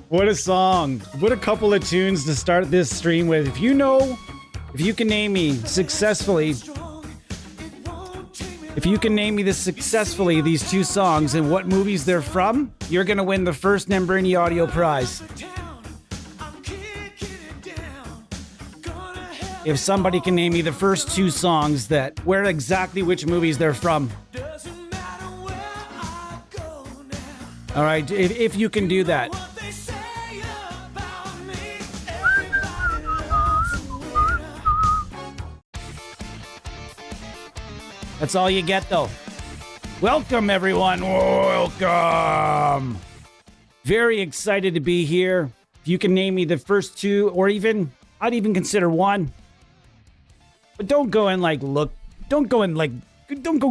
What a song. What a couple of tunes to start this stream with. If you can name me successfully, these two songs and what movies they're from, you're going to win the first Nambrini audio prize. If somebody can name me the first two songs where exactly which movies they're from. All right, if you can do that. That's all you get, though. Welcome, everyone. Welcome. Very excited to be here. If you can name me the first two, or even, I'd even consider one. But don't go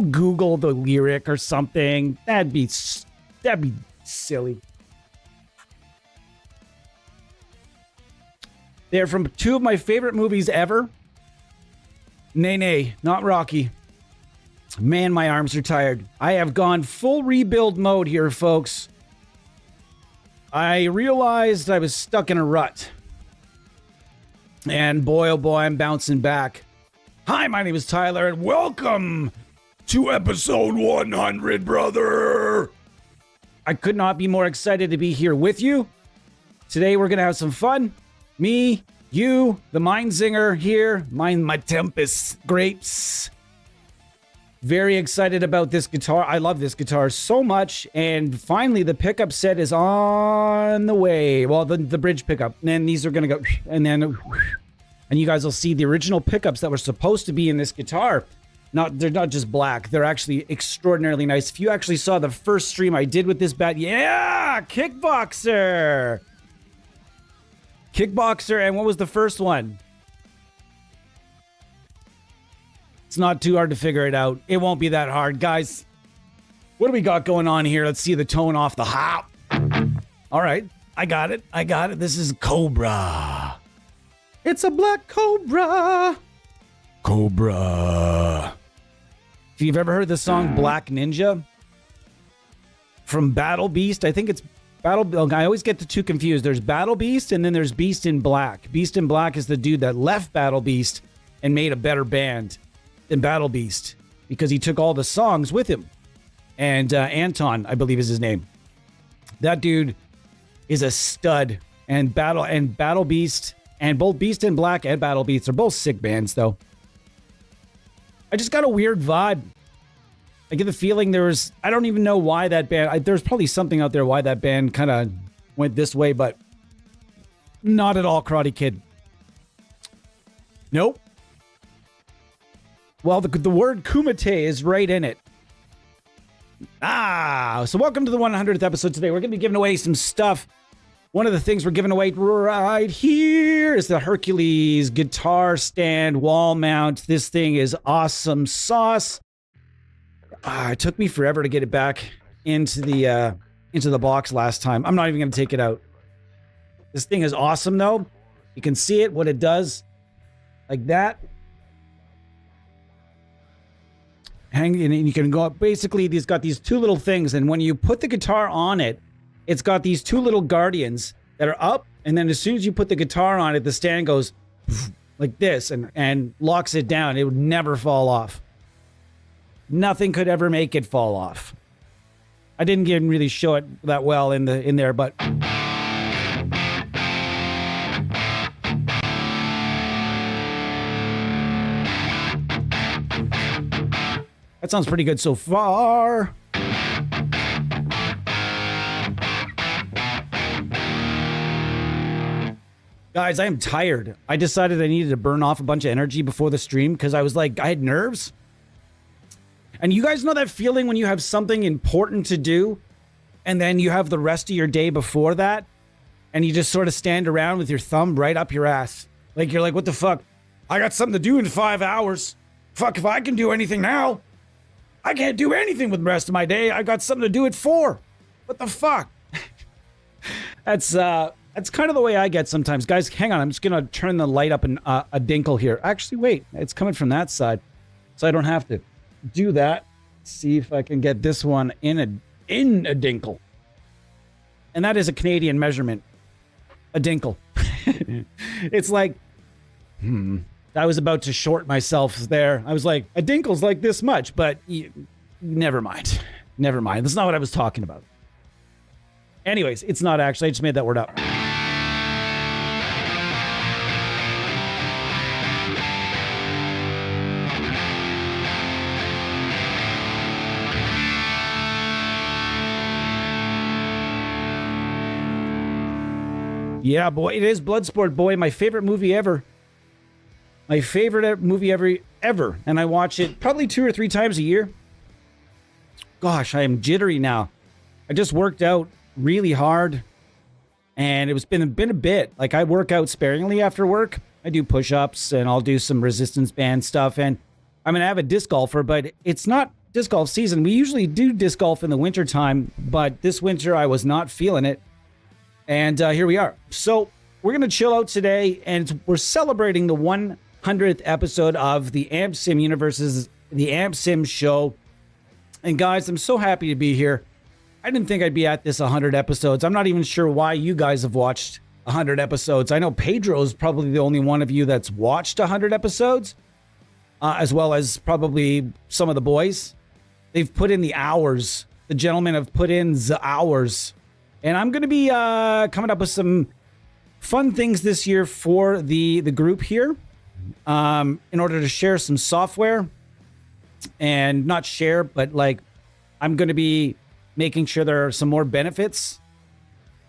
Google the lyric or something. That'd be silly. They're from two of my favorite movies ever. Nay, not Rocky. Man, my arms are tired. I have gone full rebuild mode here, folks. I realized I was stuck in a rut. And boy, oh boy, I'm bouncing back. Hi, my name is Tyler, and welcome to episode 100, brother. I could not be more excited to be here with you. Today, we're going to have some fun. Me, you, the Mind Zinger here. My Tempest grapes. Very excited about this guitar. I love this guitar so much. And finally, the pickup set is on the way. Well, the bridge pickup. And then these are going to go. And then. And you guys will see the original pickups that were supposed to be in this guitar. They're not just black. They're actually extraordinarily nice. If you actually saw the first stream I did with this bat. Yeah! Kickboxer! Kickboxer. And what was the first one? It's not too hard to figure it out. It won't be that hard. Guys, what do we got going on here? Let's see the tone off the hop. All right. I got it. This is Cobra. It's a black Cobra. Cobra. If you've ever heard the song Black Ninja from Battle Beast, I think it's Battle... I always get the two confused. There's Battle Beast and then there's Beast in Black. Beast in Black is the dude that left Battle Beast and made a better band than Battle Beast because he took all the songs with him. And Anton, I believe is his name. That dude is a stud. And Battle Beast and both Beast in Black and Battle Beast are both sick bands though. I just got a weird vibe. I get the feeling I don't even know why that band, there's probably something out there why that band kind of went this way, but not at all Karate Kid. Nope. Well, the word kumite is right in it. So welcome to the 100th episode today. We're going to be giving away some stuff. One of the things we're giving away right here is the Hercules guitar stand wall mount. This thing is awesome sauce. It took me forever to get it back into the box last time. I'm not even going to take it out. This thing is awesome, though. You can see it, what it does. Like that. And you can go up. Basically, these got these two little things, and when you put the guitar on it, it's got these two little guardians that are up, and then as soon as you put the guitar on it, the stand goes like this and locks it down. It would never fall off. Nothing could ever make it fall off. I didn't even really show it that well in there, but that sounds pretty good so far. Guys, I am tired. I decided I needed to burn off a bunch of energy before the stream because I was like, I had nerves. And you guys know that feeling when you have something important to do and then you have the rest of your day before that and you just sort of stand around with your thumb right up your ass. Like, you're like, what the fuck? I got something to do in 5 hours. Fuck, if I can do anything now, I can't do anything with the rest of my day. I got something to do at 4. What the fuck? That's kind of the way I get sometimes. Guys, hang on. I'm just going to turn the light up a dinkle here. Actually, wait. It's coming from that side, so I don't have to do that. See if I can get this one in in a dinkle. And that is a Canadian measurement. A dinkle. It's like, I was about to short myself there. I was like, a dinkle's like this much, but never mind. Never mind. That's not what I was talking about. Anyways, it's not actually. I just made that word up. Yeah, boy, it is Bloodsport, boy. My favorite movie ever. My favorite movie ever. And I watch it probably 2 or 3 times a year. Gosh, I am jittery now. I just worked out really hard. And it's been a bit. Like, I work out sparingly after work. I do push-ups and I'll do some resistance band stuff. And I'm an avid disc golfer, but it's not disc golf season. We usually do disc golf in the wintertime, but this winter I was not feeling it. And here we are. So we're going to chill out today, and we're celebrating the 100th episode of the Amp Sim Universe's The Amp Sim Show. And guys, I'm so happy to be here. I didn't think I'd be at this 100 episodes. I'm not even sure why you guys have watched 100 episodes. I know Pedro's probably the only one of you that's watched 100 episodes, as well as probably some of the boys. They've put in the hours. The gentlemen have put in the hours. And I'm going to be coming up with some fun things this year for the group here in order to share some software. And not share, but like I'm going to be making sure there are some more benefits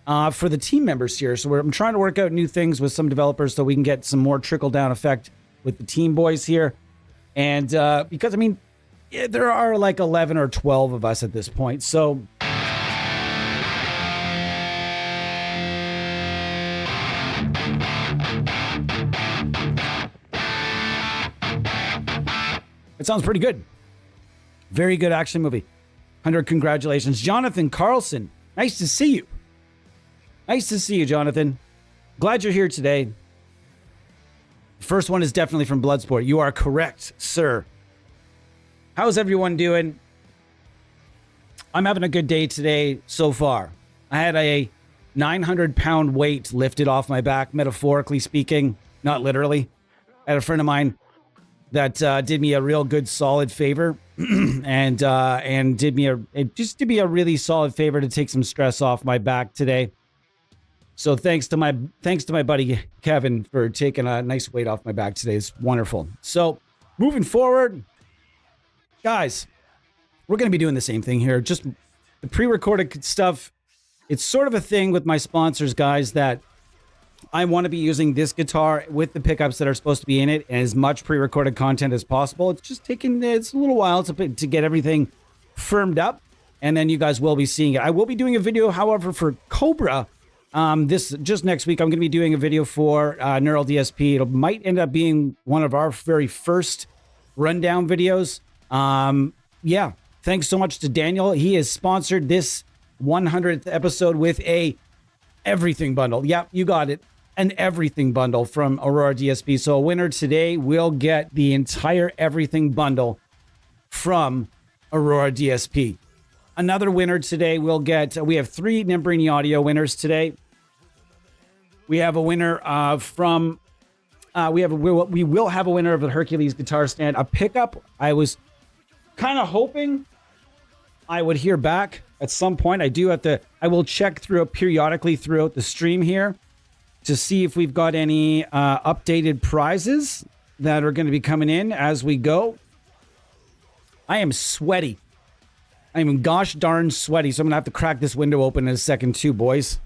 for the team members here. So I'm trying to work out new things with some developers so we can get some more trickle-down effect with the team boys here. And because, I mean, there are like 11 or 12 of us at this point. So... it sounds pretty good. Very good action movie. 100 congratulations. Jonathan Carlson, nice to see you. Nice to see you, Jonathan. Glad you're here today. First one is definitely from Bloodsport. You are correct, sir. How's everyone doing? I'm having a good day today so far. I had a 900-pound weight lifted off my back, metaphorically speaking, not literally. I had a friend of mine that did me a real good solid favor and did me a really solid favor to take some stress off my back today. So thanks to my buddy Kevin for taking a nice weight off my back today. It's wonderful. So moving forward, guys, we're going to be doing the same thing here. Just the pre-recorded stuff. It's sort of a thing with my sponsors, guys, that I want to be using this guitar with the pickups that are supposed to be in it and as much pre-recorded content as possible. It's just it's a little while to get everything firmed up, and then you guys will be seeing it. I will be doing a video, however, for Cobra. This just next week, I'm going to be doing a video for Neural DSP. It might end up being one of our very first rundown videos. Yeah, thanks so much to Daniel. He has sponsored this 100th episode with a everything bundle. Yep, you got it. An everything bundle from Aurora DSP. So a winner today will get the entire everything bundle from Aurora DSP. Another winner today will get, we have 3 Nimbrini audio winners today. We have a winner we will have a winner of the Hercules guitar stand, a pickup. I was kind of hoping I would hear back at some point. I will check through it periodically throughout the stream here to see if we've got any updated prizes that are going to be coming in as we go. I am sweaty. I am gosh darn sweaty, so I'm going to have to crack this window open in a second too, boys.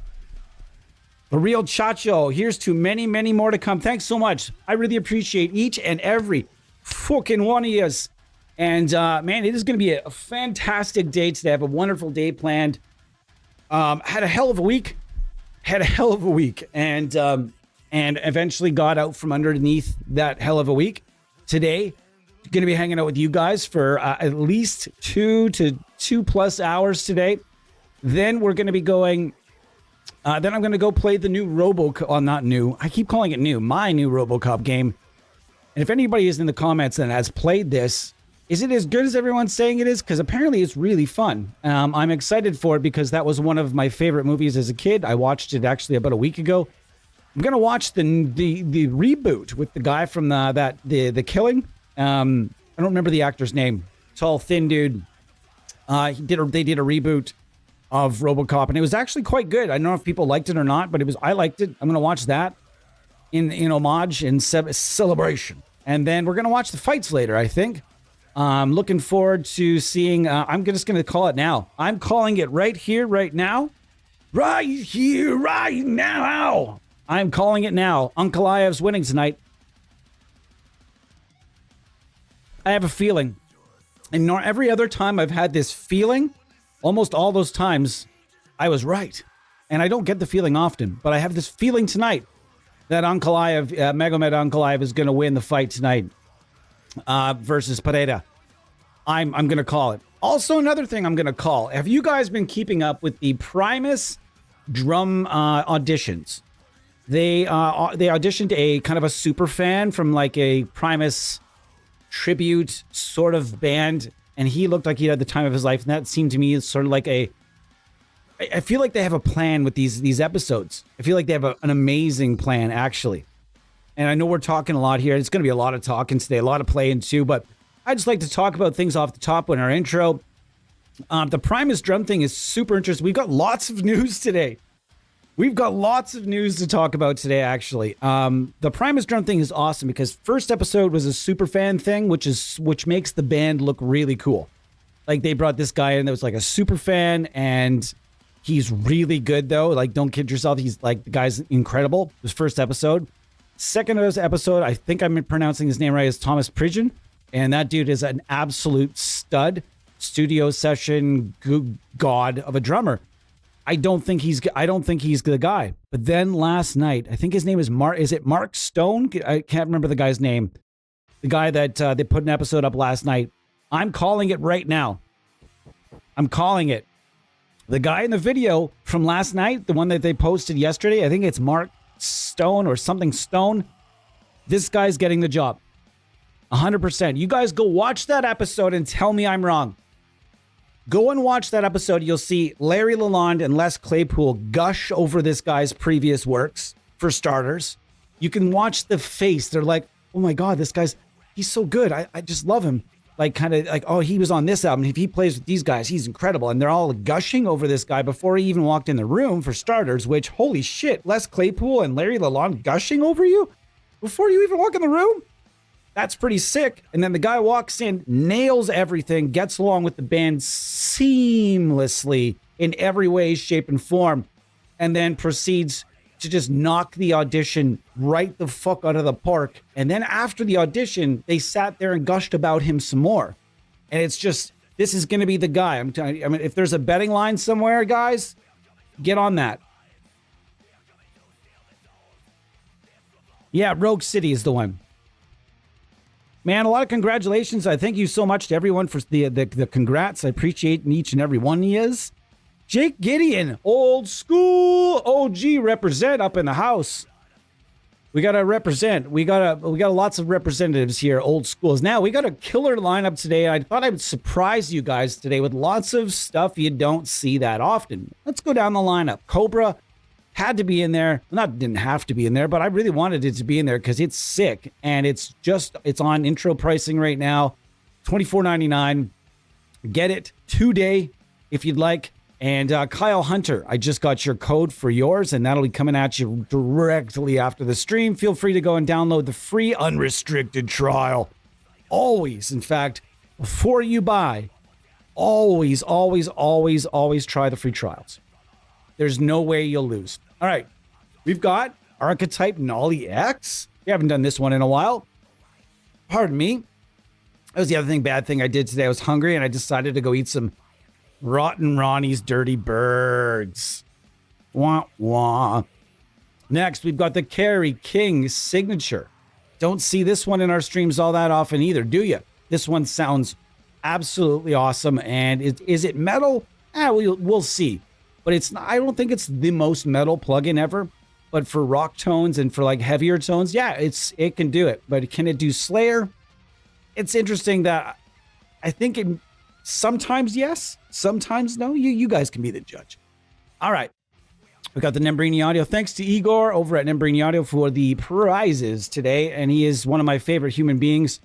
The real Chacho, here's to many, many more to come. Thanks so much. I really appreciate each and every fucking one of yous. And man, it is going to be a fantastic day today. I have a wonderful day planned. Had a hell of a week. And eventually got out from underneath that hell of a week. Today, going to be hanging out with you guys for at least 2 to 2+ hours today. Then we're going to be going. Then I'm going to go play the new not new. I keep calling it new. My new RoboCop game. And if anybody is in the comments and has played this, Is it as good as everyone's saying it is? Because apparently it's really fun. I'm excited for it because that was one of my favorite movies as a kid. I watched it actually about a week ago. I'm gonna watch the reboot with the guy from the Killing. I don't remember the actor's name. Tall, thin dude. They did a reboot of RoboCop, and it was actually quite good. I don't know if people liked it or not, but I liked it. I'm gonna watch that in homage and celebration, and then we're gonna watch the fights later, I think. I'm looking forward to seeing. I'm just going to call it now. I'm calling it right here, right now. Right here, right now. I'm calling it now. Uncle Iev's winning tonight. I have a feeling. And every other time I've had this feeling, almost all those times, I was right. And I don't get the feeling often, but I have this feeling tonight that Uncle Iev, Magomed Uncle Iev is going to win the fight tonight. Versus Pereira. I'm going to call it. Also, another thing I'm going to call. Have you guys been keeping up with the Primus drum auditions? They auditioned a kind of a super fan from like a Primus tribute sort of band, and he looked like he had the time of his life, and that seemed to me sort of like I feel like they have a plan with these episodes. I feel like they have an amazing plan, actually. And I know we're talking a lot here. It's going to be a lot of talking today, a lot of playing too, but I just like to talk about things off the top in our intro. The Primus drum thing is super interesting. We've got lots of news today. We've got lots of news to talk about today, actually. The Primus drum thing is awesome because first episode was a super fan thing, which makes the band look really cool. Like they brought this guy in that was like a super fan, and he's really good though. Like don't kid yourself. He's like, the guy's incredible. This first episode. Second episode, I think I'm pronouncing his name right, is Thomas Pridgen, and that dude is an absolute stud, studio session god of a drummer. I don't think he's the guy. But then last night, I think his name is Mark. Is it Mark Stone? I can't remember the guy's name. The guy that they put an episode up last night. I'm calling it right now. I'm calling it. The guy in the video from last night, the one that they posted yesterday, I think it's Mark Stone or something Stone. This guy's getting the job 100%. You guys go watch that episode and tell me I'm wrong. Go and watch that episode. You'll see Larry Lalonde and Les Claypool gush over this guy's previous works, for starters. You can watch the face. They're like, oh my God, he's so good. I just love him. Like kind of like, oh, he was on this album. If he plays with these guys, he's incredible. And they're all gushing over this guy before he even walked in the room, for starters, which, holy shit, Les Claypool and Larry Lalonde gushing over you before you even walk in the room? That's pretty sick. And then the guy walks in, nails everything, gets along with the band seamlessly in every way, shape, and form, and then proceeds to just knock the audition right the fuck out of the park. And then after the audition, they sat there and gushed about him some more. And it's just, this is going to be the guy. I'm telling you, I mean, if there's a betting line somewhere, guys, get on that. Yeah, Rogue City is the one. Man, a lot of congratulations. I thank you so much to everyone for the congrats. I appreciate each and every one of yous. Jake Gideon, old school OG represent up in the house. We got to represent. We got lots of representatives here, old schools. Now, we got a killer lineup today. I thought I would surprise you guys today with lots of stuff you don't see that often. Let's go down the lineup. Cobra had to be in there. Didn't have to be in there, but I really wanted it to be in there because it's sick. And it's on intro pricing right now, $24.99. Get it today if you'd like. And Kyle Hunter, I just got your code for yours, and that'll be coming at you directly after the stream. Feel free to go and download the free unrestricted trial. Always, in fact, before you buy, always try the free trials. There's no way you'll lose. All right, we've got Archetype Nolly X. We haven't done this one in a while. Pardon me. That was the other bad thing I did today. I was hungry, and I decided to go eat some Rotten Ronnie's Dirty Birds. Wah, wah. Next, we've got the Kerry King Signature. Don't see this one in our streams all that often either, do you? This one sounds absolutely awesome. And is it metal? We'll see. But I don't think it's the most metal plugin ever. But for rock tones and for like heavier tones, yeah, it can do it. But can it do Slayer? It's interesting that I think sometimes yes, sometimes no. You guys can be the judge. All right. We got the Nembrini Audio. Thanks to Igor over at Nembrini Audio for the prizes today. And he is one of my favorite human beings.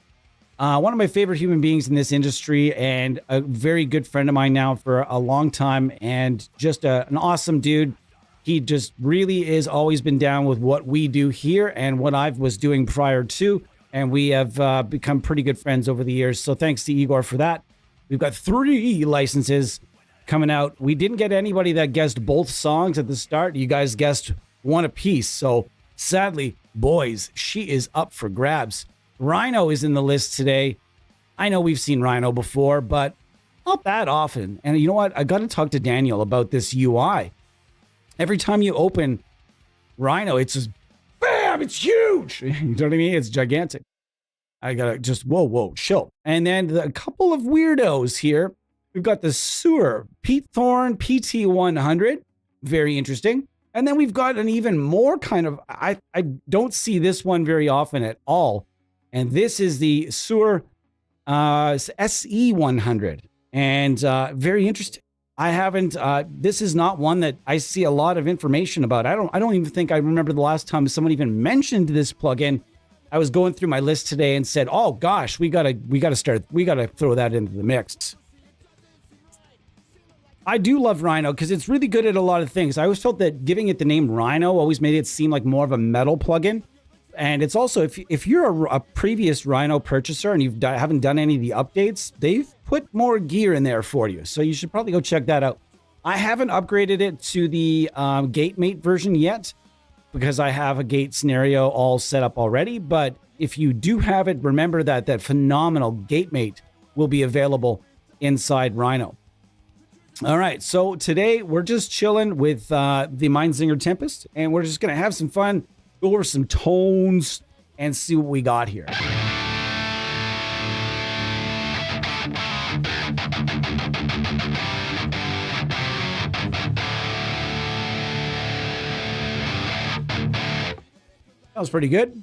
One of my favorite human beings in this industry and a very good friend of mine now for a long time and just an awesome dude. He just really is always been down with what we do here and what I was doing prior to. And we have become pretty good friends over the years. So thanks to Igor for that. We've got 3 licenses coming out. We didn't get anybody that guessed both songs at the start. You guys guessed one apiece. So sadly, boys, she is up for grabs. Rhino is in the list today. I know we've seen Rhino before, but not that often. And you know what? I got to talk to Daniel about this UI. Every time you open Rhino, it's just, bam, it's huge. You know what I mean? It's gigantic. I got to just, whoa, chill. And then a couple of weirdos here. We've got the Sewer Pete Thorne PT100. Very interesting. And then we've got an even more kind of, I don't see this one very often at all. And this is the Sewer SE100. And very interesting. I haven't, this is not one that I see a lot of information about. I don't even think I remember the last time someone even mentioned this plugin. I was going through my list today and said, oh gosh, we gotta throw that into the mix. I do love Rhino because it's really good at a lot of things. I always felt that giving it the name Rhino always made it seem like more of a metal plugin. And it's also, if you're a previous Rhino purchaser and you haven't done any of the updates, they've put more gear in there for you. So you should probably go check that out. I haven't upgraded it to the GateMate version yet because I have a gate scenario all set up already. But if you do have it, remember that phenomenal GateMate will be available inside Rhino. All right, so today we're just chilling with the Mindsinger Tempest, and we're just going to have some fun, go over some tones, and see what we got here. That was pretty good.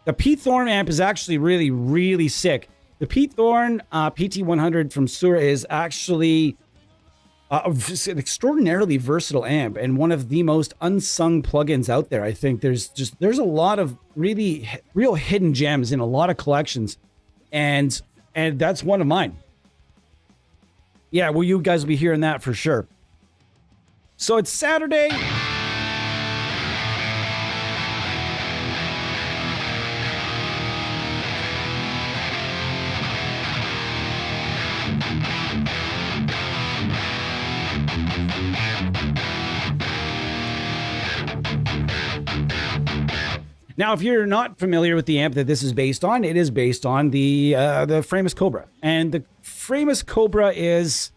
The Pete Thorne amp is actually really, really sick. The Pete Thorne PT100 from Sewer is actually an extraordinarily versatile amp and one of the most unsung plugins out there. I think there's a lot of really real hidden gems in a lot of collections, and that's one of mine. Yeah, well, you guys will be hearing that for sure. So it's Saturday. Now, if you're not familiar with the amp that this is based on, it is based on the Framus Cobra. And the Framus Cobra is...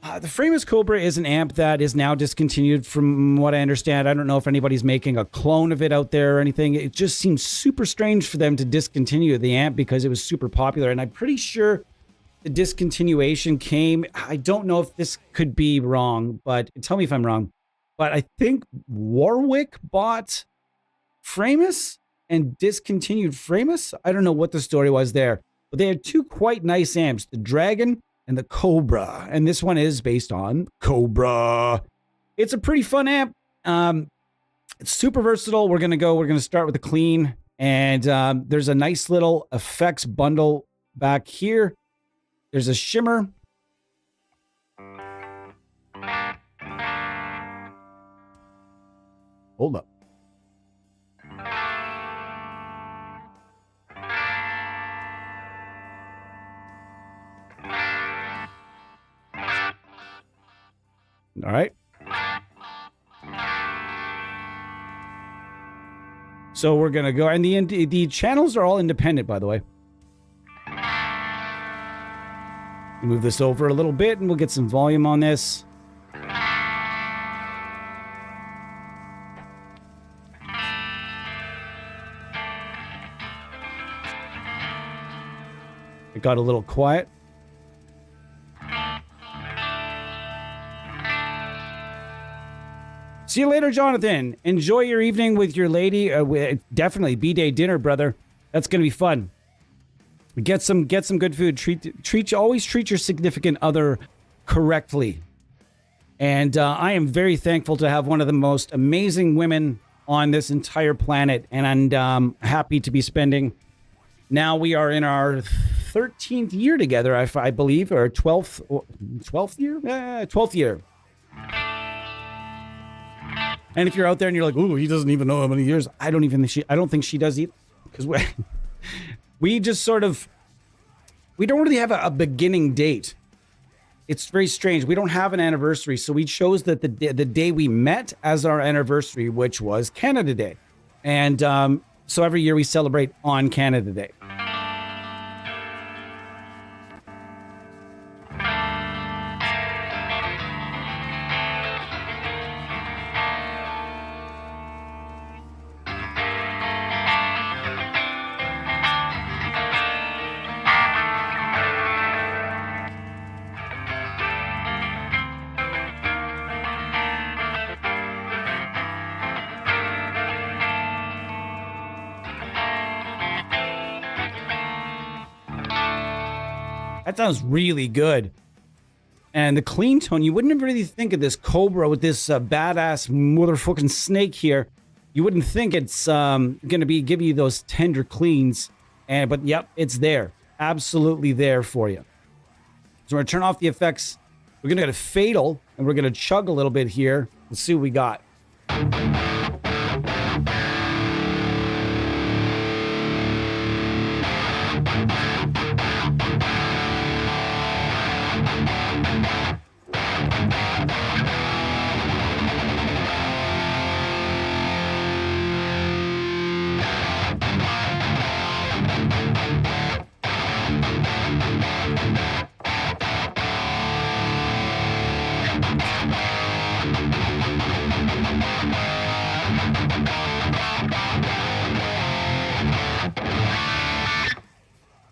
the Framus Cobra is an amp that is now discontinued from what I understand. I don't know if anybody's making a clone of it out there or anything. It just seems super strange for them to discontinue the amp because it was super popular. And I'm pretty sure the discontinuation came... I don't know if this could be wrong, but tell me if I'm wrong. But I think Warwick bought Framus and discontinued Framus. I don't know what the story was there, but they had two quite nice amps, the Dragon and the Cobra, and this one is based on Cobra. It's a pretty fun amp. It's super versatile. We're gonna start with the clean, and there's a nice little effects bundle back here. There's a shimmer. Hold up. All right. So we're going to go, and the channels are all independent, by the way. Move this over a little bit and we'll get some volume on this. It got a little quiet. See you later, Jonathan. Enjoy your evening with your lady. Definitely B-Day dinner, brother. That's going to be fun. Get some good food. Always treat your significant other correctly. And I am very thankful to have one of the most amazing women on this entire planet. And I'm happy to be spending. Now we are in our 13th year together, I believe, or 12th year? 12th year. And if you're out there and you're like, ooh, he doesn't even know how many years. I don't think she does either. Because we just sort of, we don't really have a beginning date. It's very strange. We don't have an anniversary. So we chose that the day we met as our anniversary, which was Canada Day. And so every year we celebrate on Canada Day. That sounds really good. And the clean tone, you wouldn't really think of this cobra with this badass motherfucking snake here. You wouldn't think it's going to give you those tender cleans. But yep, it's there. Absolutely there for you. So we're going to turn off the effects. We're going to get a fatal, and we're going to chug a little bit here. Let's see what we got.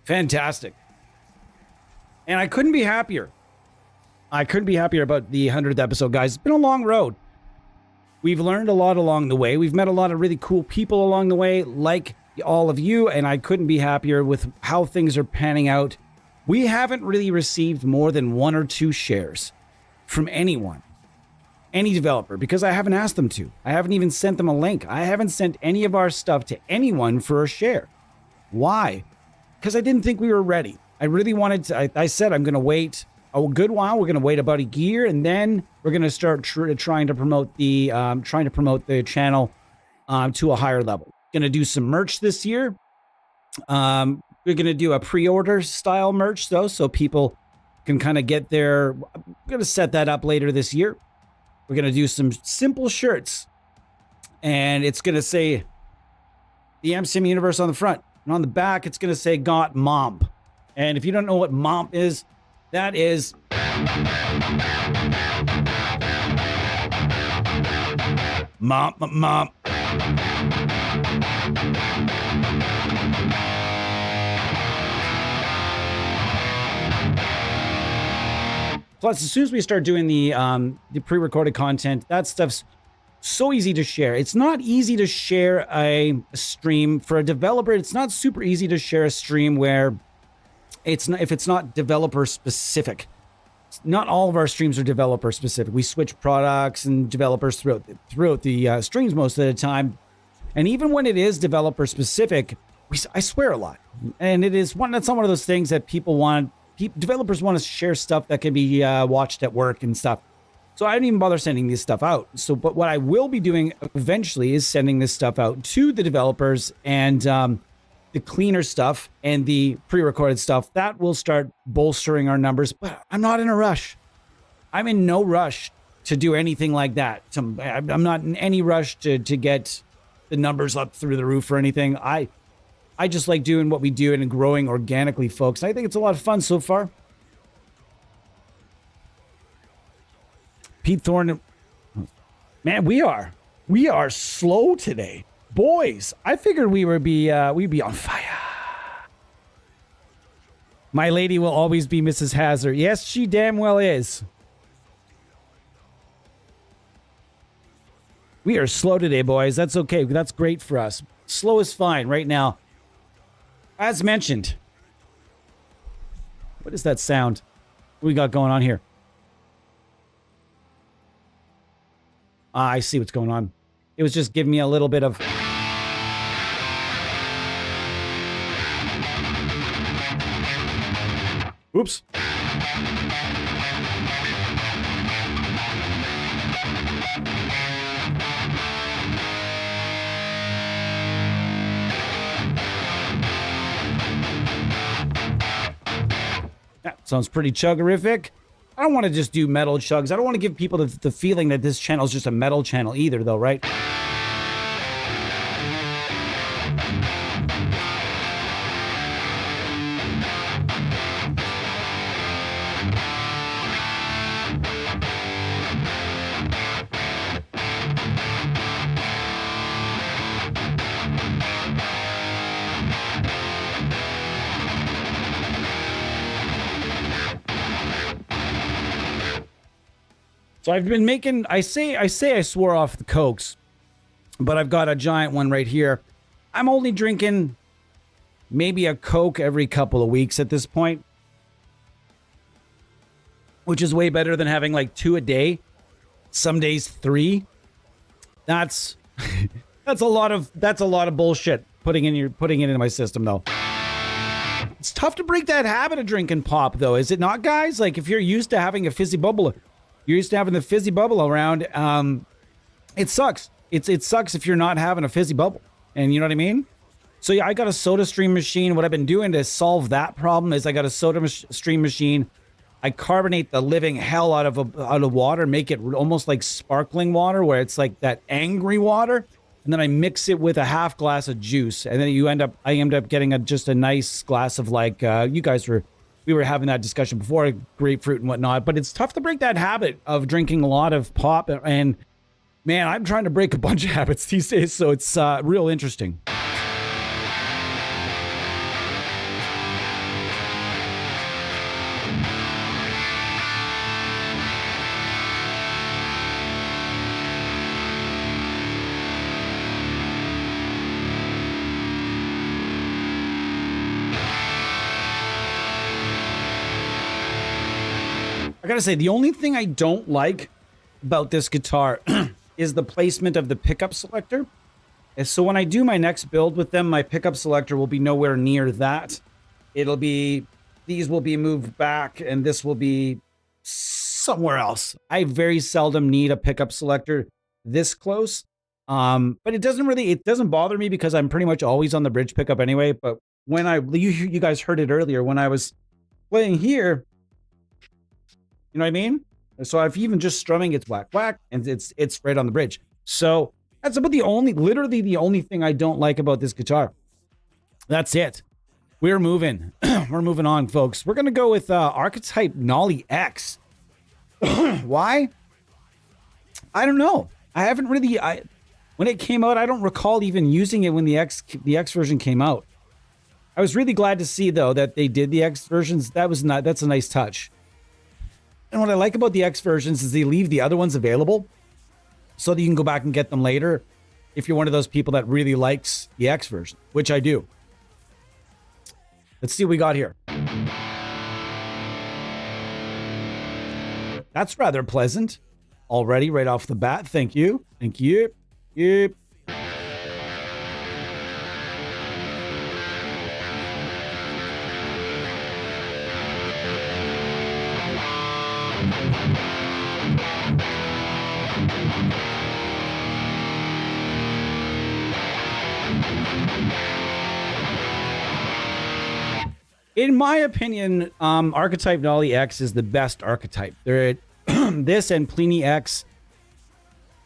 Fantastic. And I couldn't be happier. I couldn't be happier about the 100th episode, guys. It's been a long road. We've learned a lot along the way. We've met a lot of really cool people along the way, like all of you, and I couldn't be happier with how things are panning out. We haven't really received more than 1 or 2 shares from anyone, any developer, because I haven't asked them to. I haven't even sent them a link. I haven't sent any of our stuff to anyone for a share. Why? Because I didn't think we were ready. I really wanted to, I said I'm going to wait a good while. We're going to wait about a year, and then we're going to start trying to promote the channel to a higher level. Going to do some merch this year. We're going to do a pre-order style merch though, so people can kind of get their. I'm going to set that up later this year. We're going to do some simple shirts, and it's going to say the MCM Universe on the front. And on the back, it's going to say Got Momp. And if you don't know what Momp is, that is... Momp. Plus, as soon as we start doing the pre-recorded content, that stuff's so easy to share. It's not easy to share a stream for a developer. It's not super easy to share a stream where it's not, if it's not developer specific. Not all of our streams are developer specific. We switch products and developers throughout the streams most of the time. And even when it is developer specific, I swear a lot. And that's not one of those things that developers want to share stuff that can be watched at work and stuff. So I didn't even bother sending this stuff out. But what I will be doing eventually is sending this stuff out to the developers, and the cleaner stuff and the pre-recorded stuff that will start bolstering our numbers. But I'm not in a rush. I'm in no rush to do anything like that. I'm not in any rush to get the numbers up through the roof or anything. I just like doing what we do and growing organically, folks. I think it's a lot of fun so far. Pete Thorne, man, we are slow today, boys. I figured we'd be on fire. My lady will always be Mrs. Hazard. Yes, she damn well is. We are slow today, boys. That's okay. That's great for us. Slow is fine right now. As mentioned. What is that sound? What we got going on here? I see what's going on. It was just giving me a little bit of... Oops. That sounds pretty chuggerific. I don't want to just do metal chugs. I don't want to give people the feeling that this channel is just a metal channel either, though, right? So I've been making, I say I swore off the Cokes, but I've got a giant one right here. I'm only drinking maybe a Coke every couple of weeks at this point, which is way better than having like 2 a day. Some days 3. That's that's a lot of bullshit putting it into my system though. It's tough to break that habit of drinking pop though, is it not, guys? Like if you're used to having a fizzy bubble, you're used to having the fizzy bubble around. It sucks. It sucks if you're not having a fizzy bubble, and you know what I mean. So yeah, I got a Soda Stream machine. What I've been doing to solve that problem is I got a Soda Stream machine. I carbonate the living hell out of water, make it almost like sparkling water, where it's like that angry water, and then I mix it with a half glass of juice, and then I end up getting just a nice glass of like we were having that discussion before, grapefruit and whatnot. But it's tough to break that habit of drinking a lot of pop, and man, I'm trying to break a bunch of habits these days, so it's real interesting. I gotta say, the only thing I don't like about this guitar is the placement of the pickup selector. And so when I do my next build with them, my pickup selector will be nowhere near that. These will be moved back, and this will be somewhere else. I very seldom need a pickup selector this close. But it doesn't bother me because I'm pretty much always on the bridge pickup anyway. But when you guys heard it earlier, when I was playing here, you know what I mean? So if even just strumming, it's whack, whack, and it's right on the bridge. So that's about literally the only thing I don't like about this guitar. That's it. We're moving. We're moving on, folks. We're going to go with Archetype Nolly X. Why? I don't know. I haven't really... when it came out, I don't recall even using it when the X version came out. I was really glad to see, though, that they did the X versions. That's a nice touch. And what I like about the X versions is they leave the other ones available so that you can go back and get them later if you're one of those people that really likes the X version, which I do. Let's see what we got here. That's rather pleasant already right off the bat. Thank you. Thank you. Yep. In my opinion, Archetype Nolly X is the best archetype. This and Pliny X,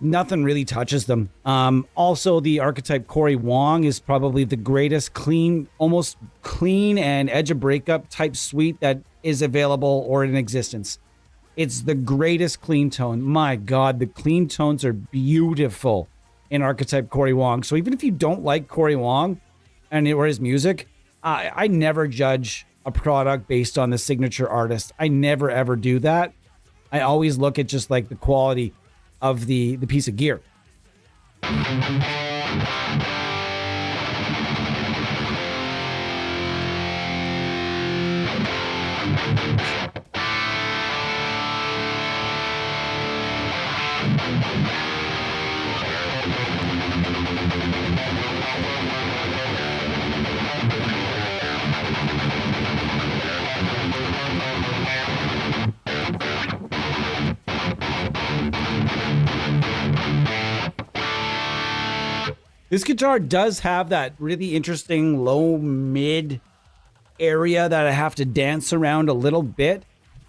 nothing really touches them. Also, the archetype Corey Wong is probably the greatest almost clean and edge of breakup type suite that is available or in existence. It's the greatest clean tone. My God, the clean tones are beautiful in archetype Corey Wong. So even if you don't like Corey Wong or his music, I never judge a product based on the signature artist. I never, ever do that. I always look at just like the quality of the piece of gear. This guitar does have that really interesting low mid area that I have to dance around a little bit,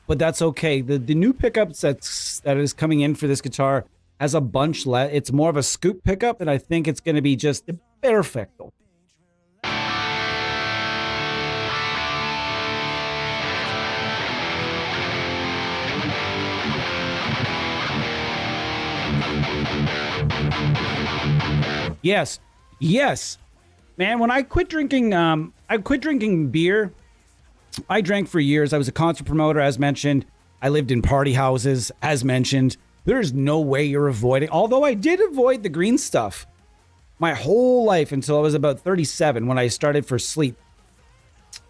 but that's okay. The new pickups that is coming in for this guitar has a bunch less. It's more of a scoop pickup, and I think it's going to be just perfecto. Yes, man. When I quit drinking beer. I drank for years. I was a concert promoter, as mentioned. I lived in party houses, as mentioned. There's no way you're avoiding. Although I did avoid the green stuff my whole life until I was about 37 when I started for sleep.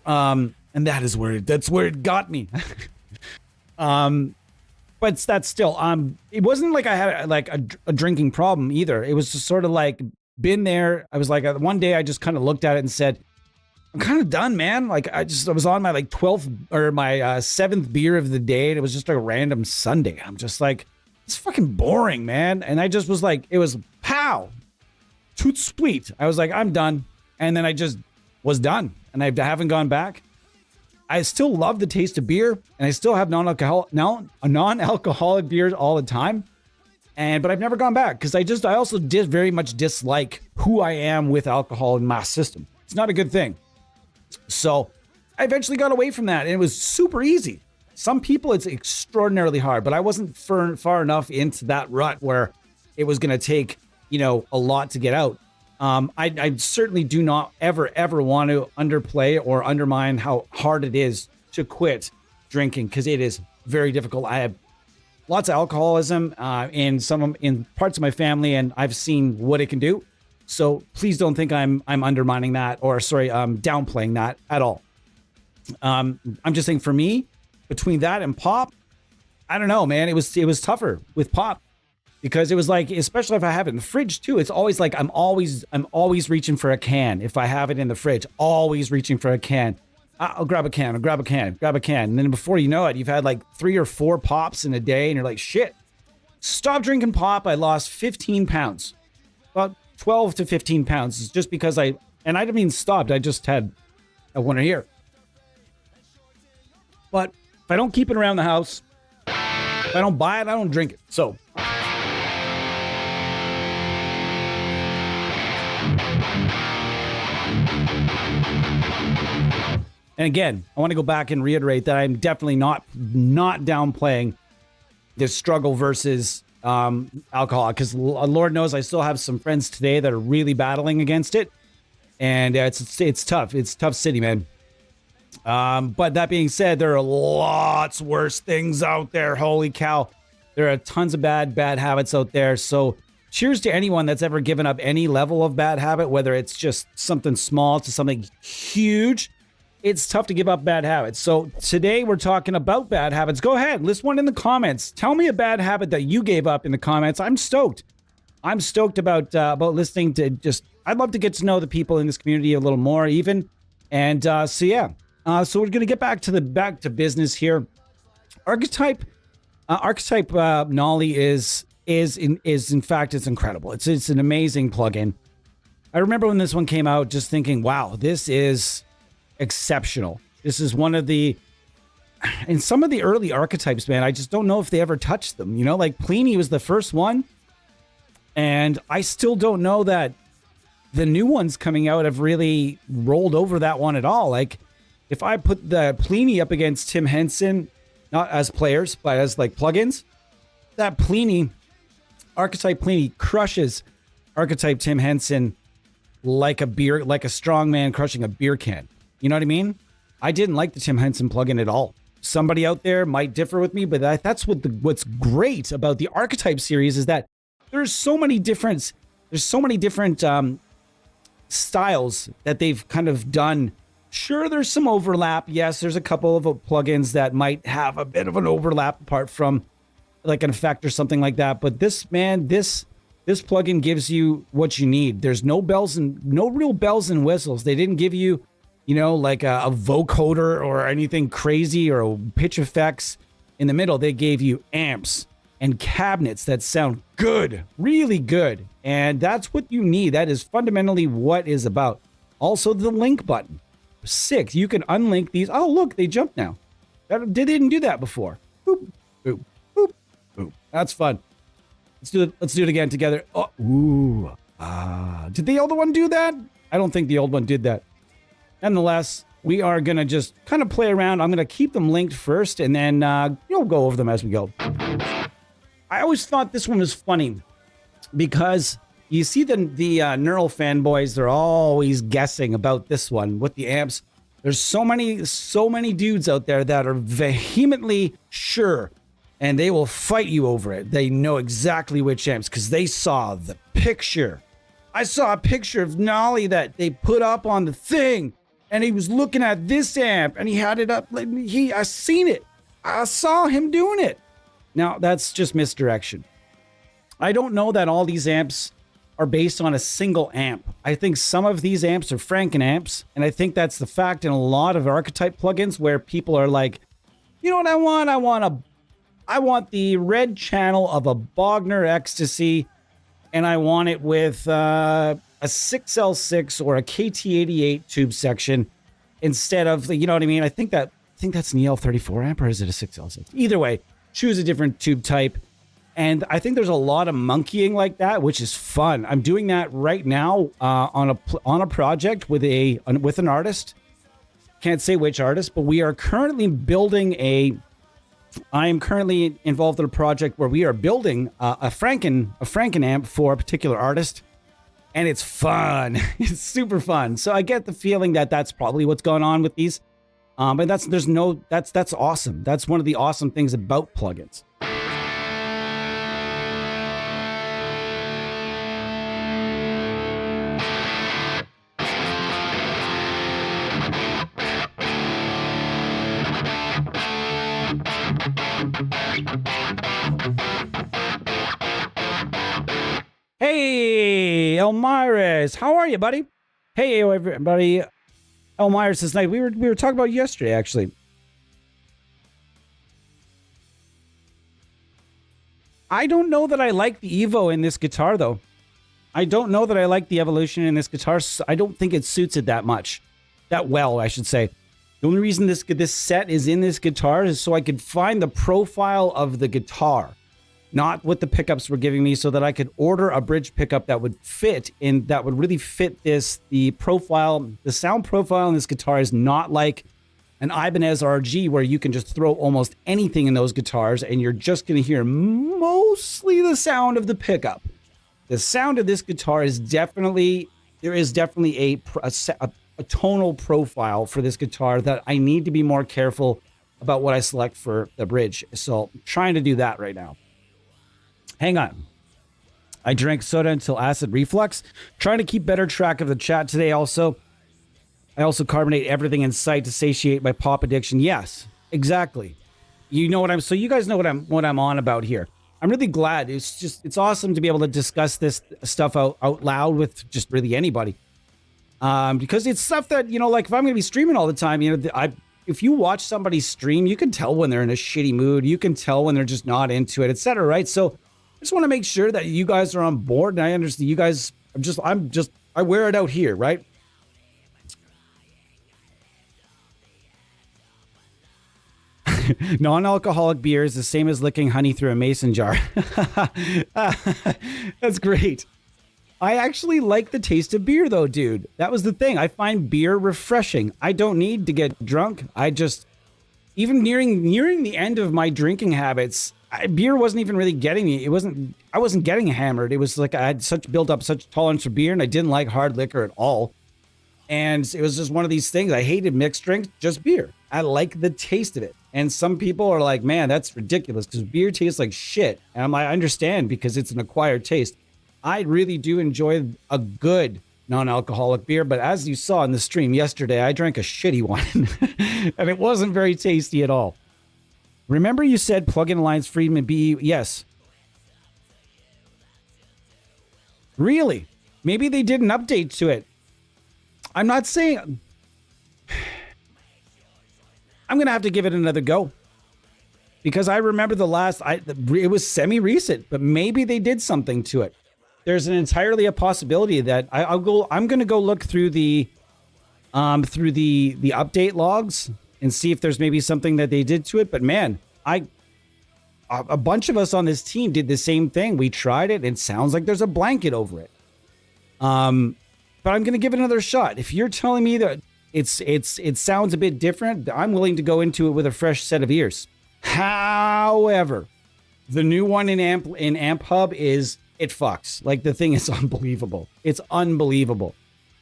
And that's where it got me. But that's still it wasn't like I had like a drinking problem either. It was just sort of like been there. I was like one day I just kind of looked at it and said, I'm kind of done, man. Like I was on my like 12th or my 7th beer of the day, and it was just a random Sunday. I'm just like, it's fucking boring, man. And I just was like, it was pow, toot sweet. I was like, I'm done, and then I just was done, and I haven't gone back. I still love the taste of beer, and I still have non-alcoholic beers all the time. But I've never gone back because I also did very much dislike who I am with alcohol in my system. It's not a good thing. So I eventually got away from that, and it was super easy. Some people, it's extraordinarily hard, but I wasn't far enough into that rut where it was going to take, a lot to get out. I certainly do not ever want to underplay or undermine how hard it is to quit drinking, because it is very difficult. I have lots of alcoholism in parts of my family, and I've seen what it can do. So please don't think I'm undermining that or downplaying that at all. I'm just saying, for me, between that and pop, I don't know, man. It was tougher with pop because it was like, especially if I have it in the fridge too. It's always like I'm always reaching for a can. If I have it in the fridge, always reaching for a can. I'll grab a can. And then before you know it, you've had like 3 or 4 pops in a day, and you're like, shit. Stop drinking pop. I lost 15 pounds. About 12 to 15 pounds is just because I didn't mean stopped. I just had a winter here. But if I don't keep it around the house, if I don't buy it, I don't drink it. So. And again, I want to go back and reiterate that I'm definitely not downplaying this struggle versus alcohol, because Lord knows I still have some friends today that are really battling against it, and it's tough. It's a tough city, man. But that being said, there are lots worse things out there. Holy cow, there are tons of bad habits out there. So cheers to anyone that's ever given up any level of bad habit, whether it's just something small to something huge. It's tough to give up bad habits. So today we're talking about bad habits. Go ahead, list one in the comments. Tell me a bad habit that you gave up in the comments. I'm stoked. I'm stoked about listening to I'd love to get to know the people in this community a little more even. And so we're going to get back to business here. Archetype Nolly is in fact, it's incredible. It's an amazing plugin. I remember when this one came out just thinking, wow, this is exceptional. This is one of the, and some of the early archetypes, man, I just don't know if they ever touched them. Like Pliny was the first one, and I still don't know that the new ones coming out have really rolled over that one at all. Like if I put the Pliny up against Tim Henson, not as players, but as like plugins, that archetype Pliny crushes archetype Tim Henson like a strong man crushing a beer can. You know what I mean? I didn't like the Tim Henson plugin at all. Somebody out there might differ with me, but that's what's great about the Archetype series is that there's so many different there's so many different styles that they've kind of done. Sure, there's some overlap. Yes, there's a couple of plugins that might have a bit of an overlap apart from like an effect or something like that. But this plugin gives you what you need. There's no real bells and whistles. They didn't give you, like a vocoder or anything crazy or pitch effects in the middle. They gave you amps and cabinets that sound good, really good. And that's what you need. That is fundamentally what is about. Also, the link button. 6. You can unlink these. Oh, look, they jumped now. They didn't do that before. Boop, boop, boop, boop. That's fun. Let's do it again together. Oh, ooh. Did the old one do that? I don't think the old one did that. Nonetheless, we are going to just kind of play around. I'm going to keep them linked first, and then go over them as we go. I always thought this one was funny because you see the neural fanboys, they're always guessing about this one with the amps. There's so many dudes out there that are vehemently sure, and they will fight you over it. They know exactly which amps because they saw the picture. I saw a picture of Nolly that they put up on the thing, and he was looking at this amp, and he had it up. I seen it. I saw him doing it. Now, that's just misdirection. I don't know that all these amps are based on a single amp. I think some of these amps are Franken amps, and I think that's the fact in a lot of archetype plugins where people are like, you know what I want? I want the red channel of a Bogner Ecstasy, and I want it with a 6L6 or a KT88 tube section instead of the, you know what I mean? I think that's an EL34 amp, or is it a 6L6? Either way, choose a different tube type. And I think there's a lot of monkeying like that, which is fun. I'm doing that right now on a project with an artist. Can't say which artist, but we are currently building I am currently involved in a project where we are building a Franken amp for a particular artist, and it's fun. It's super fun. So I get the feeling that that's probably what's going on with these. But that's awesome. That's one of the awesome things about plugins. Hey, Elmires, how are you, buddy? Hey, everybody. Elmires says, "Night." We were talking about yesterday, actually. I don't know that I like the Evo in this guitar, though. I don't know that I like the Evolution in this guitar. I don't think it suits it that well, I should say. The only reason this set is in this guitar is so I could find the profile of the guitar, not what the pickups were giving me, so that I could order a bridge pickup that would really fit this. The sound profile in this guitar is not like an Ibanez RG where you can just throw almost anything in those guitars and you're just going to hear mostly the sound of the pickup. The sound of this guitar is definitely a tonal profile for this guitar that I need to be more careful about what I select for the bridge. So I'm trying to do that right now. Hang on. I drank soda until acid reflux. Trying to keep better track of the chat today also. I also carbonate everything in sight to satiate my pop addiction. Yes, exactly. You know what so you guys know what I'm on about here. I'm really glad. It's awesome to be able to discuss this stuff out loud with just really anybody. Because it's stuff that, like if I'm going to be streaming all the time, if you watch somebody stream, you can tell when they're in a shitty mood. You can tell when they're just not into it, etc. Right? So I just want to make sure that you guys are on board, and I understand you guys. I wear it out here, right? Non-alcoholic beer is the same as licking honey through a mason jar. That's great. I actually like the taste of beer, though, dude. That was the thing. I find beer refreshing. I don't need to get drunk. Even nearing the end of my drinking habits, beer wasn't even really getting me. I wasn't getting hammered. It was like I had built up such tolerance for beer, and I didn't like hard liquor at all. And it was just one of these things. I hated mixed drinks, just beer. I like the taste of it. And some people are like, man, that's ridiculous because beer tastes like shit. And I understand because it's an acquired taste. I really do enjoy a good non-alcoholic beer, but as you saw in the stream yesterday, I drank a shitty one and it wasn't very tasty at all. Remember you said plug-in Alliance Friedman BE? Yes. Really? Maybe they did an update to it. I'm not saying... I'm going to have to give it another go. Because I remember the last... it was semi-recent, but maybe they did something to it. There's an entirely a possibility that I'm going to go look through the update logs and see if there's maybe something that they did to it. But man, a bunch of us on this team did the same thing. We tried it. It sounds like there's a blanket over it. But I'm going to give it another shot. If you're telling me that it sounds a bit different, I'm willing to go into it with a fresh set of ears. However, the new one in Amp Hub is it fucks. Like the thing is unbelievable. It's unbelievable.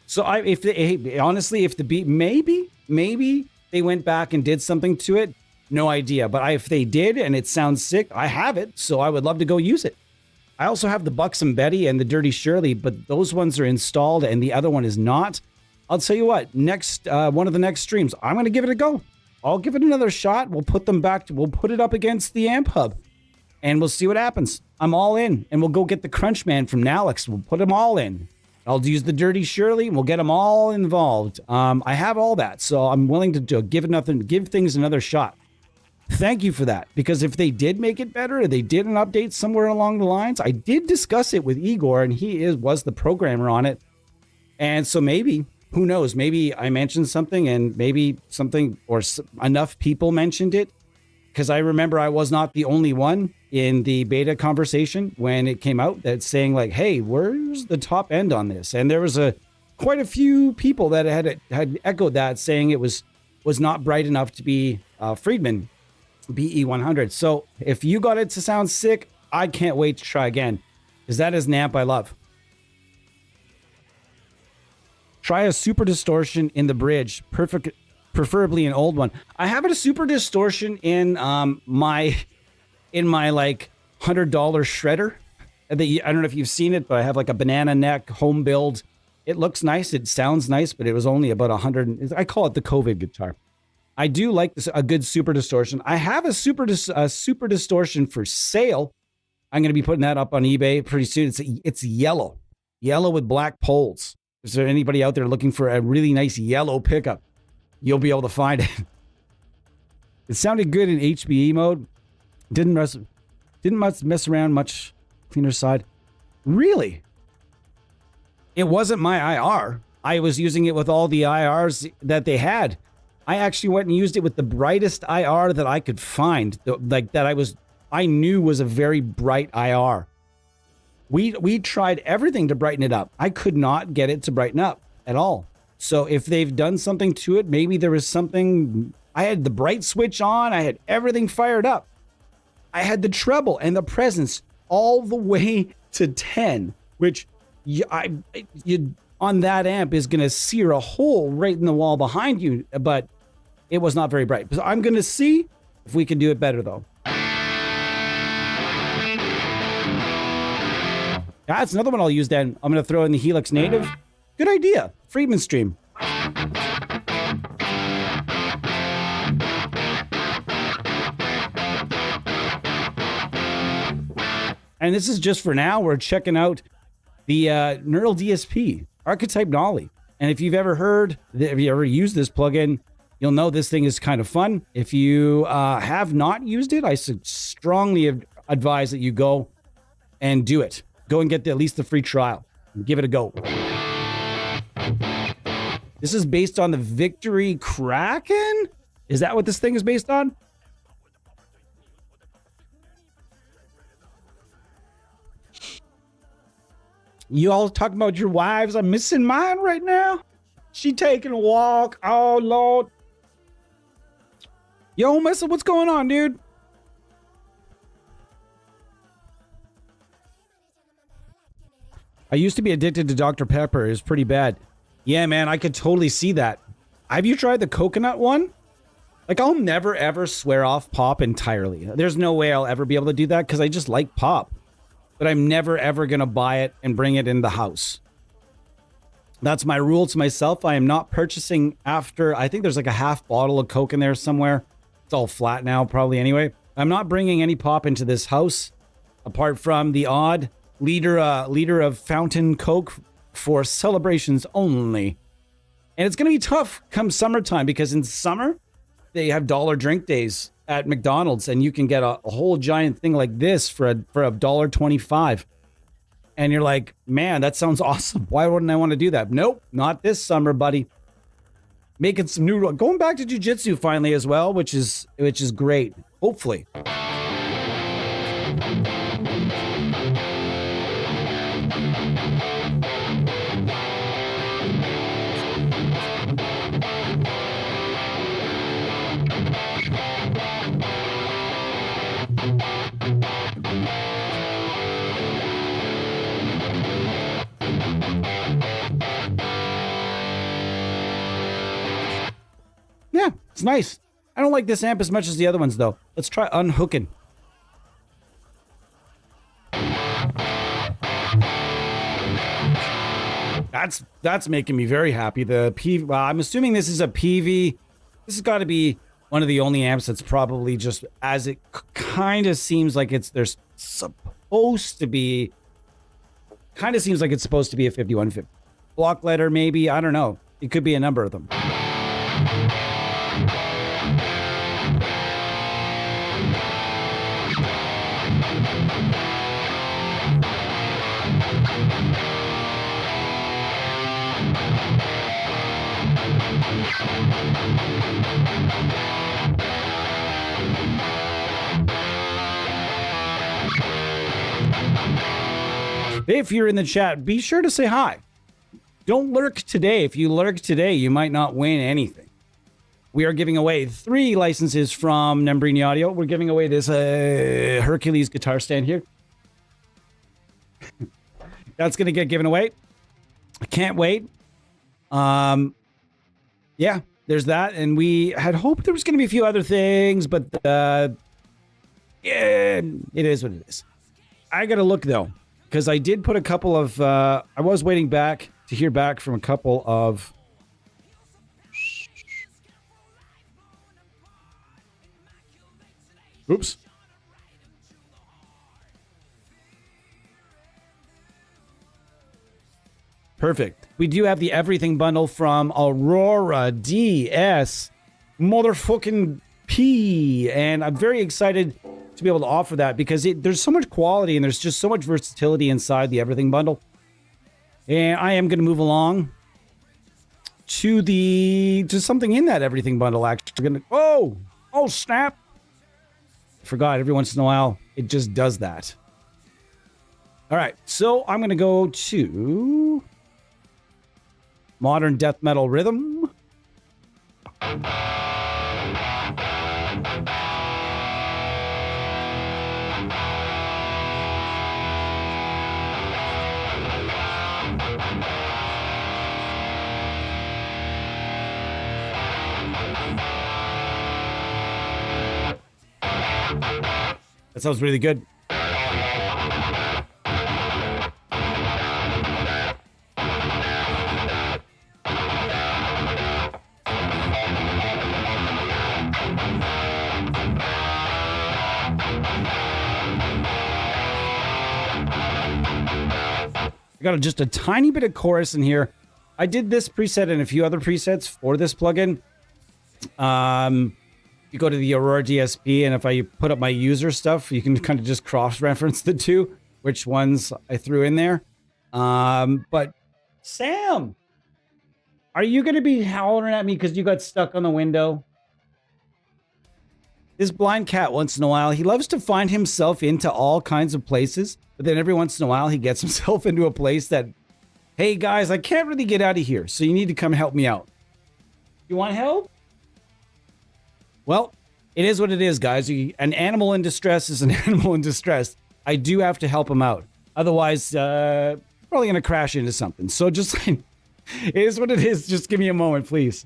So honestly, if the beat maybe they went back and did something to it, no idea. But if they did and it sounds sick, I have it, so I would love to go use it. I also have the Buxom Betty and the Dirty Shirley, but those ones are installed and the other one is not. I'll tell you what, next one of the next streams, I'm going to give it a go. I'll give it another shot. We'll put them back. We'll put it up against the Amp Hub and we'll see what happens. I'm all in, and we'll go get the Crunchman from Nalix. We'll put them all in. I'll use the Dirty Shirley, and we'll get them all involved. I have all that, so I'm willing to give things another shot. Thank you for that, because if they did make it better, or they did an update somewhere along the lines, I did discuss it with Igor, and he was the programmer on it. And so maybe, who knows, maybe I mentioned something, and maybe something, or enough people mentioned it, because I remember I was not the only one in the beta conversation when it came out that's saying like, hey, where's the top end on this? And there was quite a few people that had echoed that, saying it was not bright enough to be Friedman BE100. So if you got it to sound sick, I can't wait to try again, because that is an amp I love. Try a super distortion in the bridge. Preferably an old one. I have a super distortion in my like $100 shredder. I don't know if you've seen it, but I have like a banana neck home build. It looks nice. It sounds nice, but it was only about 100. I call it the COVID guitar. I do like this, a good super distortion. I have a super distortion for sale. I'm going to be putting that up on eBay pretty soon. It's yellow with black poles. Is there anybody out there looking for a really nice yellow pickup? You'll be able to find it. It sounded good in HBE mode. Didn't mess around much. Cleaner side. Really? It wasn't my IR. I was using it with all the IRs that they had. I actually went and used it with the brightest IR that I could find. I knew was a very bright IR. We tried everything to brighten it up. I could not get it to brighten up at all. So if they've done something to it, maybe there was something. I had the bright switch on. I had everything fired up. I had the treble and the presence all the way to 10, which on that amp is going to sear a hole right in the wall behind you. But it was not very bright. So I'm going to see if we can do it better, though. That's another one I'll use then. I'm going to throw in the Helix Native. Good idea. Friedman stream. And this is just for now. We're checking out the Neural DSP, Archetype Nolly. And if you've ever used this plugin, you'll know this thing is kind of fun. If you have not used it, I strongly advise that you go and do it. Go and get at least the free trial. Give it a go. This is based on the Victory Kraken? Is that what this thing is based on? You all talking about your wives? I'm missing mine right now. She taking a walk. Oh, Lord. Yo, Missa, what's going on, dude? I used to be addicted to Dr. Pepper. It was pretty bad. Yeah, man, I could totally see that. Have you tried the coconut one? Like, I'll never, ever swear off pop entirely. There's no way I'll ever be able to do that because I just like pop. but I'm never ever going to buy it and bring it in the house. That's my rule to myself. I am not purchasing after, I think there's like a half bottle of Coke in there somewhere. It's all flat now, probably anyway. I'm not bringing any pop into this house, apart from the odd liter of fountain Coke for celebrations only. And it's going to be tough come summertime, because in summer, they have dollar drink days at McDonald's, and you can get a whole giant thing like this for $1.25. And you're like, man, that sounds awesome. Why wouldn't I want to do that? Nope, not this summer, buddy. Making some new, going back to jiu-jitsu finally as well, which is great. Hopefully. Yeah, it's nice. I don't like this amp as much as the other ones, though. Let's try unhooking. That's making me very happy. The PV, I'm assuming this is a PV. This has got to be one of the only amps that's probably just, as it kind of seems like there's supposed to be, kind of seems like it's supposed to be a 5150. Block letter, maybe. I don't know. It could be a number of them. If you're in the chat, be sure to say hi. Don't lurk today. If you lurk today, you might not win anything. We are giving away 3 licenses from Nembrini Audio. We're giving away this Hercules guitar stand here. That's going to get given away. I can't wait. Yeah, there's that. And we had hoped there was going to be a few other things, but yeah, it is what it is. I got to look, though, because I did put a couple of... I was waiting back to hear back from a couple of... Oops. Perfect. We do have the everything bundle from Aurora DS motherfucking P, and I'm very excited to be able to offer that because there's so much quality and there's just so much versatility inside the everything bundle. And I am going to move along to something in that everything bundle. Actually, oh snap! Forgot every once in a while it just does that. All right, so I'm going to go to modern death metal rhythm. That sounds really good. I got just a tiny bit of chorus in here. I did this preset and a few other presets for this plugin. You go to the Aurora DSP, and if I put up my user stuff, you can kind of just cross-reference the two, which ones I threw in there. But Sam, are you going to be howling at me because you got stuck on the window? This blind cat, once in a while, he loves to find himself into all kinds of places, but then every once in a while, he gets himself into a place that, hey, guys, I can't really get out of here, so you need to come help me out. You want help? Well, it is what it is, guys. An animal in distress is an animal in distress. I do have to help him out. Otherwise, probably going to crash into something. So just, it is what it is. Just give me a moment, please.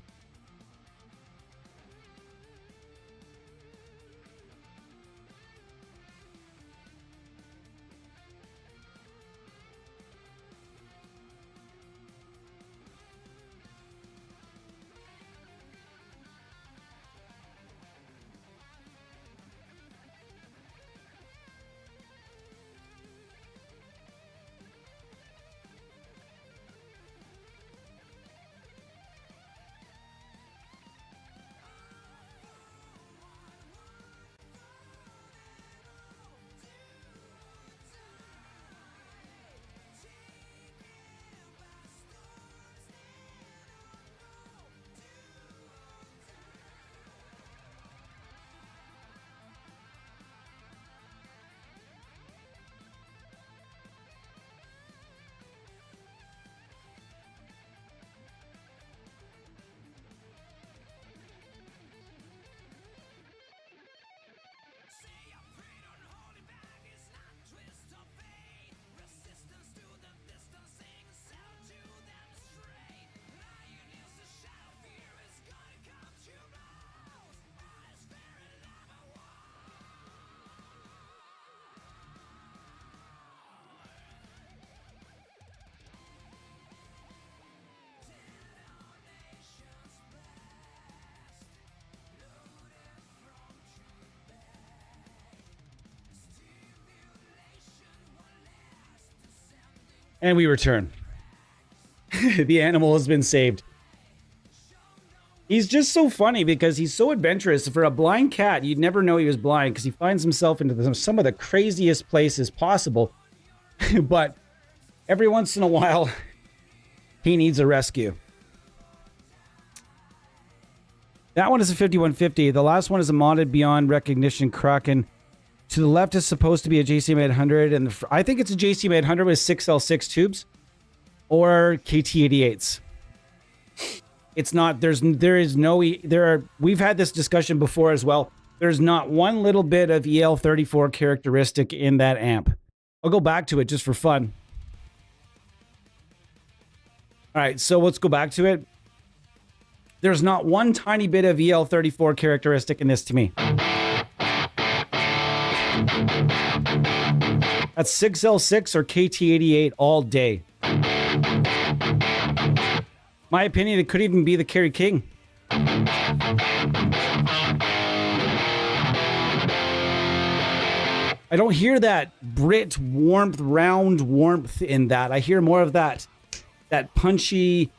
And we return. The animal has been saved. He's just so funny because he's so adventurous. For a blind cat, you'd never know he was blind because he finds himself into some of the craziest places possible. But every once in a while, he needs a rescue. That one is a 5150. The last one is a modded beyond recognition Kraken. To the left is supposed to be a JCM 800, and I think it's a JCM 800 with 6L6 tubes or KT88s. It's not. We've had this discussion before as well. There's not one little bit of EL34 characteristic in that amp. I'll go back to it just for fun. All right, so let's go back to it. There's not one tiny bit of EL34 characteristic in this to me. That's 6L6 or KT88 all day. My opinion, it could even be the Kerry King. I don't hear that Brit warmth, round warmth in that. I hear more of that punchy.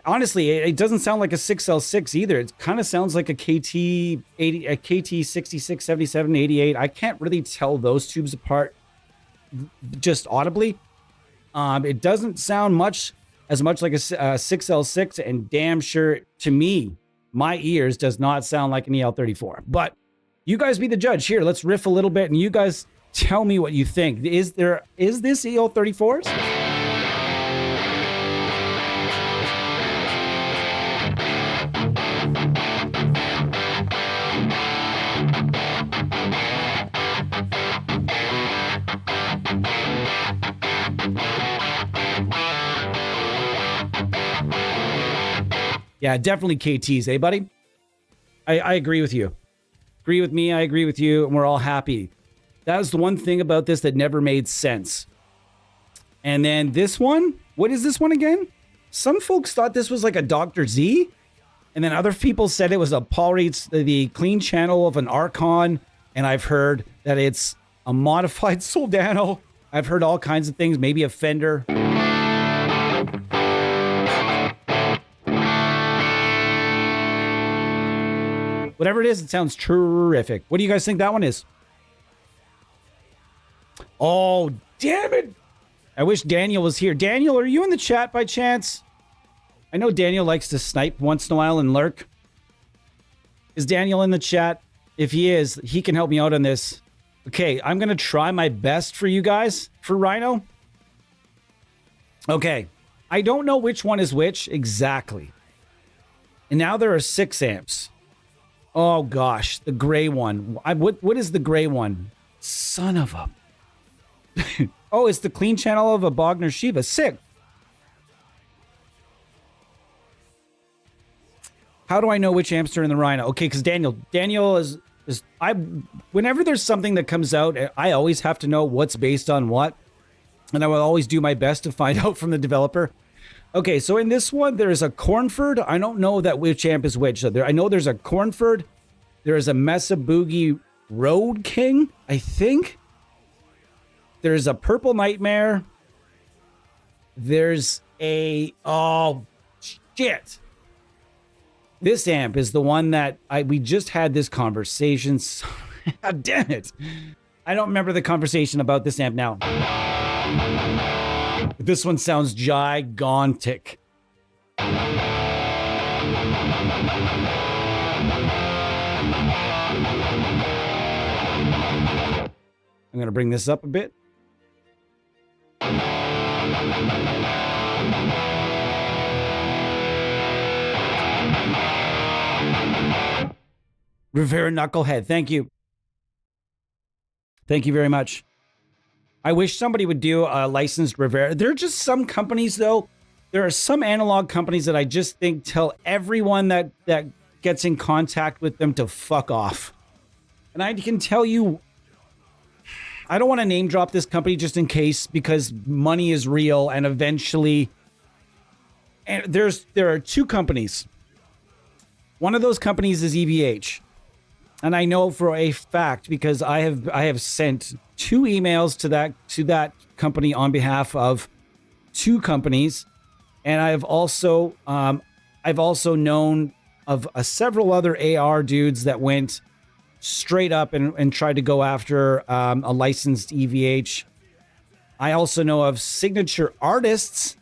Honestly, it doesn't sound like a 6L6 either. It kind of sounds like a KT 80, a KT 66, 77, 88. I can't really tell those tubes apart just audibly. It doesn't sound as much like a 6L6, and damn sure to me, my ears does not sound like an EL34. But you guys be the judge here. Let's riff a little bit, and you guys tell me what you think. Is this EL34s? Yeah, definitely KTs, eh, buddy? I agree with you. Agree with me, I agree with you, and we're all happy. That was the one thing about this that never made sense. And then this one, what is this one again? Some folks thought this was like a Dr. Z, and then other people said it was a Paul Reed's, the clean channel of an Archon, and I've heard that it's a modified Soldano. I've heard all kinds of things, maybe a Fender. Whatever it is, it sounds terrific. What do you guys think that one is? Oh, damn it. I wish Daniel was here. Daniel, are you in the chat by chance? I know Daniel likes to snipe once in a while and lurk. Is Daniel in the chat? If he is, he can help me out on this. Okay, I'm going to try my best for you guys for Rhino. Okay, I don't know which one is which exactly. And now there are 6 amps. Oh gosh, the gray one. What is the gray one? Son of a... Oh, it's the clean channel of a Bogner Shiva. Sick. How do I know which amps are in the Rhino? Okay, because Daniel is whenever there's something that comes out, I always have to know what's based on what. And I will always do my best to find out from the developer. Okay, so in this one, there is a Cornford. I don't know that which amp is which. I know there's a Cornford. There is a Mesa Boogie Road King, I think. There's a Purple Nightmare. There's a... Oh, shit. This amp is the one that we just had this conversation. God damn it. I don't remember the conversation about this amp now. This one sounds gigantic. I'm going to bring this up a bit. Rivera Knucklehead, thank you. Thank you very much. I wish somebody would do a licensed Rivera. There are just some companies, though. There are some analog companies that I just think tell everyone that gets in contact with them to fuck off. And I can tell you, I don't want to name drop this company just in case, because money is real, and eventually... And there are 2 companies. One of those companies is EVH. And I know for a fact because I have sent 2 emails to that company on behalf of 2 companies, and I've also known of several other AR dudes that went straight up and tried to go after a licensed EVH. I also know of signature artists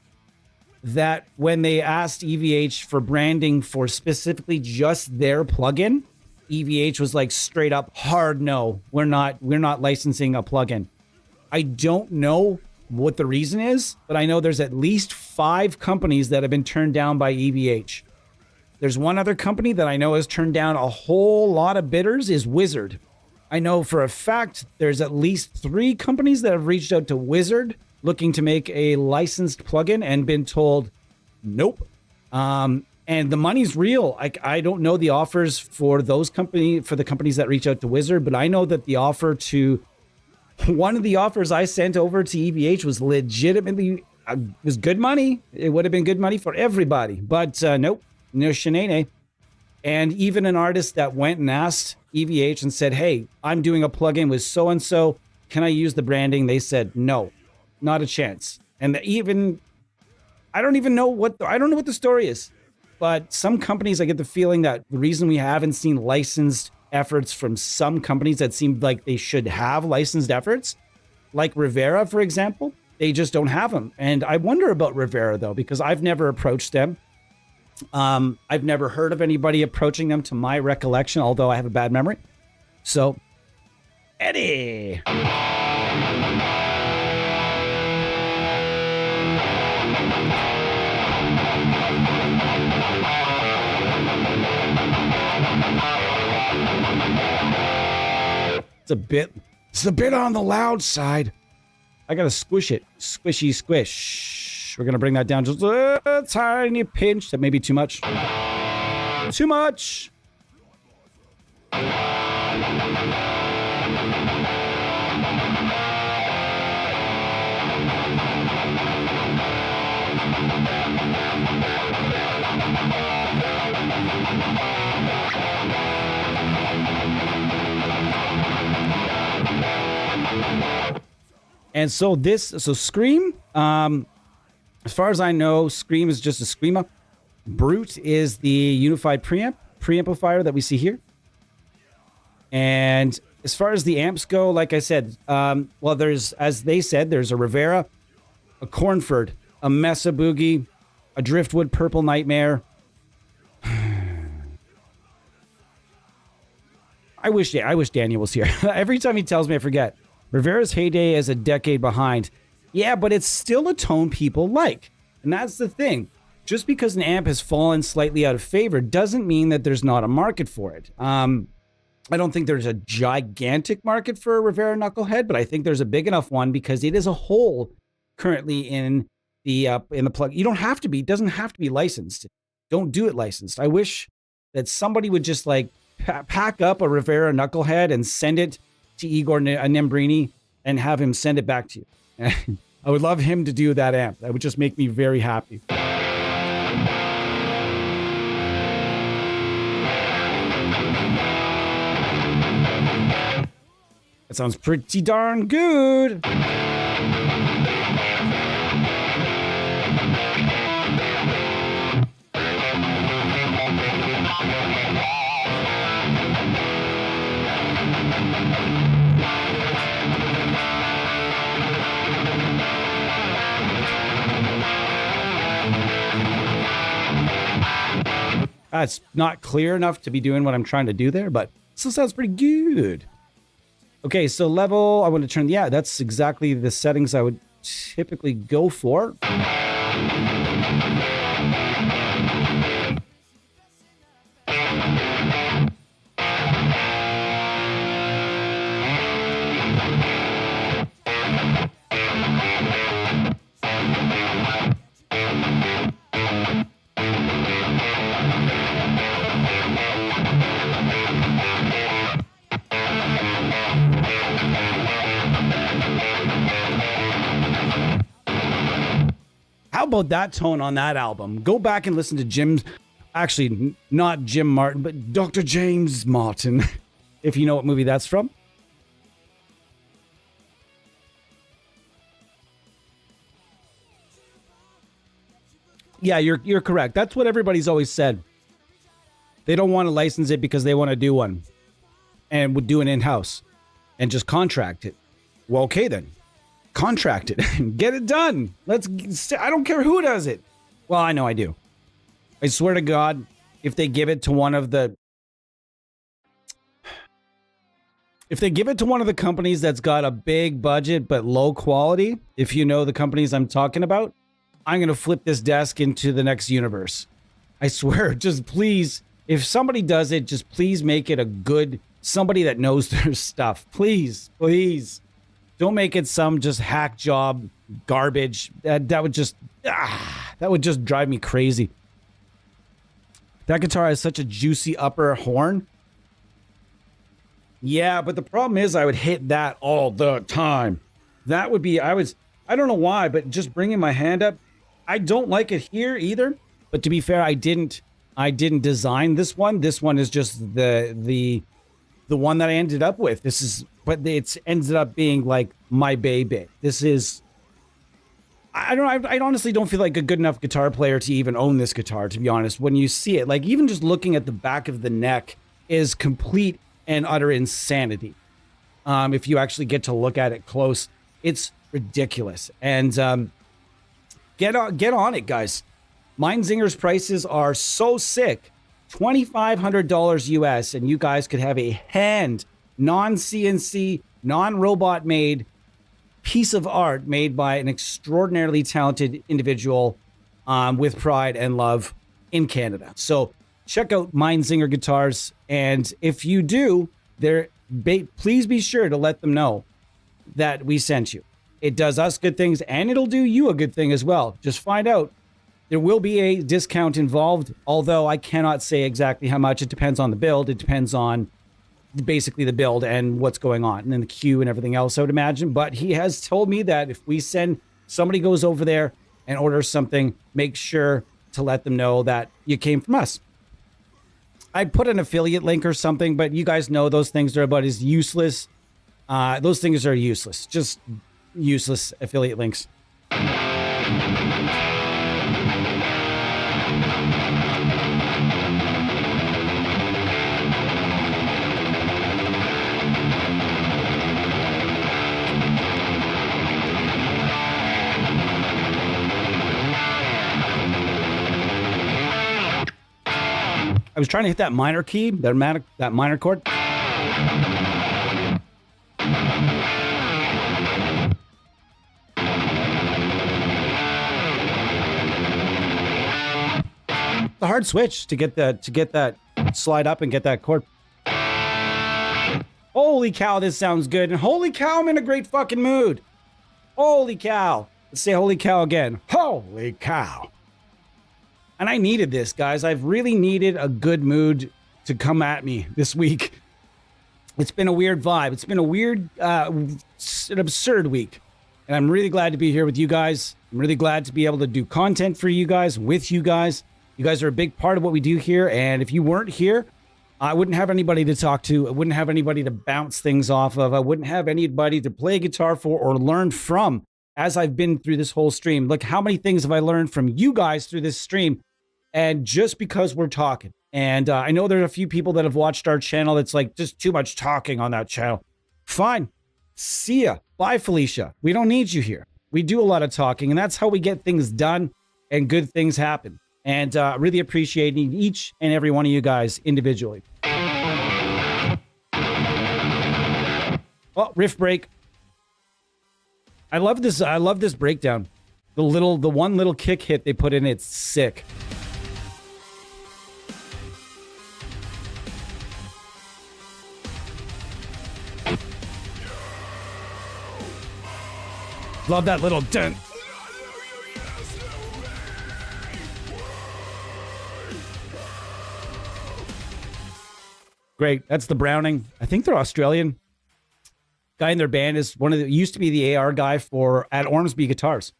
that when they asked EVH for branding for specifically just their plugin, EVH was like straight up hard no. We're not licensing a plugin. I don't know what the reason is, but I know there's at least 5 companies that have been turned down by EVH. There's one other company that I know has turned down a whole lot of bidders, is Wizard. I know for a fact there's at least 3 companies that have reached out to Wizard looking to make a licensed plugin and been told nope. And the money's real. I don't know the offers for the companies that reach out to Wizard, but I know that the offer to one of the offers I sent over to EVH was legitimately was good money. It would have been good money for everybody, but nope, no shenane. And even an artist that went and asked EVH and said, "Hey, I'm doing a plugin with so and so. Can I use the branding?" They said no, not a chance. And I don't know what the story is. But some companies, I get the feeling that the reason we haven't seen licensed efforts from some companies that seem like they should have licensed efforts, like Rivera, for example, they just don't have them. And I wonder about Rivera, though, because I've never approached them. I've never heard of anybody approaching them to my recollection, although I have a bad memory. So, Eddie. It's a bit on the loud side. I gotta squish it. Squishy squish. We're gonna bring that down just a tiny pinch. That may be too much. Too much. And so Scream, as far as I know, Scream is just a Screama. Brute is the unified preamplifier that we see here. And as far as the amps go, like I said, there's, as they said, there's a Rivera, a Cornford, a Mesa Boogie, a Driftwood Purple Nightmare. I wish Daniel was here. Every time he tells me, I forget. Rivera's heyday is a decade behind. Yeah, but it's still a tone people like. And that's the thing. Just because an amp has fallen slightly out of favor doesn't mean that there's not a market for it. I don't think there's a gigantic market for a Rivera Knucklehead, but I think there's a big enough one because it is a hole currently in the plug. You don't have to be. It doesn't have to be licensed. Don't do it licensed. I wish that somebody would just like pack up a Rivera Knucklehead and send it to Igor Nembrini and have him send it back to you. I would love him to do that amp. That would just make me very happy. That sounds pretty darn good. It's not clear enough to be doing what I'm trying to do there, but still sounds pretty good. Okay, so level, I want to turn, yeah, that's exactly the settings I would typically go for. How about that tone on that album? Go back and listen to not Jim Martin, but Dr. James Martin, if you know what movie that's from. Yeah, you're correct. That's what everybody's always said. They don't want to license it because they want to do one and would do it in-house and just contract it. Well, okay then. Contract it and get it done. I don't care who does it. Well, I know I do. I swear to God, if they give it to one of the companies that's got a big budget but low quality, if you know the companies I'm talking about, I'm going to flip this desk into the next universe. I swear, just please, if somebody does it, just please make it a good, somebody that knows their stuff. Please, please. Don't make it some just hack job garbage. That would just drive me crazy. That guitar has such a juicy upper horn. Yeah, but the problem is I would hit that all the time. That would be, I don't know why, but just bringing my hand up, I don't like it here either. But to be fair, I didn't design this one. This one is just the one that I ended up with. But it's ended up being like my baby. This is, I honestly don't feel like a good enough guitar player to even own this guitar, to be honest. When you see it, like even just looking at the back of the neck is complete and utter insanity. If you actually get to look at it close, it's ridiculous. And get on it, guys. Meinzinger's prices are so sick. $2,500 US, and you guys could have a hand, non-CNC, non-robot made piece of art made by an extraordinarily talented individual with pride and love in Canada. So check out Meinzinger Guitars, and if you do, please be sure to let them know that we sent you. It does us good things, and it'll do you a good thing as well. Just find out. There will be a discount involved, although I cannot say exactly how much. It depends on the build. It depends on basically the build and what's going on, and then the queue and everything else, I would imagine. But he has told me that if somebody goes over there and orders something, make sure to let them know that you came from us. I'd put an affiliate link or something, but you guys know those things are about as useless. Those things are useless. Just useless affiliate links. I was trying to hit that minor key, that minor chord. It's a hard switch to get that slide up and get that chord. Holy cow, this sounds good. And holy cow, I'm in a great fucking mood. Holy cow. Let's say holy cow again. Holy cow. And I needed this, guys. I've really needed a good mood to come at me this week. It's been a weird vibe. It's been a weird, an absurd week. And I'm really glad to be here with you guys. I'm really glad to be able to do content for you guys, with you guys. You guys are a big part of what we do here. And if you weren't here, I wouldn't have anybody to talk to. I wouldn't have anybody to bounce things off of. I wouldn't have anybody to play guitar for or learn from as I've been through this whole stream. Look, how many things have I learned from you guys through this stream? And just because we're talking. And I know there are a few people that have watched our channel that's like, just too much talking on that channel. Fine. See ya. Bye, Felicia. We don't need you here. We do a lot of talking, and that's how we get things done and good things happen. And really appreciating each and every one of you guys individually. Oh, riff break. I love this. I love this breakdown. The one little kick hit they put in, it's sick. Love that little dent. Great. That's the Browning. I think they're Australian. Guy in their band is used to be the AR guy at Ormsby Guitars,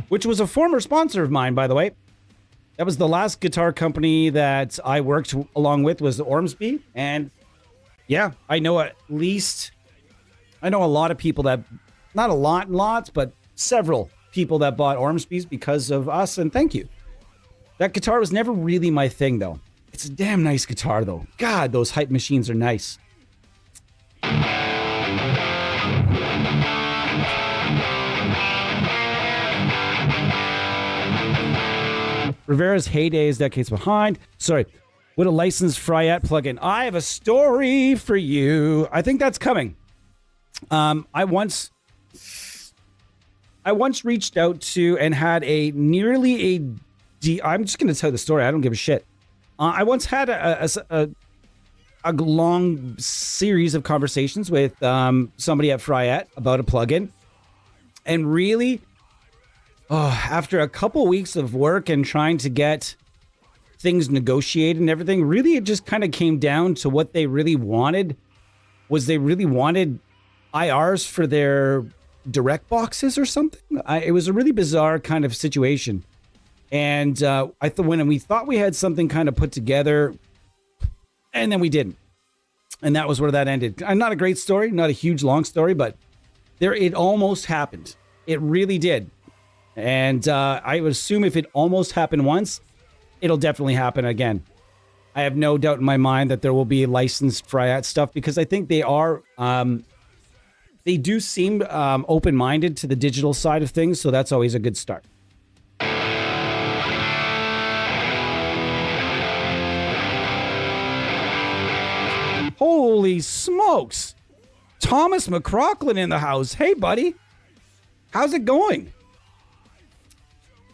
which was a former sponsor of mine, by the way. That was the last guitar company that I worked along with, was Ormsby. And yeah, I know a lot of people that, not lots, but several people that bought Ormsby's because of us, and thank you. That guitar was never really my thing, though. It's a damn nice guitar, though. God, those hype machines are nice. Rivera's heyday is decades behind. Sorry. Would a licensed Fryette plugin? I have a story for you. I think that's coming. I once reached out to and had a nearly I'm just going to tell the story. I don't give a shit. I once had a long series of conversations with somebody at Fryette about a plugin, and really, after a couple weeks of work and trying to get things negotiated and everything, really it just kind of came down to what they really wanted. Was they really wanted IRs for their direct boxes or something? It was a really bizarre kind of situation. And I thought when we thought we had something kind of put together, and then we didn't. And that was where that ended. Not a great story, not a huge long story, but it almost happened. It really did. And I would assume if it almost happened once, it'll definitely happen again. I have no doubt in my mind that there will be licensed Fryette stuff, because I think they are, they do seem open-minded to the digital side of things, so that's always a good start. Holy smokes! Thomas McCrocklin in the house. Hey, buddy. How's it going?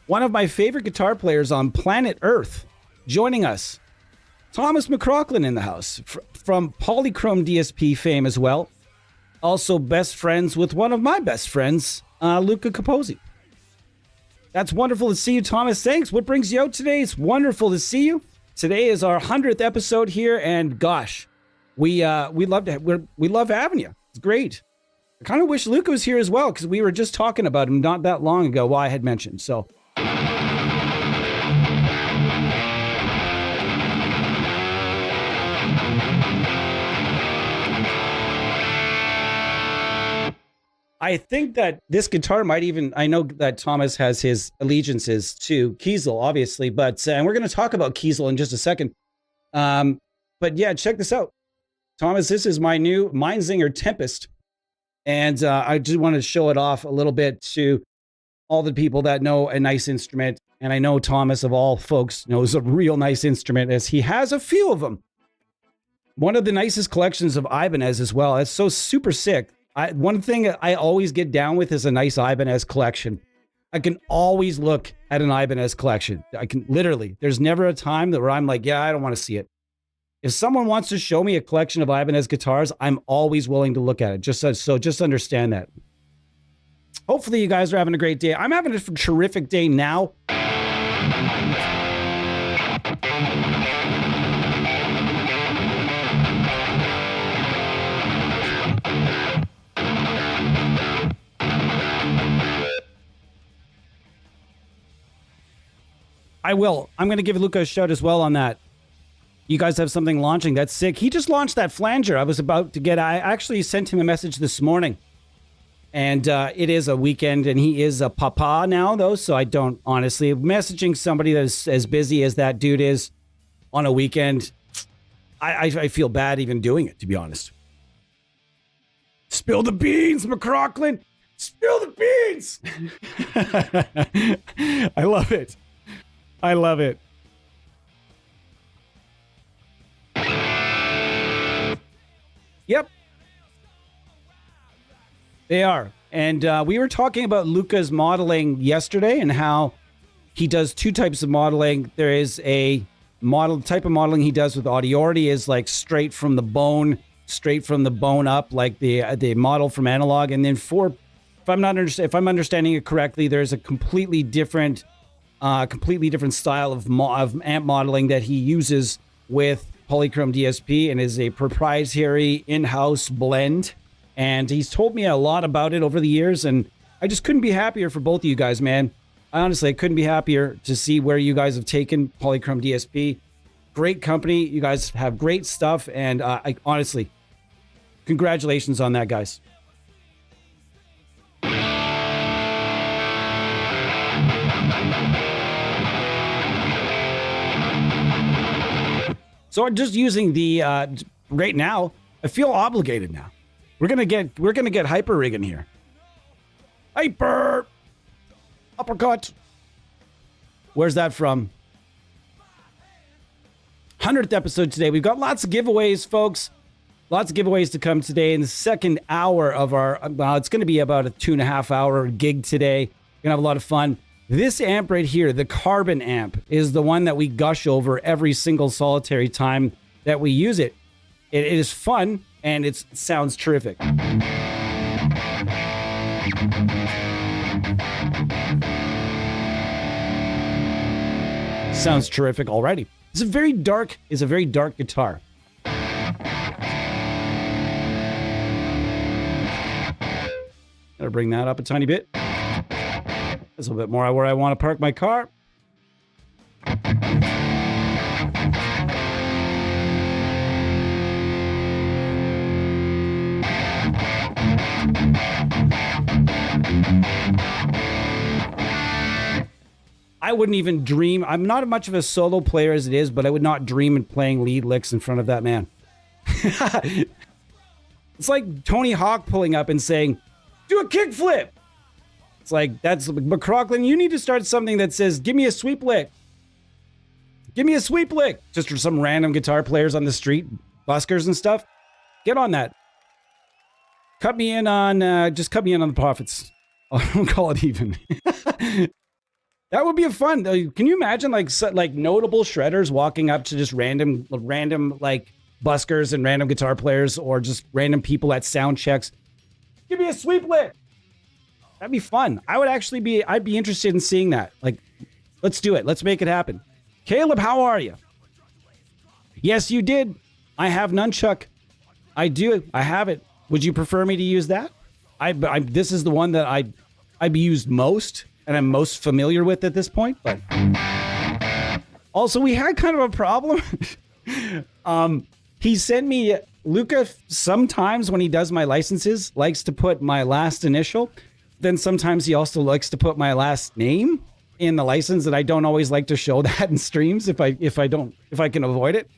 One of my favorite guitar players on planet Earth joining us. Thomas McCrocklin in the house. From Polychrome DSP fame as well. Also best friends with one of my best friends, Luca Capozzi. That's wonderful to see you, Thomas. Thanks. What brings you out today? It's wonderful to see you. Today is our 100th episode here, and gosh, we love having you. It's great. I kind of wish Luca was here as well, because we were just talking about him not that long ago. Well, I had mentioned, so. I think that this guitar might even, I know that Thomas has his allegiances to Kiesel, obviously, but, and we're going to talk about Kiesel in just a second. But yeah, check this out. Thomas, this is my new Meinzinger Tempest. And I just want to show it off a little bit to all the people that know a nice instrument. And I know Thomas, of all folks, knows a real nice instrument, as he has a few of them. One of the nicest collections of Ibanez as well. It's so super sick. One thing I always get down with is a nice Ibanez collection. I can always look at an Ibanez collection. I can literally, there's never a time where I'm like, yeah, I don't want to see it. If someone wants to show me a collection of Ibanez guitars, I'm always willing to look at it. Just understand that. Hopefully you guys are having a great day. I'm having a terrific day now. I will. I'm going to give Luca a shout as well on that. You guys have something launching. That's sick. He just launched that flanger. I was about to get... I actually sent him a message this morning. And it is a weekend, and he is a papa now, though, so I don't, honestly... Messaging somebody that's as busy as that dude is on a weekend, I feel bad even doing it, to be honest. Spill the beans, McCrocklin! Spill the beans! I love it. I love it. Yep. They are. And we were talking about Luca's modeling yesterday and how he does two types of modeling. There is a type of modeling he does with Audiority is like straight from the bone up, like the model from Analog. And then if I'm understanding it correctly, there's a completely different style of amp modeling that he uses with Polychrome DSP, and is a proprietary in-house blend. And he's told me a lot about it over the years, and I just couldn't be happier for both of you guys, man. I couldn't be happier to see where you guys have taken Polychrome DSP. Great company. You guys have great stuff, and I honestly, congratulations on that, guys. So I'm just using the right now. I feel obligated now. We're gonna get hyper rig in here. Hyper uppercut. Where's that from? 100th episode today. We've got lots of giveaways, folks. Lots of giveaways to come today in the second hour of our. It's going to be about a 2.5 hour gig today. Gonna have a lot of fun. This amp right here, the carbon amp, is the one that we gush over every single solitary time that we use it. It is fun and it sounds terrific. Sounds terrific already. It's a very dark guitar. Gotta bring that up a tiny bit. That's a little bit more where I want to park my car. I wouldn't even dream. I'm not much of a solo player as it is, but I would not dream of playing lead licks in front of that man. It's like Tony Hawk pulling up and saying, do a kickflip. It's like, that's McCrocklin. You need to start something that says, give me a sweep lick. Give me a sweep lick. Just for some random guitar players on the street, buskers and stuff. Get on that. Cut me in on, just cut me in on the profits. I don't call it even. That would be a fun. Can you imagine like notable shredders walking up to just random like buskers and random guitar players or just random people at sound checks? Give me a sweep lick. That'd be fun. I'd be interested in seeing that. Like, let's do it. Let's make it happen. Caleb, how are you? Yes, you did. I have nunchuck. I do. I have it. Would you prefer me to use that? This is the one that I've used most and I'm most familiar with at this point. But also, we had kind of a problem. He sent me, Luca sometimes when he does my licenses likes to put my last initial. Then sometimes he also likes to put my last name in the license, and I don't always like to show that in streams if I can avoid it.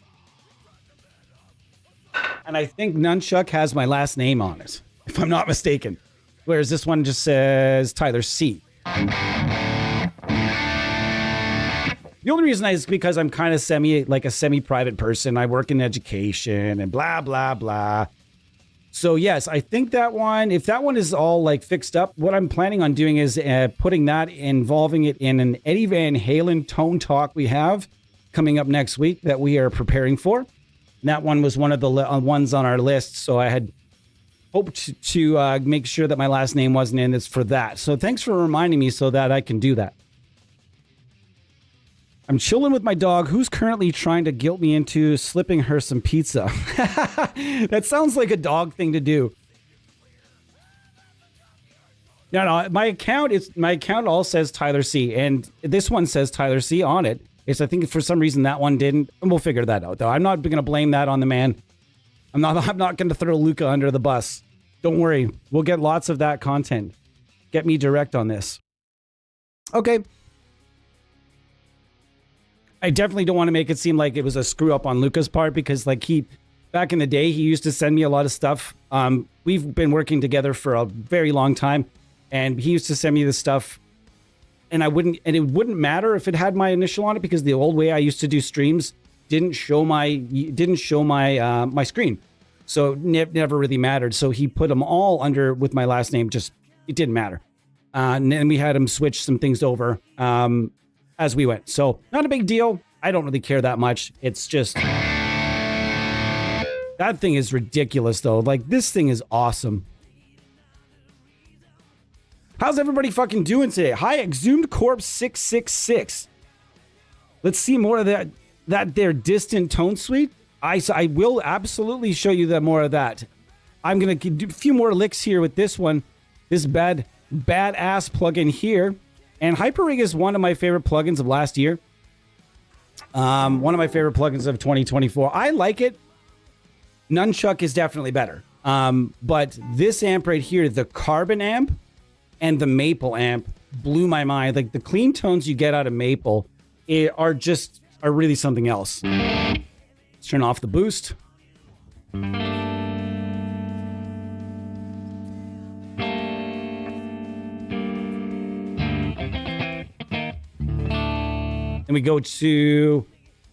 And I think Nunchuck has my last name on it, if I'm not mistaken. Whereas this one just says Tyler C. The only reason is because I'm kind of a semi-private person. I work in education and blah, blah, blah. So yes, I think that one, if that one is all like fixed up, what I'm planning on doing is involving it in an Eddie Van Halen tone talk we have coming up next week that we are preparing for. And that one was one of the ones on our list. So I had hoped to make sure that my last name wasn't in this for that. So thanks for reminding me so that I can do that. I'm chilling with my dog, who's currently trying to guilt me into slipping her some pizza. That sounds like a dog thing to do. No, my account all says Tyler C, and this one says Tyler C on it. I think for some reason that one didn't, and we'll figure that out though. I'm not going to blame that on the man. I'm not going to throw Luca under the bus. Don't worry, we'll get lots of that content. Get me direct on this. Okay. I definitely don't want to make it seem like it was a screw up on Luca's part because back in the day, he used to send me a lot of stuff. We've been working together for a very long time and he used to send me this stuff and it wouldn't matter if it had my initial on it because the old way I used to do streams didn't show my screen. So it never really mattered. So he put them all under with my last name. Just, it didn't matter. And then we had him switch some things over. As we went. So not a big deal. I don't really care that much. It's just that thing is ridiculous though. Like this thing is awesome. How's everybody fucking doing today? Hi, Exhumed Corpse 666. Let's see more of that their distant tone suite. I will absolutely show you that more of that. I'm gonna do a few more licks here with this one. This badass plugin here. And Hyperrig is one of my favorite plugins of last year. One of my favorite plugins of 2024. I like it. Nunchuck is definitely better. But this amp right here, the Carbon amp and the Maple amp, blew my mind. Like the clean tones you get out of maple are really something else. Let's turn off the boost. And we go to,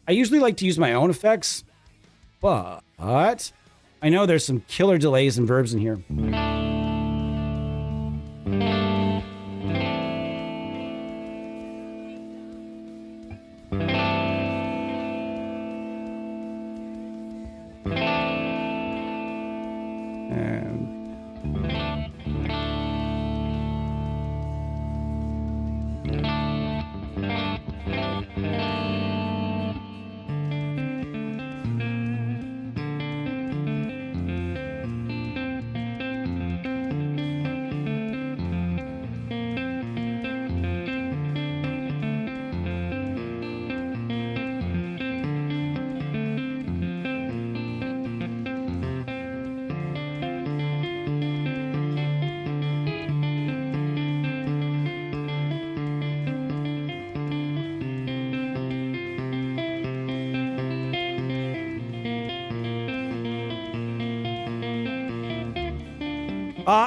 I usually like to use my own effects, but I know there's some killer delays and verbs in here.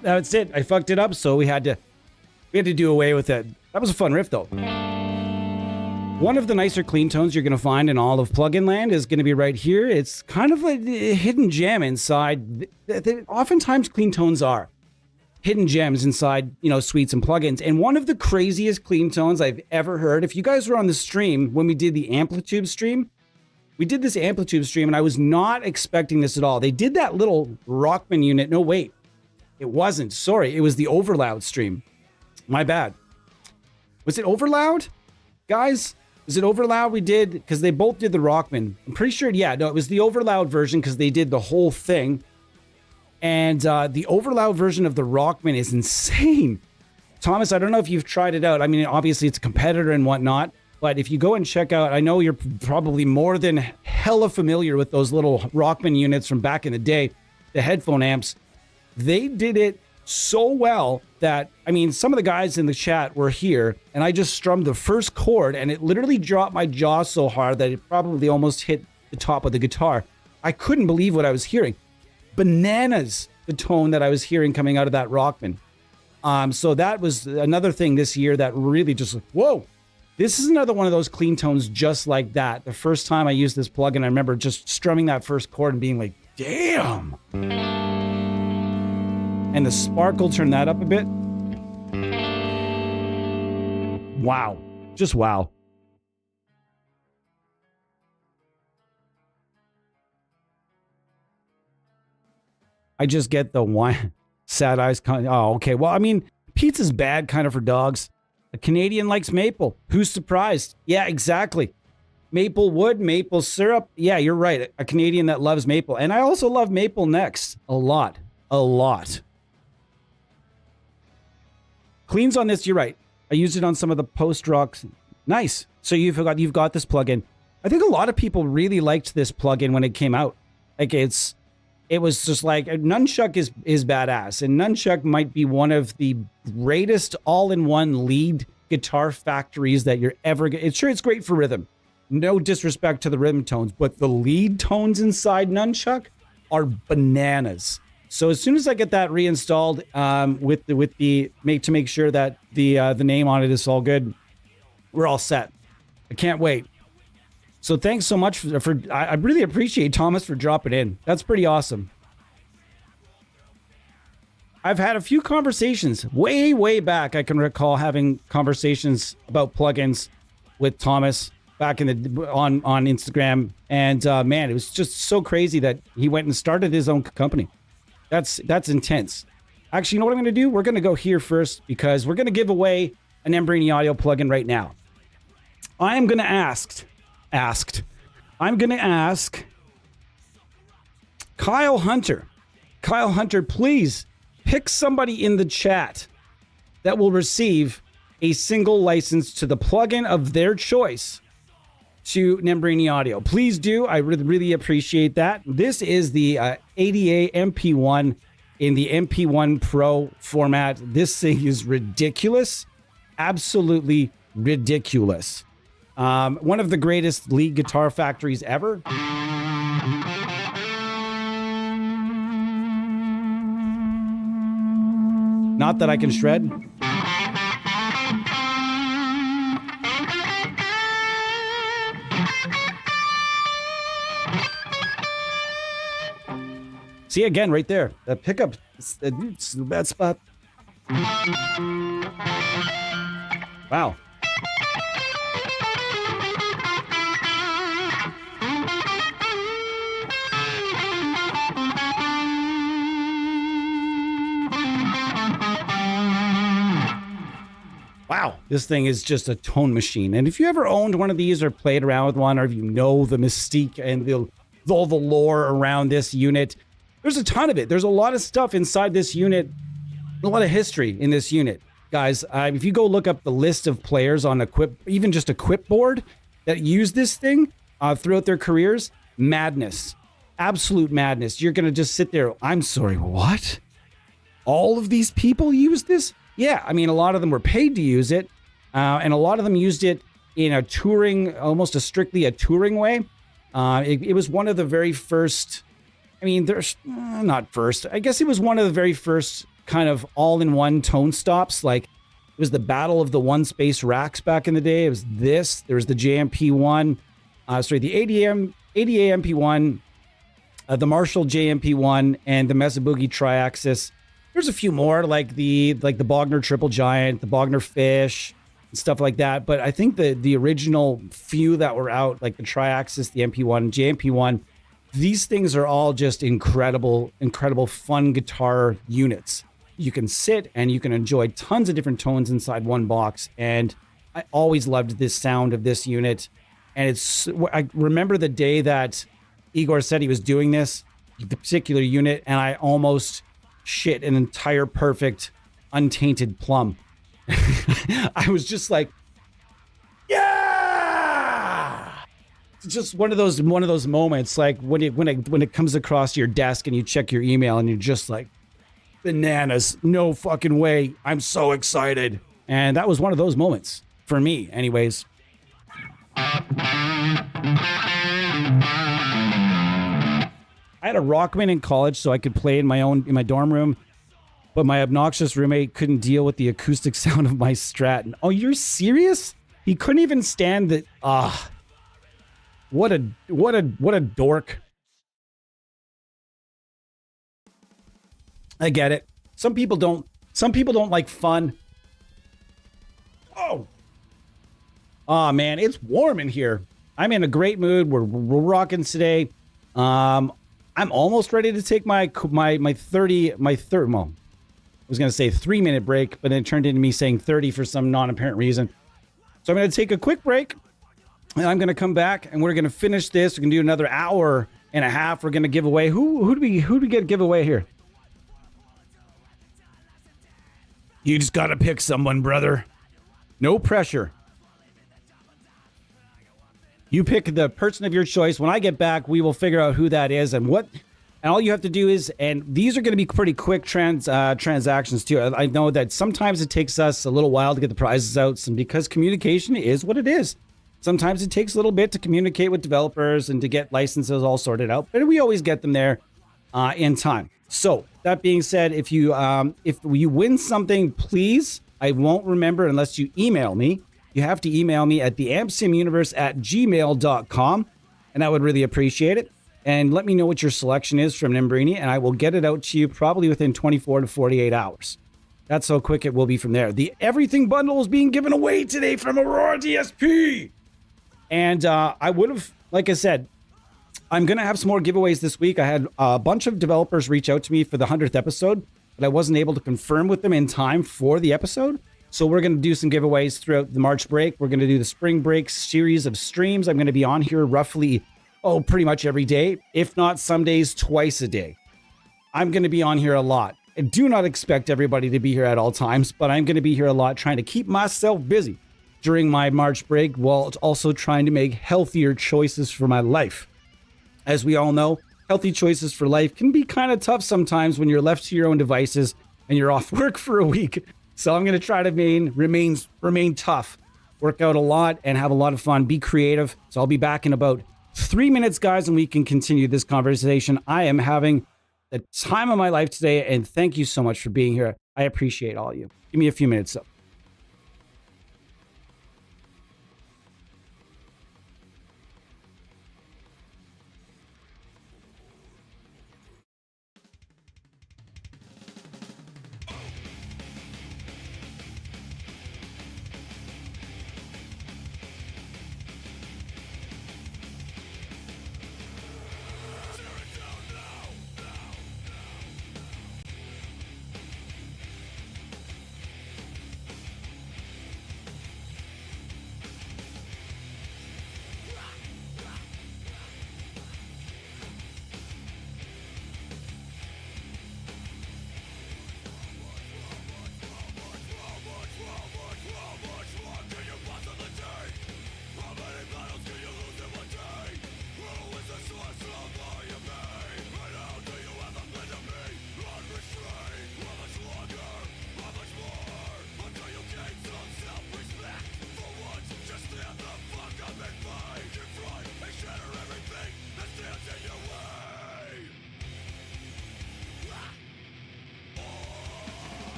That's it. I fucked it up, so we had to do away with it. That was a fun riff, though. One of the nicer clean tones you're going to find in all of plugin land is going to be right here. It's kind of like a hidden gem inside. Oftentimes, clean tones are hidden gems inside, suites and plugins. And one of the craziest clean tones I've ever heard. If you guys were on the stream when we did the Amplitude stream, and I was not expecting this at all. They did that little Rockman unit. No, wait. It wasn't. Sorry. It was the Overloud stream. My bad. Was it Overloud? Guys, is it Overloud we did? Because they both did the Rockman. I'm pretty sure, yeah. No, it was the Overloud version because they did the whole thing. And the Overloud version of the Rockman is insane. Thomas, I don't know if you've tried it out. I mean, obviously it's a competitor and whatnot. But if you go and check out, I know you're probably more than hella familiar with those little Rockman units from back in the day, the headphone amps. They did it so well that, I mean, some of the guys in the chat were here, and I just strummed the first chord, and it literally dropped my jaw so hard that it probably almost hit the top of the guitar. I couldn't believe what I was hearing. Bananas, the tone that I was hearing coming out of that Rockman. So that was another thing this year that really just, whoa. This is another one of those clean tones just like that. The first time I used this plugin, I remember just strumming that first chord and being like, damn. And the sparkle, turn that up a bit. Wow. Just wow. I just get the one sad eyes. Oh, okay. Well, I mean, pizza's bad kind of for dogs. A Canadian likes maple. Who's surprised? Yeah, exactly. Maple wood, maple syrup. Yeah, you're right. A Canadian that loves maple. And I also love maple necks. A lot. A lot. Cleans on this, you're right. I used it on some of the post-rocks. Nice. So you've got this plugin. I think a lot of people really liked this plugin when it came out. Like it was just like Nunchuck is badass, and Nunchuck might be one of the greatest all-in-one lead guitar factories that you're ever. It's great for rhythm. No disrespect to the rhythm tones, but the lead tones inside Nunchuck are bananas. So as soon as I get that reinstalled, to make sure that the name on it is all good, we're all set. I can't wait. So thanks so much for I really appreciate Thomas for dropping in. That's pretty awesome. I've had a few conversations way back. I can recall having conversations about plugins with Thomas back in on Instagram, and man, it was just so crazy that he went and started his own company. That's intense. Actually, you know what I'm going to do? We're going to go here first because we're going to give away an Embrini Audio plugin right now. I am going to ask Kyle Hunter. Kyle Hunter, please pick somebody in the chat that will receive a single license to the plugin of their choice to Nembrini Audio. Please do. I really appreciate that. This is the ADA MP1 in the MP1 Pro format. This thing is ridiculous. absolutely ridiculous. One of the greatest lead guitar factories ever. Not that I can shred. See, again, right there, that pickup, it's the bad spot. Wow. Wow, this thing is just a tone machine. And if you ever owned one of these or played around with one, or if you know the mystique and all the lore around this unit, there's a ton of it. There's a lot of stuff inside this unit, a lot of history in this unit. Guys, if you go look up the list of players on even just Equip board that use this thing throughout their careers, madness. Absolute madness. You're going to just sit there. I'm sorry, what? All of these people use this? Yeah, I mean, a lot of them were paid to use it, and a lot of them used it in a touring, almost strictly a touring way. It was one of the very first, I mean, there's not first. I guess it was one of the very first kind of all-in-one tone stops. Like, it was the battle of the one-space racks back in the day. It was this. There was the JMP1, the ADA MP1, the Marshall JMP1, and the Mesa Boogie Triaxis. There's a few more, like the Bogner Triple Giant, the Bogner Fish, and stuff like that. But I think the original few that were out, like the Triaxis, the MP1, JMP1, these things are all just incredible, incredible fun guitar units. You can sit and you can enjoy tons of different tones inside one box. And I always loved this sound of this unit. And I remember the day that Igor said he was doing this, the particular unit, and I almost shit an entire perfect untainted plum. I was just like, yeah! It's just one of those moments, like when it comes across your desk and you check your email and you're just like, bananas, no fucking way, I'm so excited. And that was one of those moments for me, anyways. I had a Rockman in college so I could play in my dorm room, but my obnoxious roommate couldn't deal with the acoustic sound of my Strat. Oh, you're serious? He couldn't even stand the what a dork. I get it. Some people don't like fun. Oh man, it's warm in here. I'm in a great mood. We're rocking today. I'm almost ready to take my 30, well, I was going to say 3-minute break, but it turned into me saying 30 for some non-apparent reason. So I'm going to take a quick break, and I'm going to come back, and we're going to finish this. We're going to do another hour and a half. We're going to give away, who do we get to give away here? You just got to pick someone, brother. No pressure. You pick the person of your choice. When I get back, we will figure out who that is and what. And all you have to do is, and these are going to be pretty quick transactions too. I know that sometimes it takes us a little while to get the prizes out, and because communication is what it is. Sometimes it takes a little bit to communicate with developers and to get licenses all sorted out, but we always get them there in time. So that being said, if you win something, please, I won't remember unless you email me. You have to email me at theampsimuniverse@gmail.com, and I would really appreciate it. And let me know what your selection is from Nimbrini, and I will get it out to you probably within 24 to 48 hours. That's how quick it will be from there. The Everything Bundle is being given away today from Aurora DSP. And I would have, like I said, I'm going to have some more giveaways this week. I had a bunch of developers reach out to me for the 100th episode, but I wasn't able to confirm with them in time for the episode. So we're going to do some giveaways throughout the March break. We're going to do the spring break series of streams. I'm going to be on here roughly, pretty much every day, if not some days twice a day. I'm going to be on here a lot. I do not expect everybody to be here at all times, but I'm going to be here a lot trying to keep myself busy during my March break while also trying to make healthier choices for my life. As we all know, healthy choices for life can be kind of tough sometimes when you're left to your own devices and you're off work for a week. So I'm going to try to remain tough, work out a lot, and have a lot of fun. Be creative. So I'll be back in about 3 minutes, guys, and we can continue this conversation. I am having the time of my life today, and thank you so much for being here. I appreciate all of you. Give me a few minutes.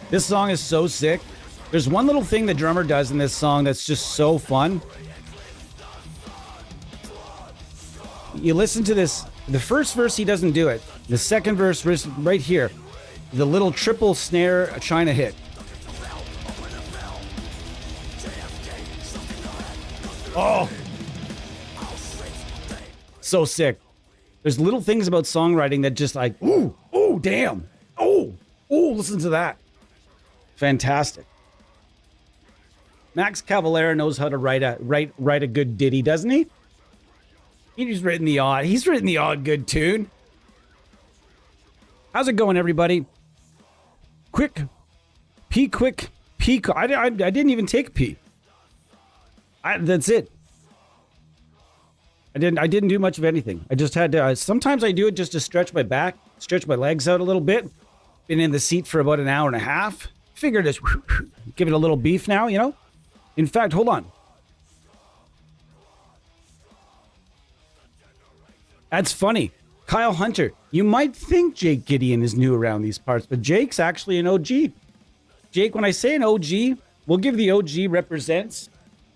This song is so sick. There's one little thing the drummer does in this song that's just so fun. You listen to this. The first verse, he doesn't do it. The second verse, right here, the little triple snare China hit. Oh, so sick. There's little things about songwriting that just like, ooh, damn. Oh, listen to that. Fantastic. Max Cavalera knows how to write a good ditty, doesn't he? He's written the odd good tune. How's it going, everybody? Quick. I didn't even take pee. That's it. I didn't do much of anything. I just had to. Sometimes I do it just to stretch my back, stretch my legs out a little bit. Been in the seat for about an hour and a half. Figured just give it a little beef now, you know? In fact, hold on. That's funny. Kyle Hunter. You might think Jake Gideon is new around these parts, but Jake's actually an OG. Jake, when I say an OG, we'll give the OG represents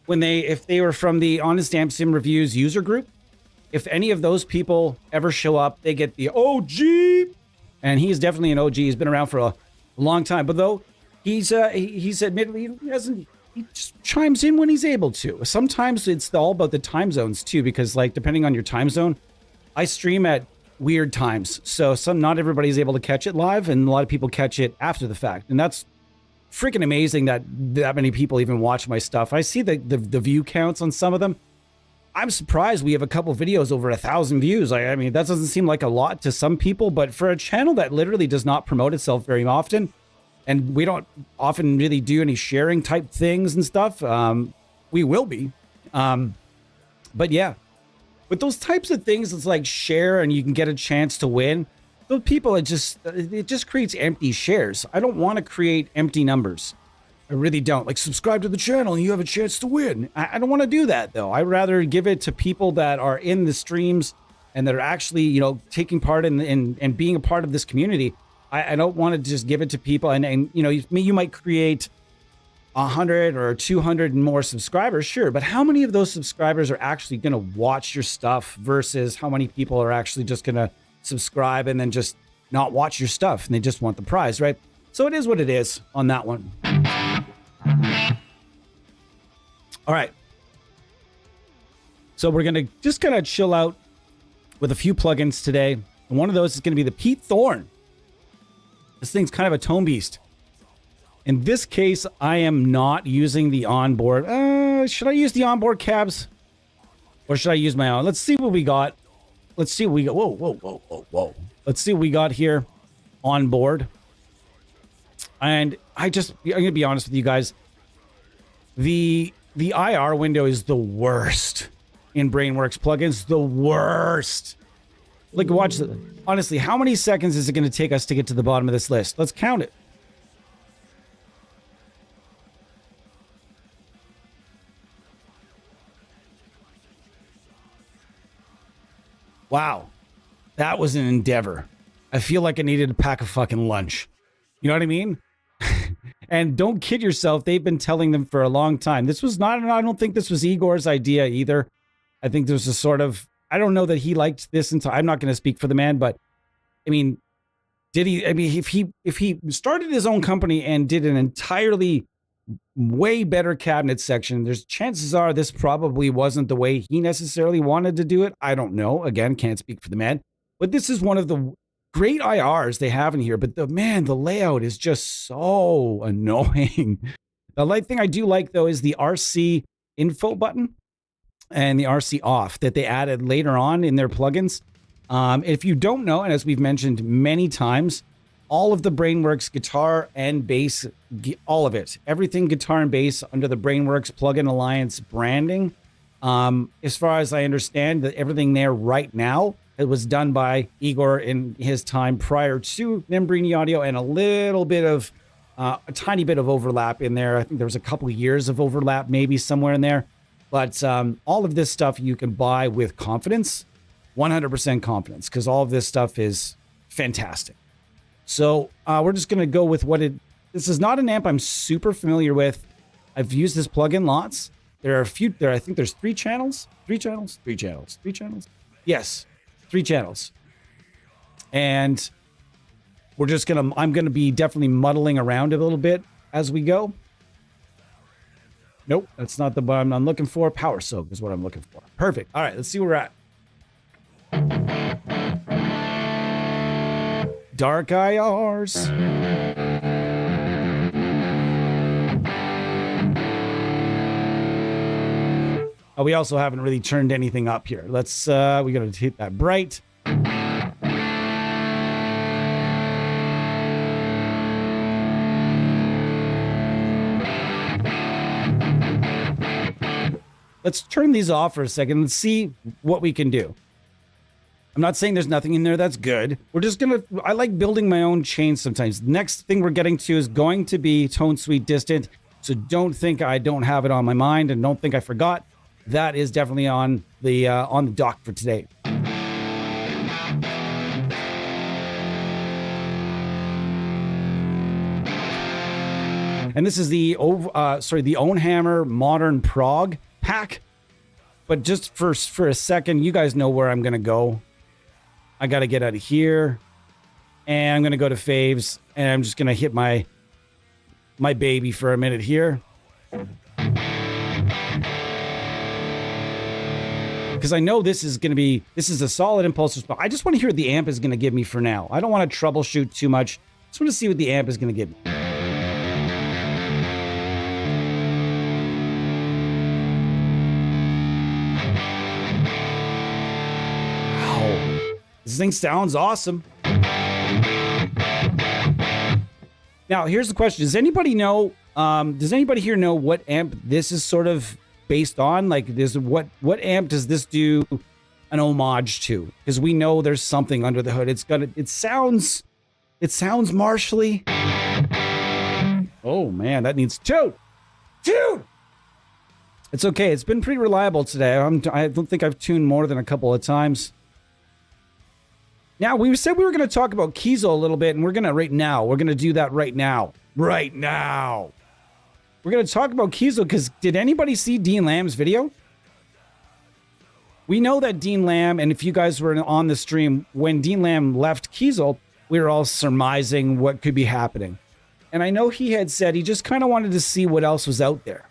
if they were from the Honest Amp Sim Reviews user group. If any of those people ever show up, they get the OG. And he's definitely an OG. He's been around for a long time. But though he's admittedly he just chimes in when he's able to. Sometimes it's all about the time zones too, because like depending on your time zone, I stream at weird times. So not everybody's able to catch it live, and a lot of people catch it after the fact. And that's freaking amazing that many people even watch my stuff. I see the view counts on some of them. I'm surprised we have a couple videos over 1,000 views. I mean, that doesn't seem like a lot to some people, but for a channel that literally does not promote itself very often, and we don't often really do any sharing type things and stuff, we will be. But yeah, with those types of things, it's like share and you can get a chance to win. Those people, it just creates empty shares. I don't want to create empty numbers. I really don't. Like, subscribe to the channel and you have a chance to win. I don't want to do that, though. I'd rather give it to people that are in the streams and that are actually, you know, taking part in being a part of this community. I don't want to just give it to people. And you know, you might create 100 or 200 and more subscribers, sure. But how many of those subscribers are actually going to watch your stuff versus how many people are actually just going to subscribe and then just not watch your stuff and they just want the prize, right? So it is what it is on that one. All right. So we're going to just kind of chill out with a few plugins today. And one of those is going to be the Pete Thorne. This thing's kind of a tone beast. In this case, I am not using the onboard. Should I use the onboard cabs? Or should I use my own? Let's see what we got. Let's see what we got. Whoa. Let's see what we got here on board. And I'm going to be honest with you guys. The IR window is the worst in Brainworks plugins. The worst. Like, watch. Honestly, how many seconds is it going to take us to get to the bottom of this list? Let's count it. Wow. That was an endeavor. I feel like I needed to pack a fucking lunch. You know what I mean? And don't kid yourself. They've been telling them for a long time. This was not, I don't think this was Igor's idea either. I think there was a sort of, I don't know that he liked this until, I'm not going to speak for the man, but I mean, did he, I mean, if he started his own company and did an entirely way better cabinet section, there's chances are this probably wasn't the way he necessarily wanted to do it. I don't know. Again, can't speak for the man, but this is one of the great IRs they have in here. But the layout is just so annoying. The light thing I do like though is the RC info button and the RC off that they added later on in their plugins. If you don't know, and as we've mentioned many times, all of the Brainworks guitar and bass, all of it, everything guitar and bass under the Brainworks Plugin Alliance branding. As far as I understand, that everything there right now, it was done by Igor in his time prior to Membrini Audio, and a little bit of, a tiny bit of overlap in there. I think there was a couple of years of overlap, maybe somewhere in there. But all of this stuff you can buy with confidence, 100% confidence, because all of this stuff is fantastic. So we're just going to go with this is not an amp I'm super familiar with. I've used this plugin lots. There are a few, I think there's 3 channels. Yes, 3 channels. And I'm going to be definitely muddling around a little bit as we go. Nope, that's not the one I'm looking for. Power Soak is what I'm looking for. Perfect. All right, let's see where we're at. Dark IRs. Oh, we also haven't really turned anything up here. Let's, we gotta hit that bright. Let's turn these off for a second and see what we can do. I'm not saying there's nothing in there that's good. We're just I like building my own chains sometimes. The next thing we're getting to is going to be Tone Sweet Distant. So don't think I don't have it on my mind and don't think I forgot. That is definitely on the dock for today. And this is the the Own Hammer Modern Prog pack. But just for a second, you guys know where I'm gonna go. I gotta get out of here, and I'm gonna go to faves, and I'm just gonna hit my baby for a minute here, because I know this is a solid impulse response. I just want to hear what the amp is gonna give me for now. I don't want to troubleshoot too much. Just want to see what the amp is gonna give me. This thing sounds awesome. Now, here's the question. Does anybody know, does anybody here know what amp this is sort of based on? Like, what amp does this do an homage to? Because we know there's something under the hood. It sounds martially. Oh, man, that needs two. It's okay. It's been pretty reliable today. I don't think I've tuned more than a couple of times. Now, we said we were going to talk about Kiezo a little bit, and we're going to do that right now. Right now. We're going to talk about Kiezo, because did anybody see Dean Lamb's video? We know that Dean Lamb, and if you guys were on the stream, when Dean Lamb left Kiezo, we were all surmising what could be happening. And I know he had said he just kind of wanted to see what else was out there.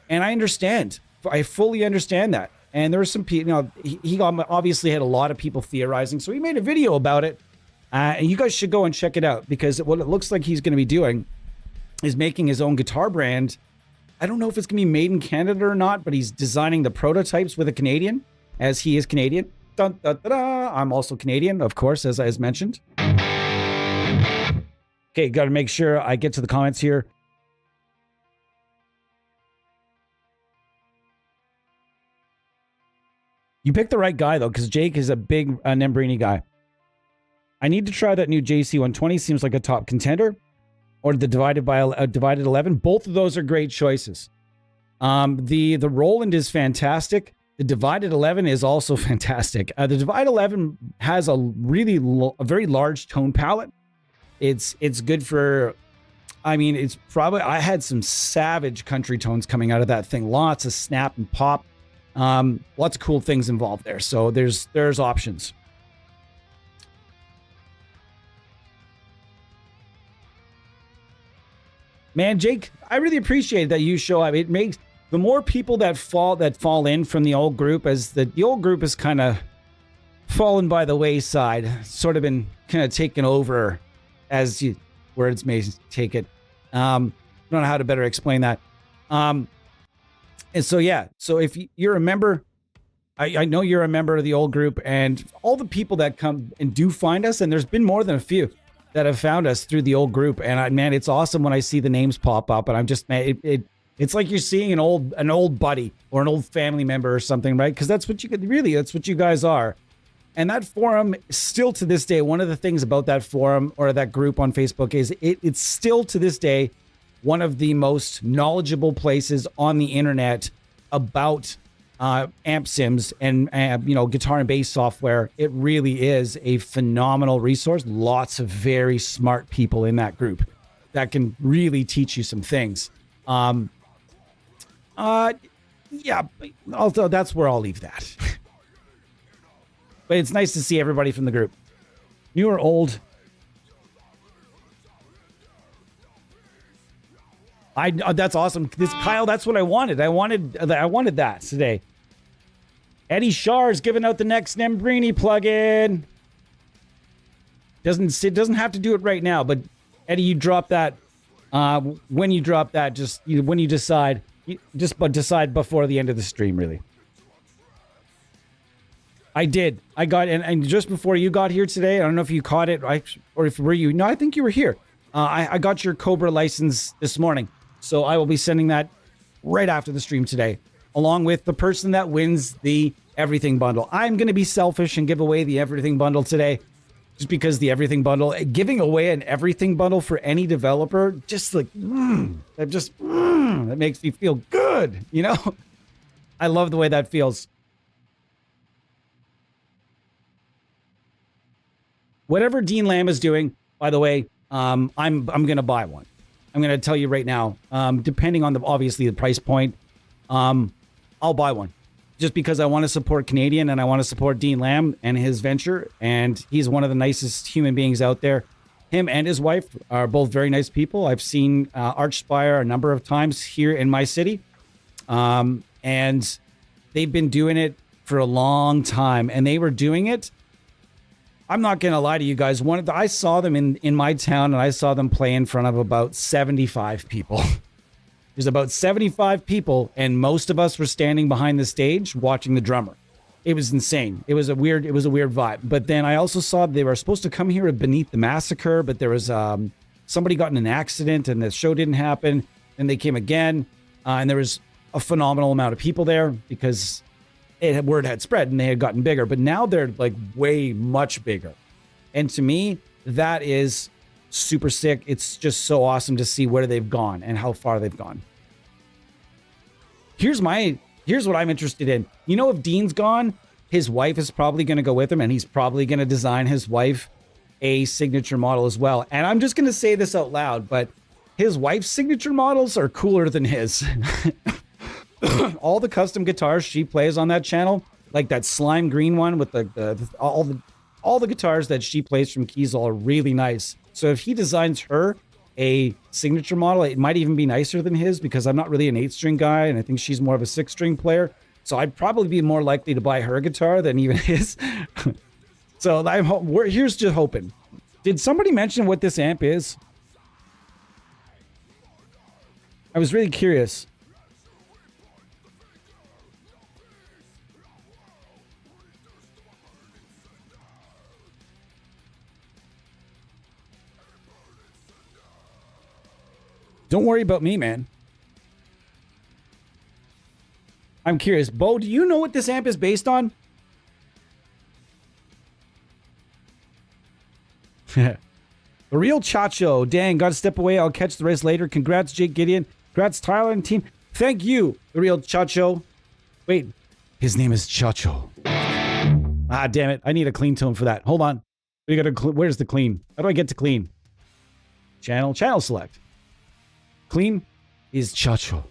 And I understand. I fully understand that. And there were some people, he obviously had a lot of people theorizing, so he made a video about it. And you guys should go and check it out, because what it looks like he's going to be doing is making his own guitar brand. I don't know if it's going to be made in Canada or not, but he's designing the prototypes with a Canadian, as he is Canadian. Dun, dun, dun, dun. I'm also Canadian, of course, as mentioned. Okay, got to make sure I get to the comments here. You picked the right guy, though, because Jake is a big Nembrini guy. I need to try that new JC120. Seems like a top contender. Or the Divided 11. Both of those are great choices. The Roland is fantastic. The Divided 11 is also fantastic. The Divided 11 has a very large tone palette. It's good for... I mean, it's probably... I had some savage country tones coming out of that thing. Lots of snap and pop. Lots of cool things involved there. So there's options. Man, Jake, I really appreciate that you show up. It makes the more people that fall in from the old group, as the old group has kind of fallen by the wayside, sort of been kind of taken over, as words may take it. I don't know how to better explain that. And so, yeah. So if you're a member, I know you're a member of the old group, and all the people that come and do find us, and there's been more than a few that have found us through the old group. And man, it's awesome when I see the names pop up, and I'm just, man, it's like you're seeing an old buddy or an old family member or something, right? Because that's what that's what you guys are. And that forum, still to this day, one of the things about that forum or that group on Facebook is it's still to this day one of the most knowledgeable places on the internet about amp sims and guitar and bass software. It really is a phenomenal resource. Lots of very smart people in that group that can really teach you some things. Yeah, although that's where I'll leave that. But it's nice to see everybody from the group. New or old? That's awesome. Kyle, that's what I wanted. I wanted that today. Eddie Shar is giving out the next Nembrini plugin. Doesn't have to do it right now, but Eddie, you drop that. When you drop that, when you decide, decide before the end of the stream, really. I did. I got, and just before you got here today, I don't know if you caught it, or if were you? No, I think you were here. I got your Cobra license this morning, so I will be sending that right after the stream today, along with the person that wins the everything bundle. I'm going to be selfish and give away the everything bundle today, just because the everything bundle, giving away an everything bundle for any developer, just like that makes me feel good. You know, I love the way that feels. Whatever Dean Lamb is doing, by the way, I'm going to buy one. I'm going to tell you right now, depending on obviously the price point, I'll buy one just because I want to support Canadian and I want to support Dean Lamb and his venture. And he's one of the nicest human beings out there. Him and his wife are both very nice people. I've seen Archspire a number of times here in my city. And they've been doing it for a long time, and they were doing it. I'm not going to lie to you guys. I saw them in my town, and I saw them play in front of about 75 people. There's about 75 people, and most of us were standing behind the stage watching the drummer. It was insane. It was a weird vibe. But then I also saw they were supposed to come here beneath the massacre, but there was somebody got in an accident, and the show didn't happen. And they came again, and there was a phenomenal amount of people there because word had spread and they had gotten bigger. But now they're like way much bigger, and to me, that is super sick. It's just so awesome to see where they've gone and how far they've gone. Here's what I'm interested in. You know, if Dean's gone, his wife is probably going to go with him, and he's probably going to design his wife a signature model as well. And I'm just going to say this out loud, but his wife's signature models are cooler than his. All the custom guitars she plays on that channel, like that slime green one with all the guitars that she plays from Kiesel are really nice. So if he designs her a signature model, it might even be nicer than his because I'm not really an 8-string guy, and I think she's more of a 6-string player. So I'd probably be more likely to buy her guitar than even his. So here's just hoping. Did somebody mention what this amp is? I was really curious. Don't worry about me, man. I'm curious. Bo, do you know what this amp is based on? The real Chacho. Dang, gotta step away. I'll catch the rest later. Congrats, Jake Gideon. Congrats, Tyler and team. Thank you, the real Chacho. Wait, his name is Chacho. Ah, damn it. I need a clean tone for that. Hold on. Where's the clean? How do I get to clean? Channel select. Clean is Chacho.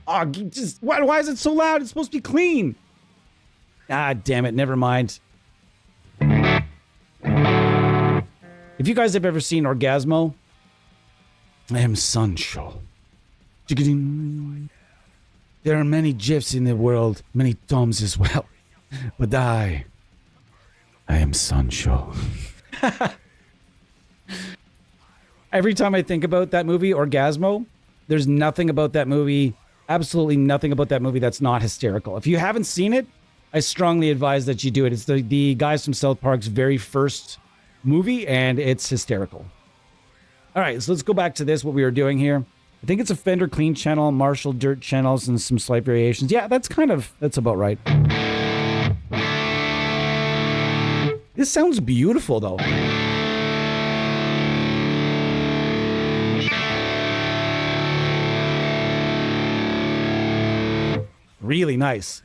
Oh, just why is it so loud? It's supposed to be clean. Ah, damn it. Never mind. If you guys have ever seen Orgasmo, I am Sancho. There are many GIFs in the world, many Toms as well. But I am Sancho. Every time I think about that movie, Orgasmo, there's nothing about that movie, absolutely nothing about that movie that's not hysterical. If you haven't seen it, I strongly advise that you do it. It's the guys from South Park's very first movie, and it's hysterical. All right, so let's go back to this, what we were doing here. I think it's a Fender clean channel, Marshall dirt channels, and some slight variations. Yeah, that's about right. This sounds beautiful, though. Really nice.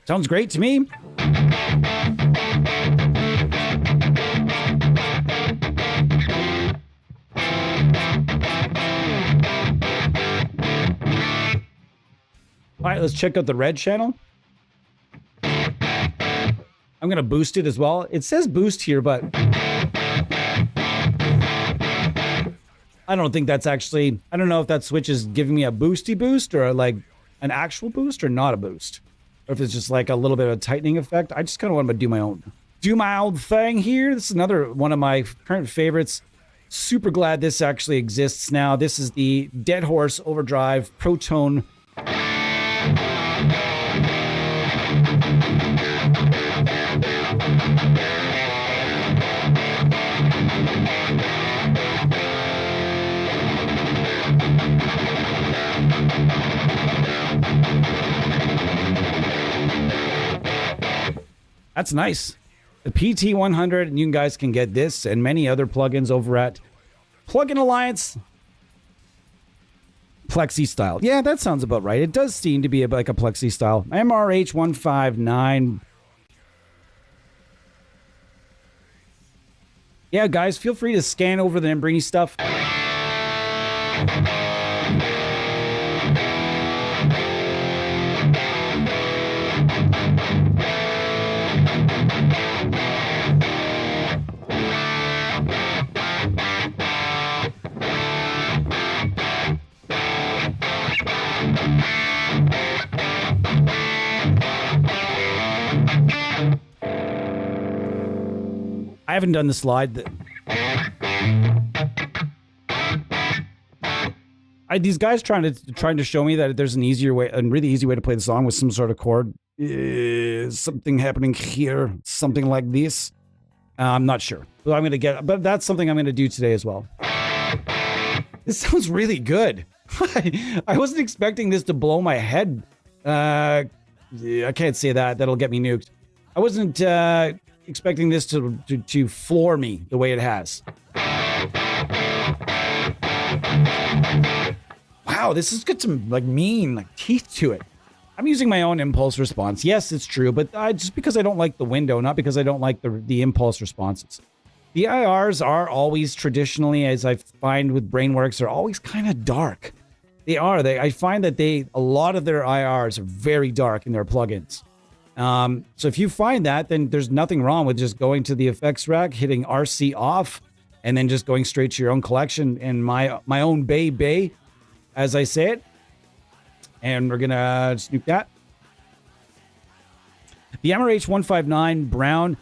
Sounds great to me. All right, let's check out the red channel. I'm going to boost it as well. It says boost here, but I don't think that's actually, I don't know if that switch is giving me a boosty boost or like an actual boost or not a boost. Or if it's just like a little bit of a tightening effect. I just kind of want to do my own thing here. This is another one of my current favorites. Super glad this actually exists now. This is the Dead Horse Overdrive Protone. That's nice. The PT100, and you guys can get this and many other plugins over at Plugin Alliance. Plexi style. Yeah, that sounds about right. It does seem to be like a plexi style. MRH159. Yeah, guys, feel free to scan over the Nambrini stuff. I haven't done the slide. These guys trying to show me that there's an easier way, a really easy way to play the song with some sort of chord. Something happening here, something like this. I'm not sure, but that's something I'm gonna do today as well. This sounds really good. I wasn't expecting this to blow my head. I can't say that. That'll get me nuked. I wasn't expecting this to floor me the way it has. Wow, this has got some mean teeth to it. I'm using my own impulse response. Yes, it's true, but just because I don't like the window, not because I don't like the impulse responses. The IRs are always traditionally, as I find with Brainworks, are always kind of dark. They are. I find that a lot of their IRs are very dark in their plugins. So if you find that, then there's nothing wrong with just going to the effects rack, hitting RC off, and then just going straight to your own collection and my own bay, as I say it. And we're gonna snoop that. The MRH159 Brown,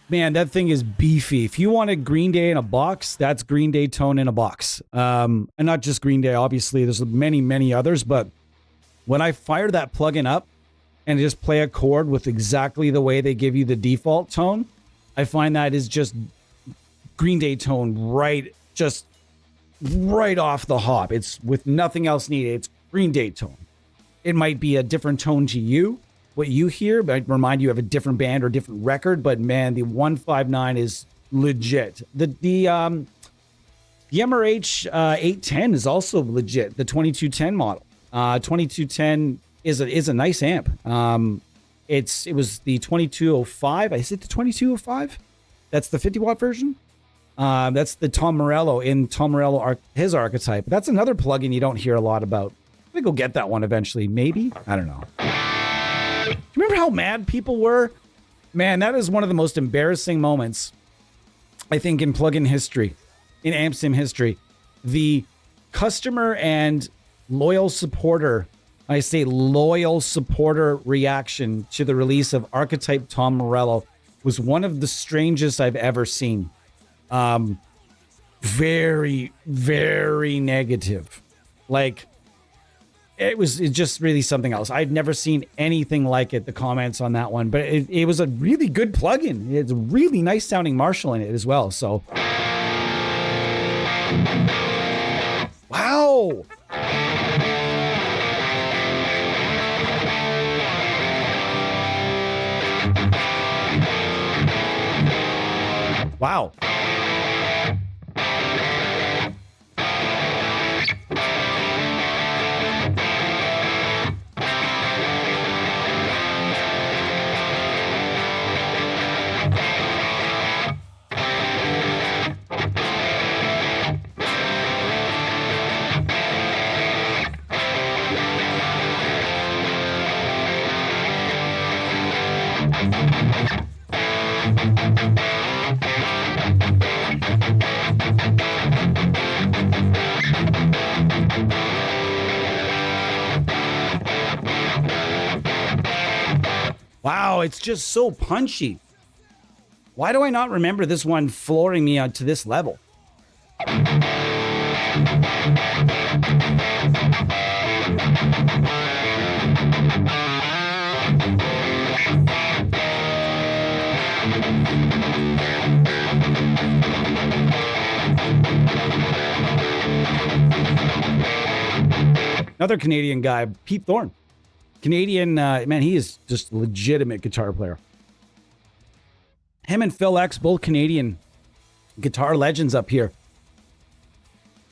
man, that thing is beefy. If you want a Green Day in a box, that's Green Day tone in a box. And not just Green Day, obviously. There's many others, but when I fire that plugin up and just play a chord with exactly the way they give you the default tone, I find that is just Green Day tone right off the hop. It's with nothing else needed. It's Green Day tone. It might be a different tone to you, what you hear, but I'd remind you of a different band or different record. But man, the 159 is legit. The MRH 810 is also legit. The 2210 model. 2210 is a nice amp. It was the 2205. Is it the 2205? That's the 50 watt version. That's the Tom Morello in Tom Morello his archetype. That's another plugin you don't hear a lot about. I'm gonna go get that one eventually. Maybe, I don't know. Remember how mad people were? Man, that is one of the most embarrassing moments, I think, in plugin history, in amp sim history. The customer and loyal supporter, I say loyal supporter reaction to the release of Archetype Tom Morello was one of the strangest I've ever seen. Very, very negative. It's just really something else. I'd never seen anything like it, the comments on that one, but it was a really good plugin. It's a really nice sounding Marshall in it as well. So, wow. Wow. Wow, it's just so punchy. Why do I not remember this one flooring me to this level? Another Canadian guy, Pete Thorne. Canadian, man, he is just a legitimate guitar player. Him and Phil X, both Canadian guitar legends up here.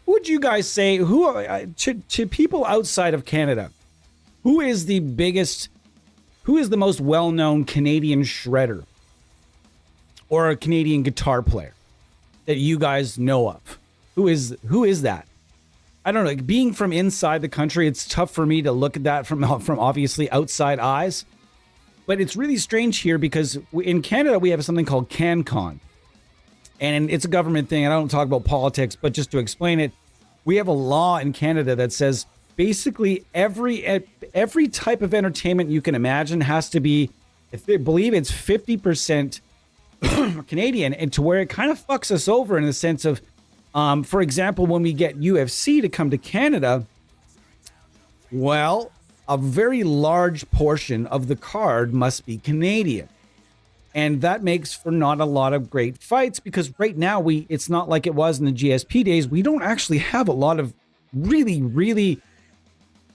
Who would you guys say, to people outside of Canada, who is the most well-known Canadian shredder or a Canadian guitar player that you guys know of? Who is that? I don't know. Like, being from inside the country, it's tough for me to look at that from obviously outside eyes. But it's really strange here because in Canada, we have something called CanCon. And it's a government thing. I don't talk about politics, but just to explain it, we have a law in Canada that says basically every type of entertainment you can imagine has to be, if they believe it's 50% Canadian, and to where it kind of fucks us over in the sense of, for example, when we get UFC to come to Canada, well, a very large portion of the card must be Canadian. And that makes for not a lot of great fights because right now it's not like it was in the GSP days. We don't actually have a lot of really,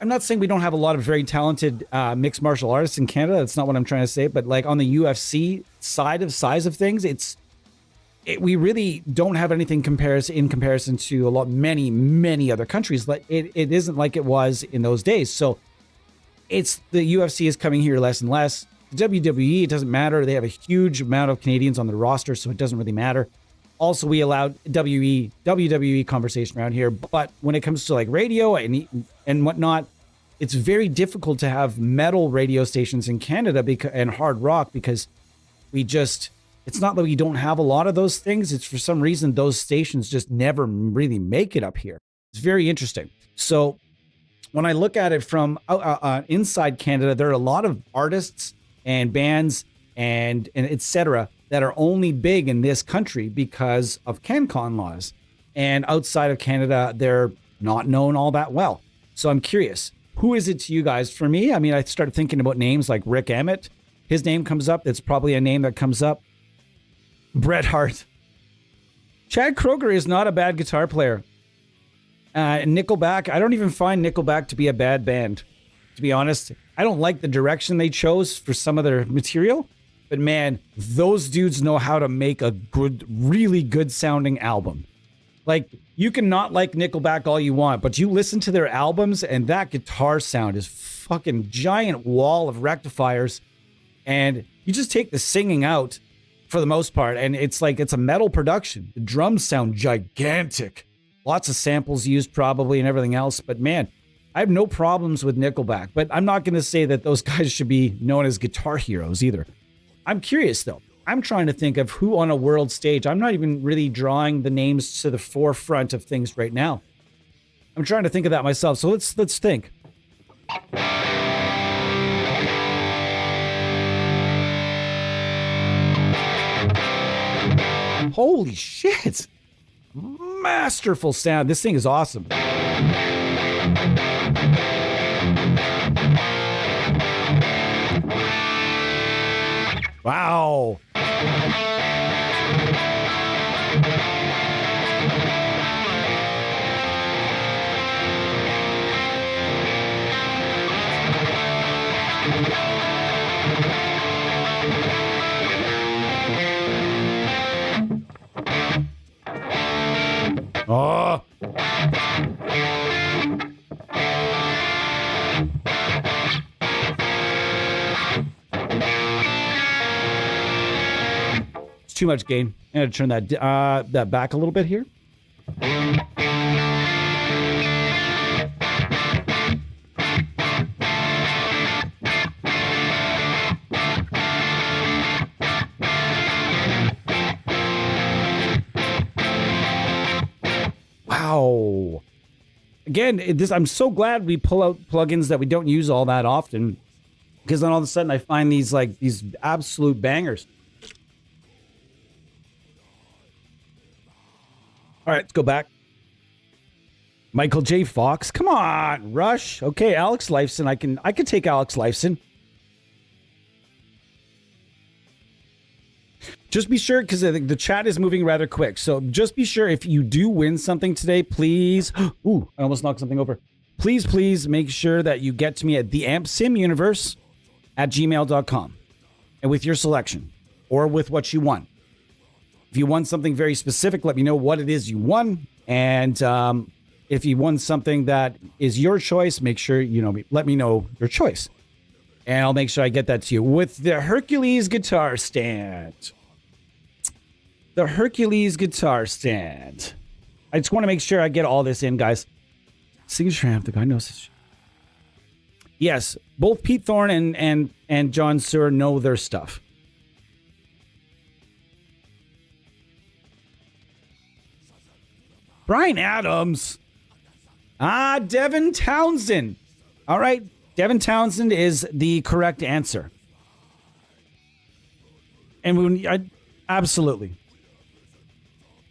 I'm not saying we don't have a lot of very talented mixed martial artists in Canada. That's not what I'm trying to say. But like on the UFC size of things, we really don't have anything in comparison to many other countries. Like it isn't like it was in those days. So the UFC is coming here less and less. The WWE, it doesn't matter. They have a huge amount of Canadians on the roster, so it doesn't really matter. Also, we allowed WWE conversation around here, but when it comes to like radio and whatnot, it's very difficult to have metal radio stations in Canada and hard rock because it's not that we don't have a lot of those things. It's for some reason those stations just never really make it up here. It's very interesting. So when I look at it from inside Canada, there are a lot of artists and bands and etc. that are only big in this country because of CanCon laws. And outside of Canada, they're not known all that well. So I'm curious, who is it to you guys? For me, I mean, I started thinking about names like Rick Emmett. His name comes up. That's probably a name that comes up. Bret Hart. Chad Kroeger is not a bad guitar player. Nickelback, I don't even find Nickelback to be a bad band. To be honest, I don't like the direction they chose for some of their material, but man, those dudes know how to make a really good sounding album. Like, you can not like Nickelback all you want, but you listen to their albums and that guitar sound is fucking giant wall of rectifiers, and you just take the singing out for the most part, and it's like it's a metal production. The drums sound gigantic. Lots of samples used probably and everything else, but man, I have no problems with Nickelback, but I'm not going to say that those guys should be known as guitar heroes either. I'm curious though. I'm trying to think of who on a world stage. I'm not even really drawing the names to the forefront of things right now. I'm trying to think of that myself. So let's think. Holy shit. Masterful sound. This thing is awesome. Wow. Oh. It's too much gain. I'm going to turn that back a little bit here. Wow. Again, I'm so glad we pull out plugins that we don't use all that often, because then all of a sudden I find these absolute bangers. All right, let's go back. Michael J. Fox. Come on, Rush. Okay, Alex Lifeson. I can take Alex Lifeson. Just be sure, because I think the chat is moving rather quick. So just be sure if you do win something today, please. Ooh, I almost knocked something over. Please make sure that you get to me at theampsimuniverse@gmail.com and with your selection or with what you won. If you won something very specific, let me know what it is you won. And if you want something that is your choice, make sure, let me know your choice. And I'll make sure I get that to you with the Hercules guitar stand. The Hercules guitar stand. I just want to make sure I get all this in, guys. Signature amp, the guy knows this. Yes, both Pete Thorne and John Sear know their stuff. Bryan Adams. Devin Townsend. All right, Devin Townsend is the correct answer. And absolutely.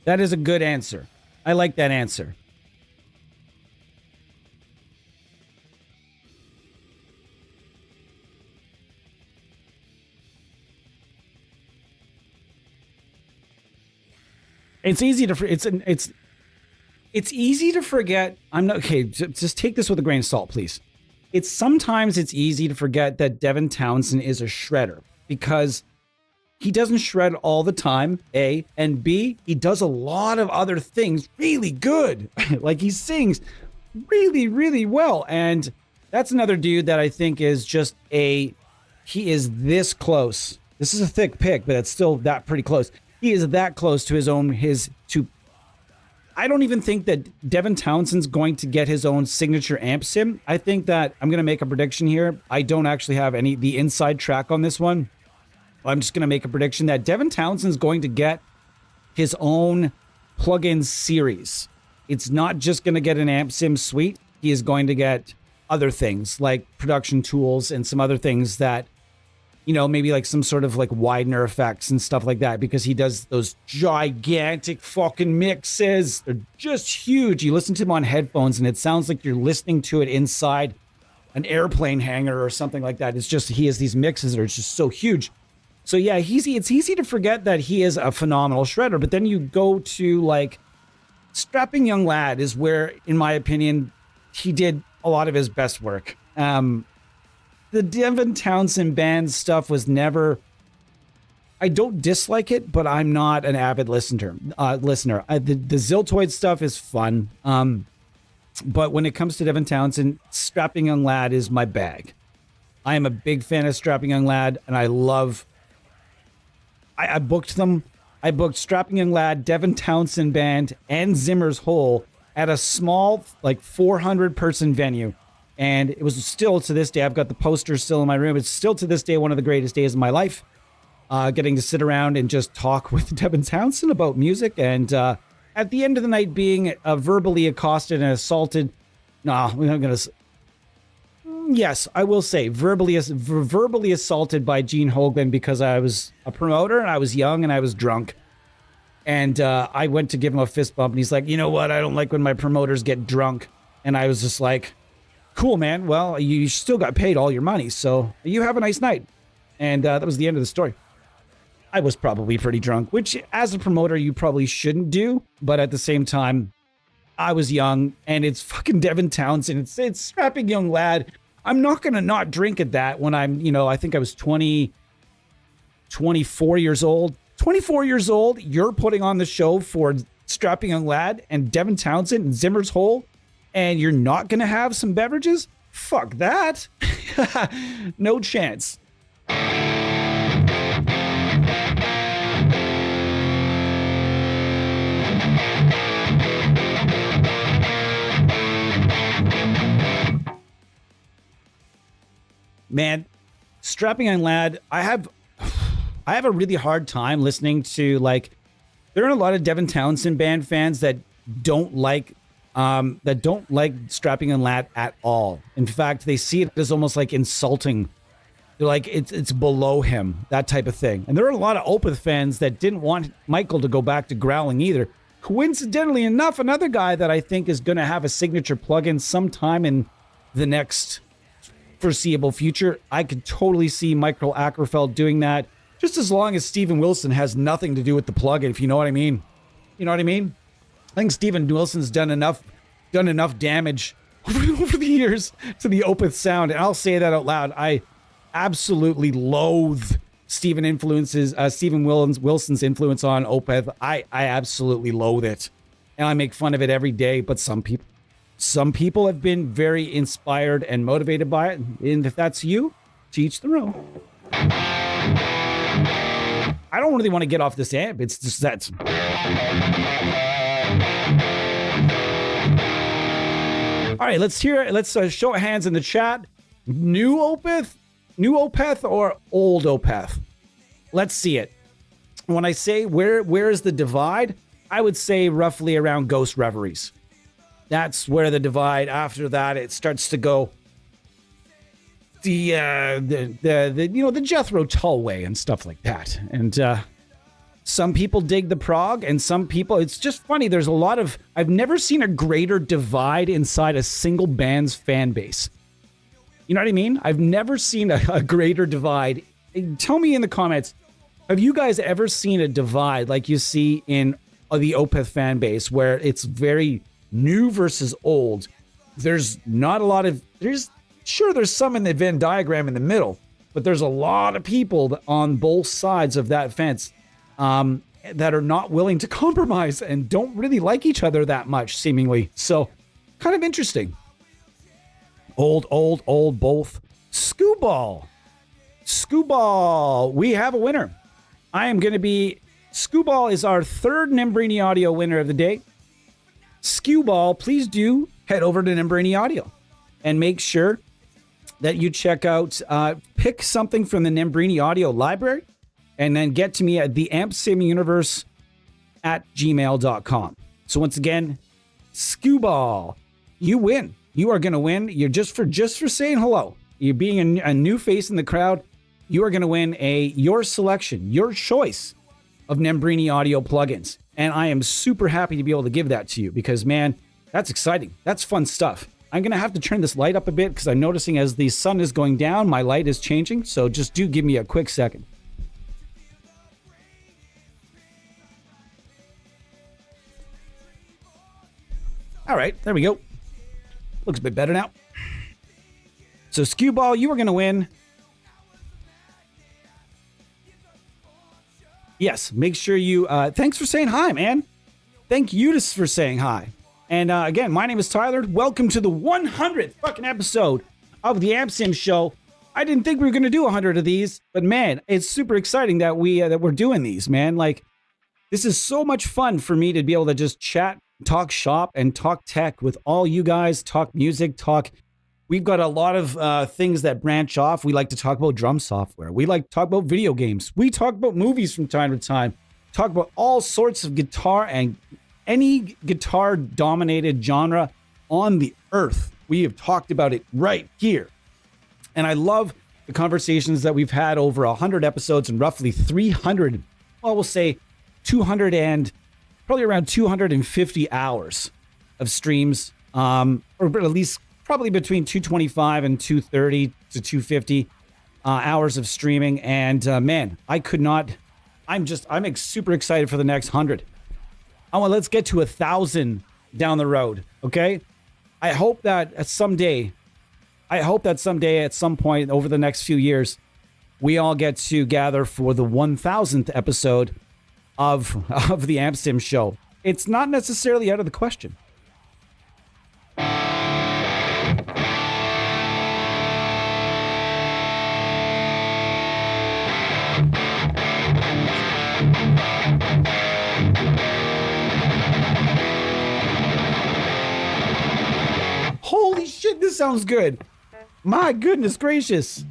That is a good answer. I like that answer. It's easy to it's easy to forget. I'm not okay. Just take this with a grain of salt, please. Sometimes it's easy to forget that Devin Townsend is a shredder because he doesn't shred all the time, A, and B, he does a lot of other things really good. Like he sings really, really well. And that's another dude that I think is just he is this close. This is a thick pick, but it's still that pretty close. He is that close to I don't even think that Devin Townsend's going to get his own signature amp sim. I think that I'm going to make a prediction here. I don't actually have the inside track on this one. I'm just going to make a prediction that Devin Townsend's going to get his own plugin series. It's not just going to get an amp sim suite. He is going to get other things like production tools and some other things that, maybe like some sort of like widener effects and stuff like that, because he does those gigantic fucking mixes. They're just huge. You listen to them on headphones and it sounds like you're listening to it inside an airplane hangar or something like that. It's just, he has these mixes that are just so huge. So yeah, it's easy to forget that he is a phenomenal shredder, but then you go to like Strapping Young Lad is where, in my opinion, he did a lot of his best work. The Devin Townsend band stuff was never, I don't dislike it, but I'm not an avid listener. The Ziltoid stuff is fun. But when it comes to Devin Townsend, Strapping Young Lad is my bag. I am a big fan of Strapping Young Lad, and I booked them. I booked Strapping Young Lad, Devin Townsend Band, and Zimmer's Hole at a small, like 400-person venue. And it was still, to this day, I've got the poster still in my room. It's still, to this day, one of the greatest days of my life. Getting to sit around and just talk with Devin Townsend about music. And at the end of the night, being verbally accosted and assaulted. Nah, we're not going to... Yes, I will say verbally assaulted by Gene Hoglan because I was a promoter and I was young and I was drunk. And I went to give him a fist bump and he's like, you know what? I don't like when my promoters get drunk. And I was just like, cool, man. Well, you still got paid all your money. So you have a nice night. And that was the end of the story. I was probably pretty drunk, which as a promoter, you probably shouldn't do. But at the same time, I was young and it's fucking Devin Townsend. It's Strapping Young Lad. I'm not going to not drink at that when I'm, I think I was 24 years old. 24 years old, you're putting on the show for Strapping Young Lad and Devin Townsend and Zimmer's Hole, and you're not going to have some beverages? Fuck that. No chance. Man, Strapping Young Lad, I have a really hard time listening to, like, there are a lot of Devin Townsend band fans that don't like Strapping Young Lad at all. In fact, they see it as almost like insulting. They're like, it's below him, that type of thing. And there are a lot of Opeth fans that didn't want Michael to go back to growling either. Coincidentally enough, another guy that I think is going to have a signature plugin sometime in the next foreseeable future. I could totally see Michael Ackerfeld doing that, just as long as Steven Wilson has nothing to do with the plugin, if you know what I mean. You know what I mean? I think Steven Wilson's done enough damage over the years to the Opeth sound, and I'll say that out loud. I absolutely loathe Steven Wilson's influence on Opeth. I absolutely loathe it, and I make fun of it every day. But some people Some people have been very inspired and motivated by it. And if that's you, to each their own. I don't really want to get off this amp. It's just that. All right, let's hear it. Let's show of hands in the chat. New Opeth or old Opeth? Let's see it. When I say where is the divide, I would say roughly around Ghost Reveries. That's where the divide. After that, it starts to go the Jethro Tull way and stuff like that. And some people dig the prog, and some people, it's just funny. There's a lot of, I've never seen a greater divide inside a single band's fan base. You know what I mean? I've never seen a greater divide. Tell me in the comments, have you guys ever seen a divide like you see in the Opeth fan base where it's very new versus old? There's not a lot of, there's some in the Venn diagram in the middle, but there's a lot of people on both sides of that fence that are not willing to compromise and don't really like each other that much, seemingly. So, kind of interesting. Old, both. Skewball. We have a winner. I am going to be... Skewball is our third Nembrini Audio winner of the day. Skewball, please do head over to Nembrini Audio and make sure that you check out, pick something from the Nembrini Audio library, and then get to me at theampsimuniverse@gmail.com. So once again, Skewball, you win. You are going to win. You're just for saying hello. You're being a new face in the crowd. You are going to win your selection, your choice of Nembrini Audio plugins. And I am super happy to be able to give that to you because, man, that's exciting. That's fun stuff. I'm going to have to turn this light up a bit because I'm noticing as the sun is going down, my light is changing. So just do give me a quick second. All right, there we go. Looks a bit better now. So, Skewball, you are going to win. Yes, make sure you... thanks for saying hi, man. Thank you for saying hi. And again, my name is Tyler. Welcome to the 100th fucking episode of the Amp Sim Show. I didn't think we were going to do 100 of these, but man, it's super exciting that we're doing these, man. Like, this is so much fun for me to be able to just chat, talk shop, and talk tech with all you guys, talk music, talk... We've got a lot of things that branch off. We like to talk about drum software. We like to talk about video games. We talk about movies from time to time. Talk about all sorts of guitar and any guitar-dominated genre on the earth. We have talked about it right here. And I love the conversations that we've had over 100 episodes and roughly 300, well, we'll say 200 and probably around 250 hours of streams, or at least probably between 225 and 230 to 250 hours of streaming. And man, I could not, I'm super excited for the next 100. Let's get to 1,000 down the road. Okay. I hope that someday, at some point over the next few years, we all get to gather for the 1,000th episode of the Amp Sim Show. It's not necessarily out of the question. Holy shit, this sounds good. My goodness gracious.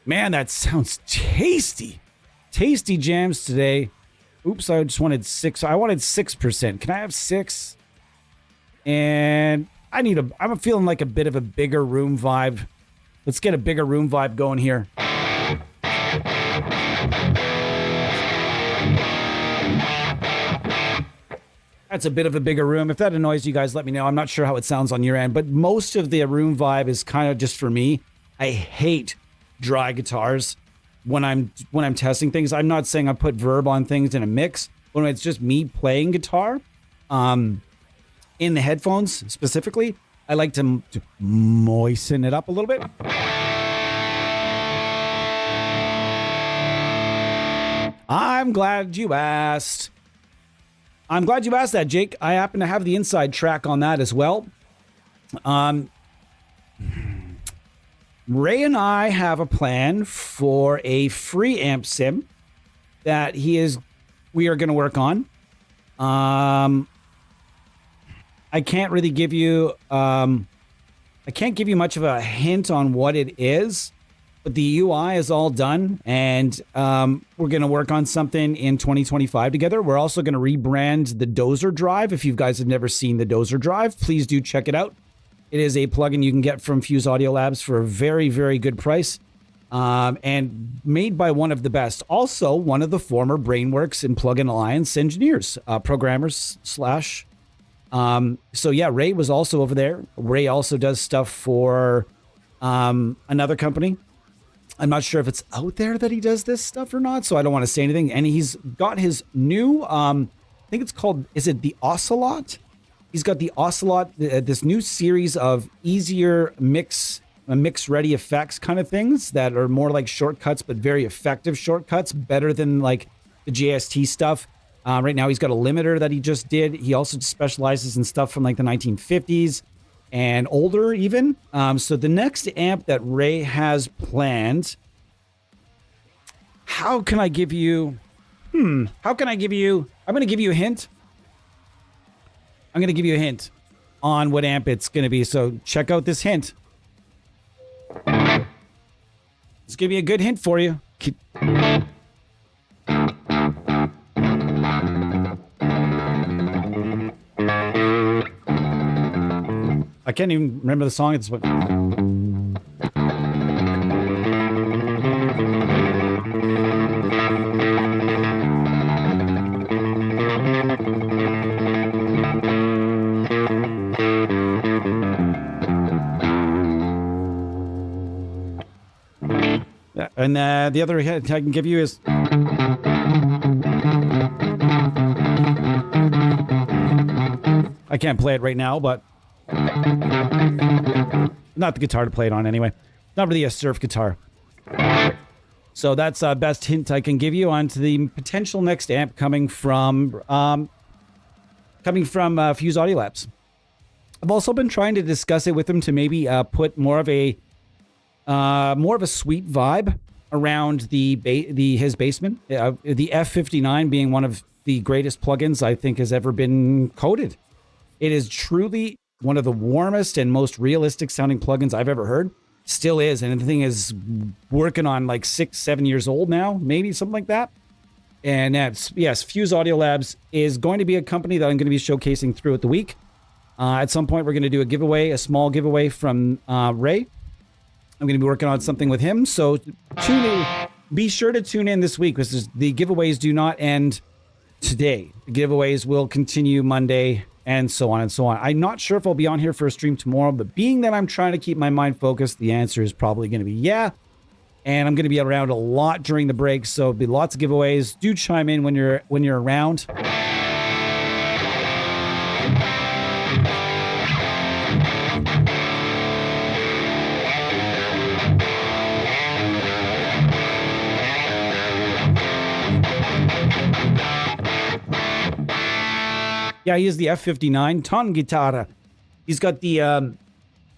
Man, that sounds tasty. Tasty jams today. Oops, I just wanted 6. I wanted 6%. Can I have 6? And I'm feeling like a bit of a bigger room vibe. Let's get a bigger room vibe going here. That's a bit of a bigger room. If that annoys you guys, let me know. I'm not sure how it sounds on your end, but most of the room vibe is kind of just for me. I hate dry guitars when I'm testing things. I'm not saying I put verb on things in a mix. When it's just me playing guitar, in the headphones specifically, I like to moisten it up a little bit. I'm glad you asked. I'm glad you asked that, Jake. I happen to have the inside track on that as well. Ray and I have a plan for a free amp sim that we are going to work on. I can't really give you, I can't give you much of a hint on what it is, but the UI is all done, and we're going to work on something in 2025 together. We're also going to rebrand the Dozer Drive. If you guys have never seen the Dozer Drive, please do check it out. It is a plugin you can get from Fuse Audio Labs for a very, very good price, and made by one of the best. Also, one of the former Brainworks and Plugin Alliance engineers, programmers slash. So yeah, Ray was also over there. Ray also does stuff for another company. I'm not sure if it's out there that he does this stuff or not, so I don't want to say anything. And he's got his new, I think it's called, is it the Ocelot? He's got the Ocelot, this new series of easier mix-ready effects kind of things that are more like shortcuts, but very effective shortcuts, better than like the JST stuff. Right now, he's got a limiter that he just did. He also specializes in stuff from like the 1950s and older even. So the next amp that Ray has planned, how can I give you, I'm going to give you a hint. I'm going to give you a hint on what amp it's going to be. So check out this hint. It's going to be a good hint for you. I can't even remember the song. It's what. And the other hint I can give you is. I can't play it right now, but. Not the guitar to play it on anyway. Not really a surf guitar. So that's best hint I can give you on to the potential next amp coming from Fuse Audio Labs. I've also been trying to discuss it with him to maybe put more of a sweet vibe around his basement. The F59 being one of the greatest plugins I think has ever been coded. It is truly one of the warmest and most realistic sounding plugins I've ever heard. Still is, and the thing is working on like 6-7 years old now, maybe something like that. And that's, yes, Fuse Audio Labs is going to be a company that I'm going to be showcasing throughout the week. At some point, we're going to do a small giveaway from Ray. I'm going to be working on something with him, so tune in. Be sure to tune in this week, because the giveaways do not end today. The giveaways will continue Monday, and so on and so on. I'm not sure if I'll be on here for a stream tomorrow, but being that I'm trying to keep my mind focused, the answer is probably going to be yeah. And I'm going to be around a lot during the break, so there'll be lots of giveaways. Do chime in when you're around. Yeah, he is the F59 ton guitarra. He's got the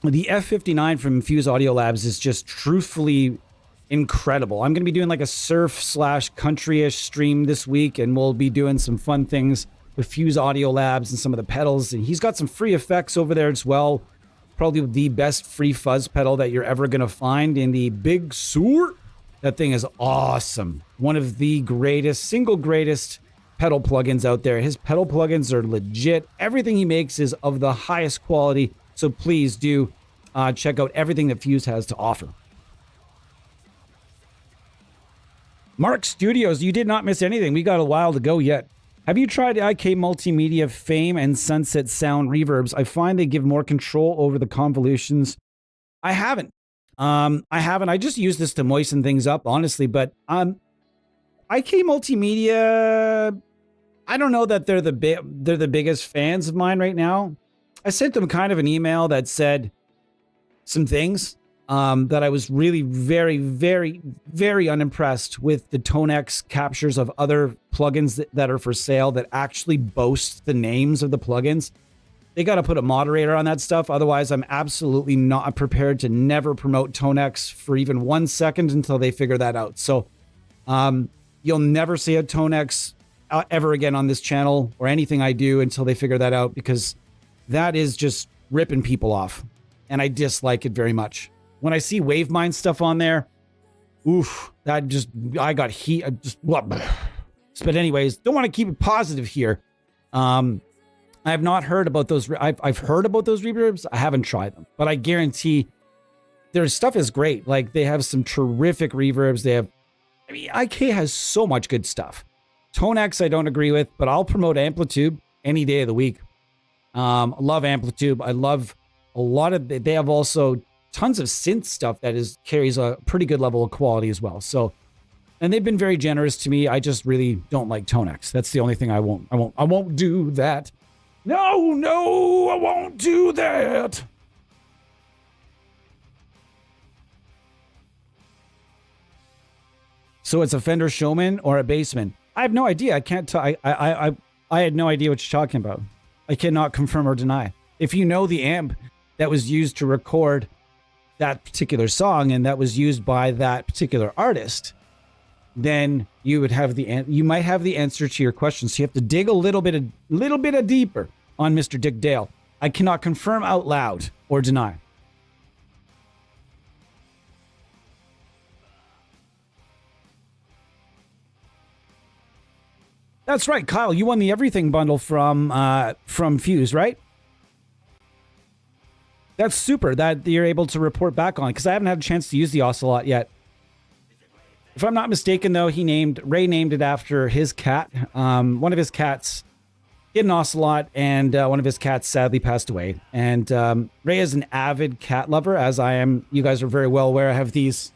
F59 from Fuse Audio Labs is just truthfully incredible. I'm going to be doing like a surf/country-ish stream this week, and we'll be doing some fun things with Fuse Audio Labs and some of the pedals. And he's got some free effects over there as well. Probably the best free fuzz pedal that you're ever going to find in the Big Sur. That thing is awesome. One of the single greatest pedal plugins out there. His pedal plugins are legit. Everything he makes is of the highest quality. So please do check out everything that Fuse has to offer. Mark Studios, you did not miss anything. We got a while to go yet. Have you tried IK Multimedia Fame and Sunset Sound reverbs? I find they give more control over the convolutions. I haven't. I just use this to moisten things up, honestly. But IK Multimedia, I don't know that they're the biggest fans of mine right now. I sent them kind of an email that said some things that I was really very, very, very unimpressed with the Tonex captures of other plugins that are for sale that actually boast the names of the plugins. They got to put a moderator on that stuff. Otherwise, I'm absolutely not prepared to never promote Tonex for even 1 second until they figure that out. So you'll never see a Tonex ever again on this channel or anything I do until they figure that out, because that is just ripping people off. And I dislike it very much. When I see WaveMind stuff on there, oof, that just, I got heat. But anyways, don't want to keep it positive here. I have not heard about those. I've heard about those reverbs. I haven't tried them, but I guarantee their stuff is great. Like, they have some terrific reverbs. They have, I mean, IK has so much good stuff. Tonex, I don't agree with, but I'll promote Amplitude any day of the week. I love Amplitude. I love a lot of, they have also tons of synth stuff that carries a pretty good level of quality as well. So, and they've been very generous to me. I just really don't like Tonex. That's the only thing I won't do that. No, I won't do that. So it's a Fender Showman or a Bassman? I have no idea. I can't tell. I had no idea what you're talking about. I cannot confirm or deny. If you know the amp that was used to record that particular song and that was used by that particular artist, then you would have you might have the answer to your question. So you have to dig a little bit of deeper on Mr. Dick Dale. I cannot confirm out loud or deny. That's right, Kyle. You won the everything bundle from Fuse, right? That's super that you're able to report back on, because I haven't had a chance to use the Ocelot yet. If I'm not mistaken, though, Ray named it after his cat. One of his cats, he had an Ocelot, and one of his cats sadly passed away. And Ray is an avid cat lover, as I am. You guys are very well aware. I have these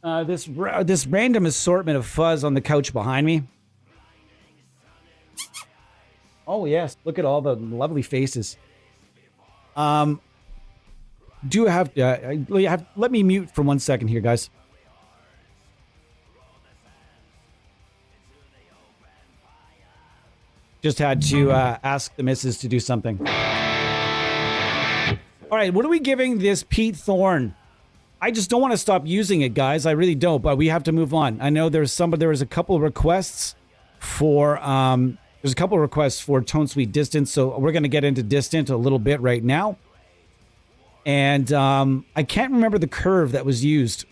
this random assortment of fuzz on the couch behind me. Oh yes, look at all the lovely faces. Do you have let me mute for 1 second here, guys. Just had to ask the missus to do something. All right, what are we giving this Pete Thorne? I just don't want to stop using it, guys. I really don't, but we have to move on. I know there was a couple of requests for Tone Sweet Distant, so we're going to get into Distant a little bit right now. And I can't remember the curve that was used.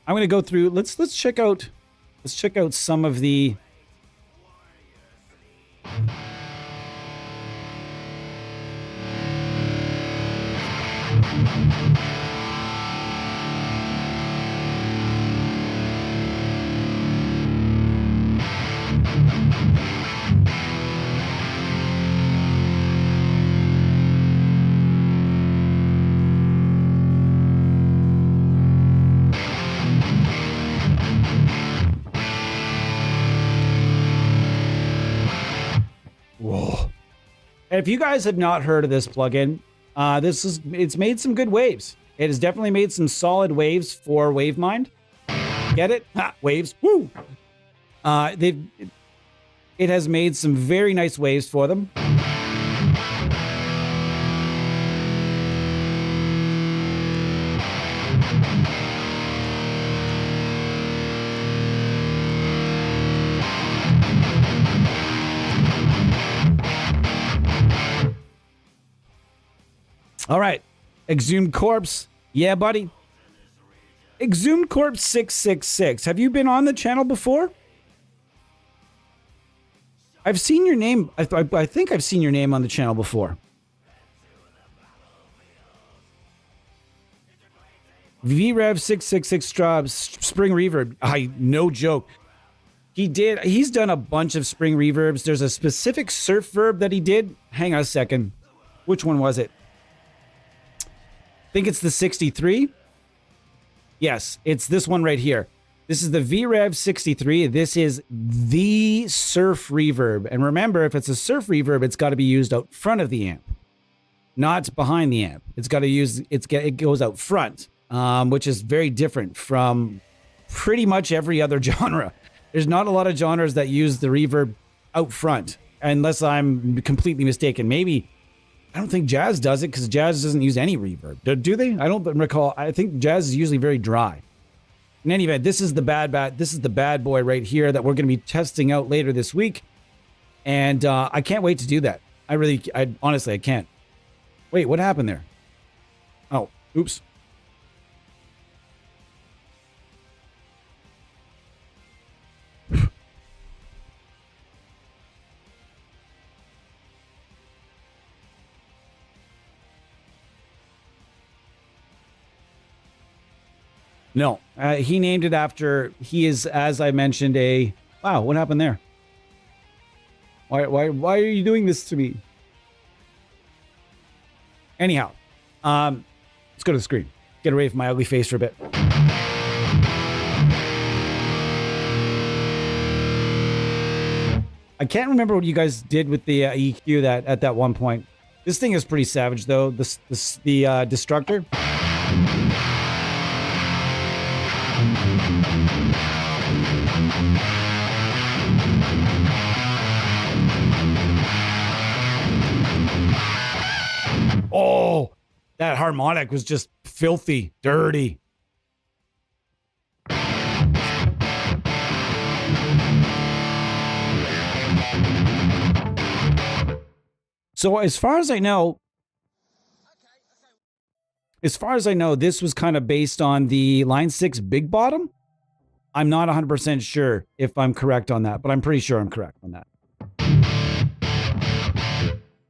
I'm going to go through. Let's check out some of the. And if you guys have not heard of this plugin, it's made some good waves. It has definitely made some solid waves for WaveMind. Get it? Ha, waves. Woo! It has made some very nice waves for them. All right, Exhumed Corpse. Yeah, buddy. Exhumed Corpse 666. Have you been on the channel before? I've seen your name. I think I've seen your name on the channel before. VRev 666 Spring Reverb. No joke. He's done a bunch of spring reverbs. There's a specific surf verb that he did. Hang on a second. Which one was it? I think it's the 63. Yes, it's this one right here. This is the VREV 63. This is the surf reverb. And remember, if it's a surf reverb, it's got to be used out front of the amp, not behind the amp. It's got to use, it goes out front, which is very different from pretty much every other genre. There's not a lot of genres that use the reverb out front, unless I'm completely mistaken. Maybe, I don't think jazz does it because jazz doesn't use any reverb. Do they? I don't recall. I think jazz is usually very dry. In any event, this is the bad boy right here that we're going to be testing out later this week. And I can't wait to do that. Honestly, I can't. Wait, what happened there? Oh, oops. No, he named it after, he is, as I mentioned, wow, what happened there? Why are you doing this to me? Anyhow, let's go to the screen. Get away from my ugly face for a bit. I can't remember what you guys did with the EQ at that one point. This thing is pretty savage, though. The Destructor. Oh, that harmonic was just filthy, dirty. So as far as I know, this was kind of based on the Line 6 Big Bottom. I'm not 100% sure if I'm correct on that, but I'm pretty sure I'm correct on that.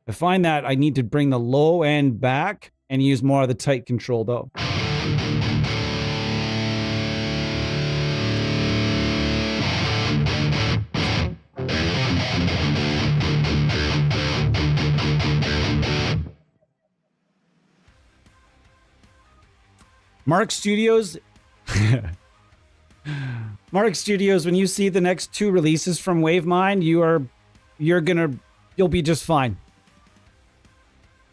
To find that, I need to bring the low end back and use more of the tight control, though. Mark Studios, when you see the next 2 releases from Wavemind, you'll be just fine.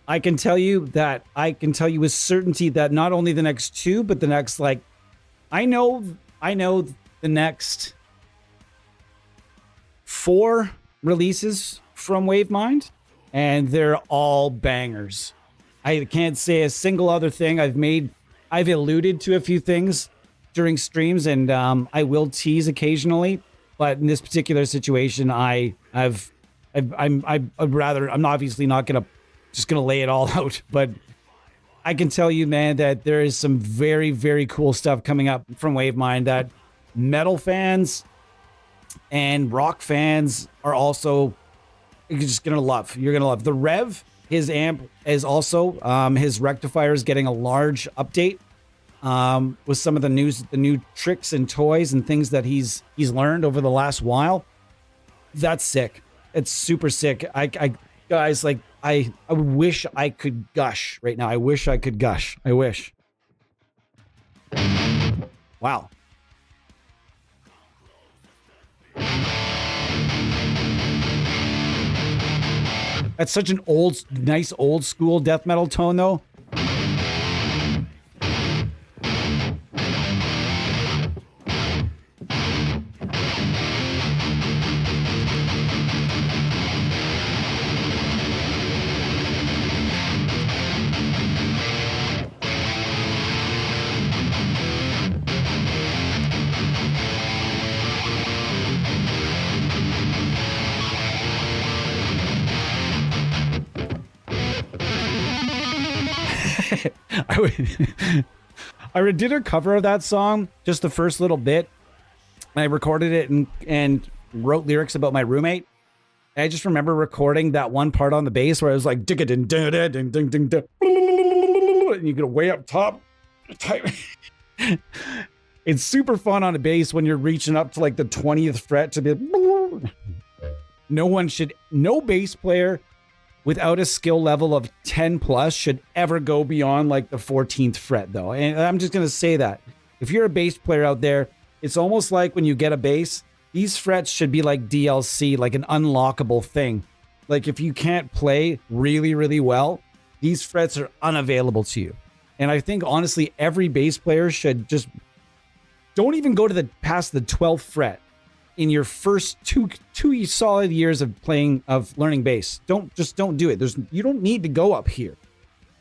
I can tell you with certainty that not only the next 2, but the next, I know the next 4 releases from Wavemind, and they're all bangers. I can't say a single other thing. I've alluded to a few things during streams, and I will tease occasionally, but in this particular situation, I'm obviously not gonna lay it all out, but I can tell you, man, that there is some very, very cool stuff coming up from Wavemind that metal fans and rock fans are also just gonna love. You're gonna love the Rev. His amp is also his rectifier is getting a large update with some of the new tricks and toys and things that he's learned over the last while. That's sick. It's super sick. Guys, I wish I could gush right now. I wish I could gush. I wish. Wow. That's such an nice old school death metal tone, though. I did a cover of that song, just the first little bit. I recorded it and wrote lyrics about my roommate. And I just remember recording that one part on the bass where I was like, ding ding ding ding ding ding ding, and you get way up top. It's super fun on a bass when you're reaching up to the 20th fret to be. No bass player without a skill level of 10 plus should ever go beyond the 14th fret, though. And I'm just going to say that if you're a bass player out there, It's almost like when you get a bass, these frets should be like DLC, like an unlockable thing. Like if you can't play really, really well, these frets are unavailable to you. And I think honestly, every bass player should just don't even go to the past the 12th fret in your first two solid years of learning bass. Don't do it. You don't need to go up here.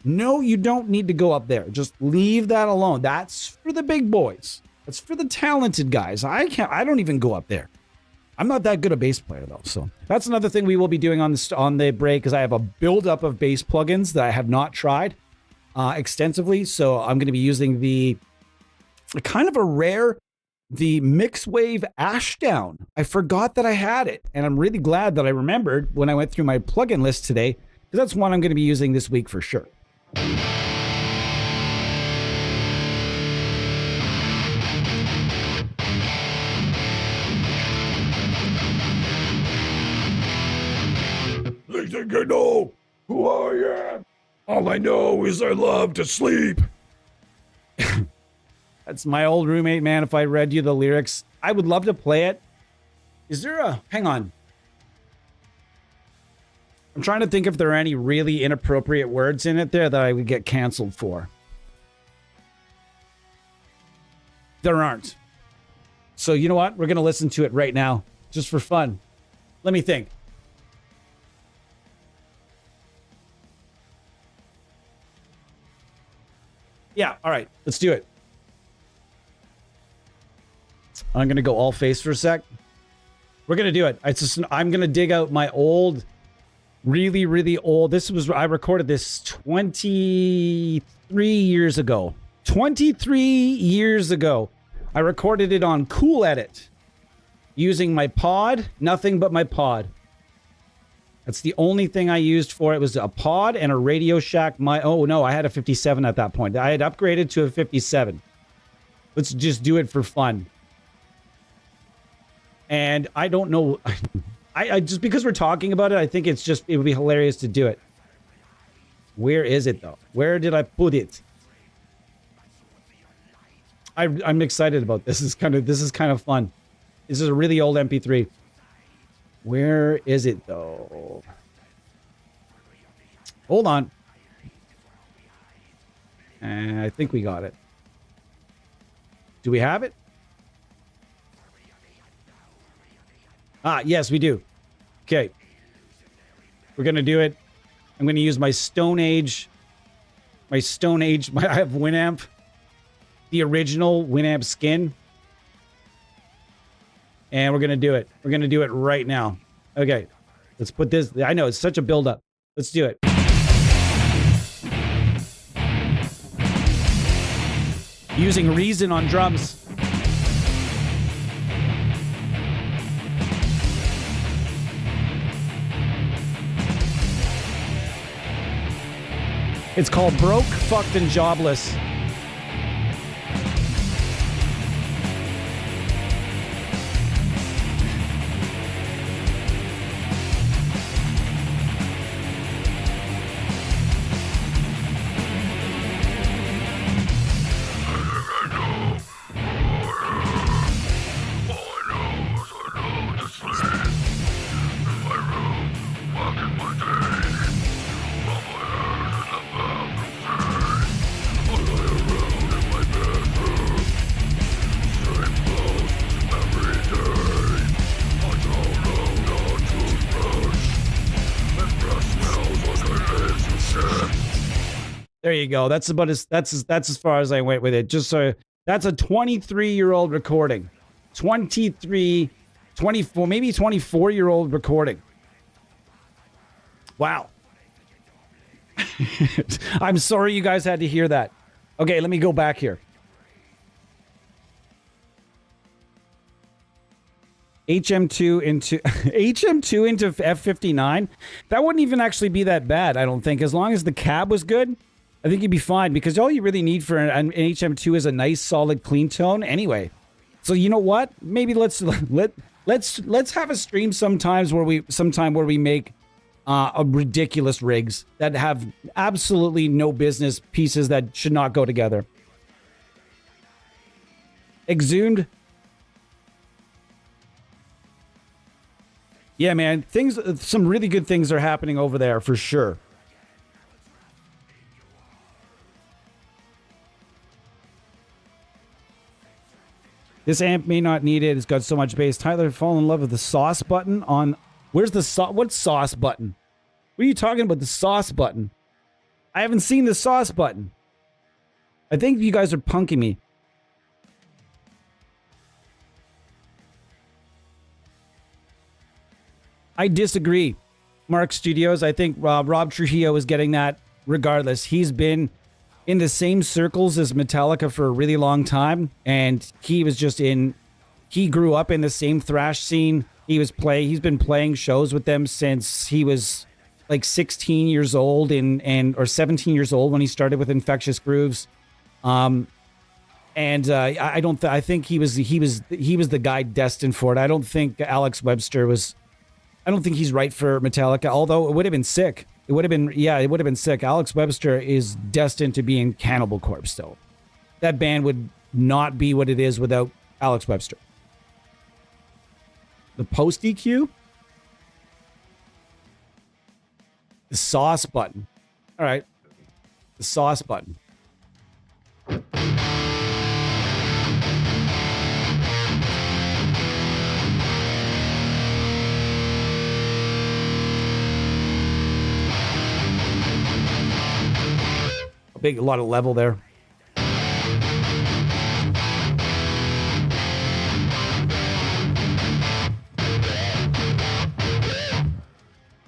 No, you don't need to go up there. Just leave that alone. That's for the big boys. That's for the talented guys. I don't even go up there. I'm not that good a bass player though. So that's another thing we will be doing on the break, because I have a buildup of bass plugins that I have not tried extensively. So I'm going to be using the kind of a rare, the Mixwave Ashdown. I forgot that I had it, and I'm really glad that I remembered when I went through my plugin list today, because that's one I'm going to be using this week for sure. They think I know who I am. All I know is I love to sleep. That's my old roommate, man. If I read you the lyrics, I would love to play it. Is there a... Hang on. I'm trying to think if there are any really inappropriate words in it there that I would get canceled for. There aren't. So you know what? We're going to listen to it right now, just for fun. Let me think. Yeah, all right. Let's do it. I'm going to go all face for a sec. We're going to do it. I'm going to dig out my old, really, really old. I recorded this 23 years ago. 23 years ago. I recorded it on Cool Edit using my pod, nothing but my pod. That's the only thing I used for it. Was a pod and a Radio Shack. Oh no, I had a 57 at that point. I had upgraded to a 57. Let's just do it for fun. And I don't know. I just, because we're talking about it, I think it would be hilarious to do it. Where is it though? Where did I put it? I'm excited about this. This is kind of fun. This is a really old MP3. Where is it though? Hold on. I think we got it. Do we have it? Ah, yes, we do. Okay. We're going to do it. I'm going to use my Stone Age. I have Winamp. The original Winamp skin. And we're going to do it. We're going to do it right now. Okay. Let's put this. I know it's such a buildup. Let's do it. Using Reason on drums. It's called Broke, Fucked, and Jobless. There you go. That's as far as I went with it. Just so that's a 23-year-old recording. 23, 24, maybe 24-year-old recording. Wow. I'm sorry you guys had to hear that. Okay, let me go back here. HM2 into HM2 into F59. That wouldn't even actually be that bad, I don't think. As long as the cab was good, I think you'd be fine, because all you really need for an HM2 is a nice solid clean tone anyway. So you know what? Maybe let's have a stream sometime where we make a ridiculous rigs that have absolutely no business, pieces that should not go together. Exhumed Yeah, man. Some really good things are happening over there for sure. This amp may not need it. It's got so much bass. Tyler, fall in love with the sauce button on... Where's the sauce? What sauce button? What are you talking about, the sauce button? I haven't seen the sauce button. I think you guys are punking me. I disagree. Mark Studios, I think Rob Trujillo is getting that regardless. He's been in the same circles as Metallica for a really long time, and he grew up in the same thrash scene. He's been playing shows with them since he was like 16 years old or 17 years old when he started with Infectious Grooves. I think he was the guy destined for it. I don't think Alex Webster was. I don't think he's right for Metallica, although it would have been sick. It would have been sick. Alex Webster is destined to be in Cannibal Corpse still. That band would not be what it is without Alex Webster. The post EQ? The sauce button. All right. The sauce button. A lot of level there.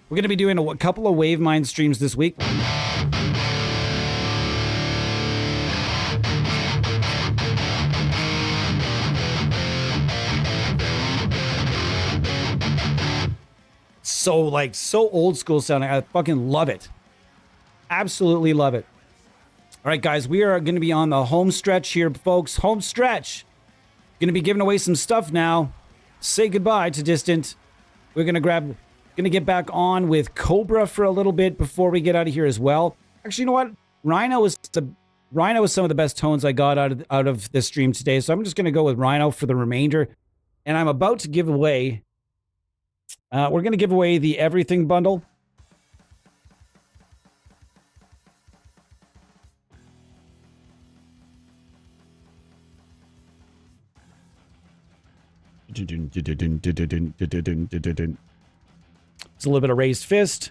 We're going to be doing a couple of Wavemind streams this week. So old school sounding. I fucking love it. Absolutely love it. All right, guys, we are going to be on the home stretch here, folks. Home stretch. Going to be giving away some stuff now. Say goodbye to Distant. We're going to get back on with Cobra for a little bit before we get out of here as well. Actually, you know what? Rhino was some of the best tones I got out of this stream today, so I'm just going to go with Rhino for the remainder. And I'm about to give away... we're going to give away the Everything Bundle. It's a little bit of raised fist.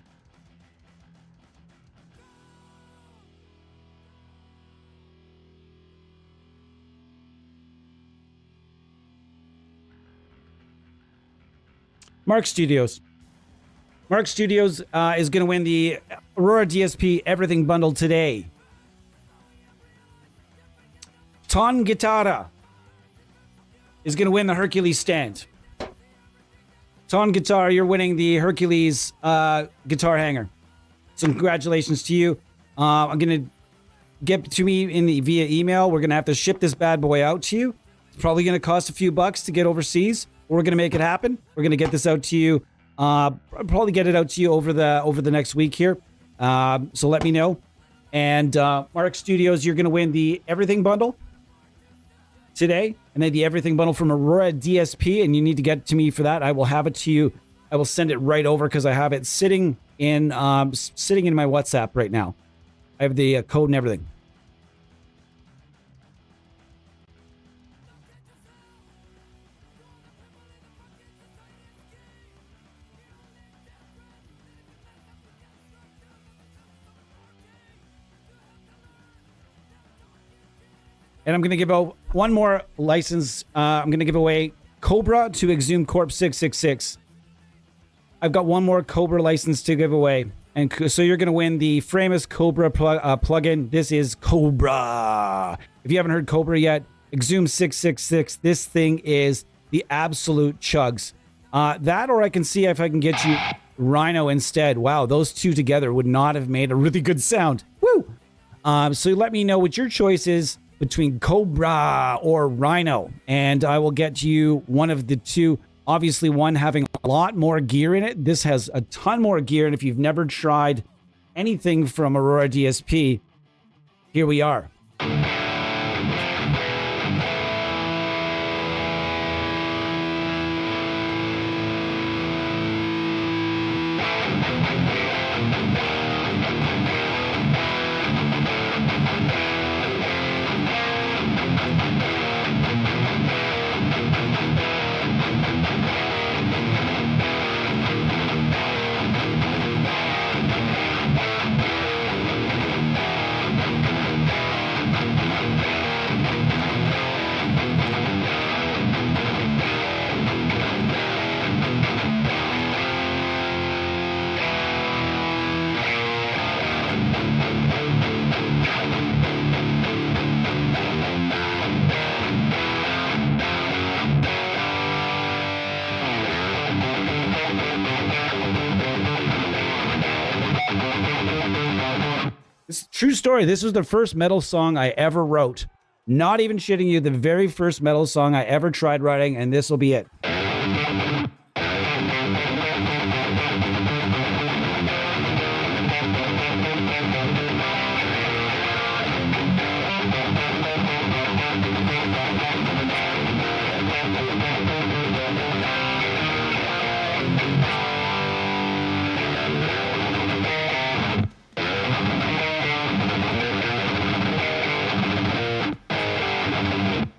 Mark Studios. Mark Studios is going to win the Aurora DSP Everything Bundle today. Ton Guitarra is going to win the Hercules stand. Ton Guitar, you're winning the Hercules guitar hanger. So congratulations to you. I'm going to get to me via email. We're going to have to ship this bad boy out to you. It's probably going to cost a few bucks to get overseas. We're going to make it happen. We're going to get this out to you. Probably get it out to you over the next week here. So let me know. And Mark Studios, you're going to win the Everything Bundle today, and then the Everything Bundle from Aurora DSP, and you need to get to me for that. I will have it to you. I will send it right over because I have it sitting in my WhatsApp right now. I have the code and everything. And I'm going to give out one more license. I'm going to give away Cobra to Exhumed Corp 666. I've got one more Cobra license to give away. And so you're going to win the Framus Cobra plugin. This is Cobra. If you haven't heard Cobra yet, Exhumed 666. This thing is the absolute chugs. That, or I can see if I can get you Rhino instead. Wow, those two together would not have made a really good sound. Woo! So let me know what your choice is between Cobra or Rhino, and I will get you one of the two. Obviously, one having a lot more gear in it. This has a ton more gear, and if you've never tried anything from Aurora DSP, here we are. This is a true story. This was the first metal song I ever wrote. Not even shitting you, the very first metal song I ever tried writing, and this will be it.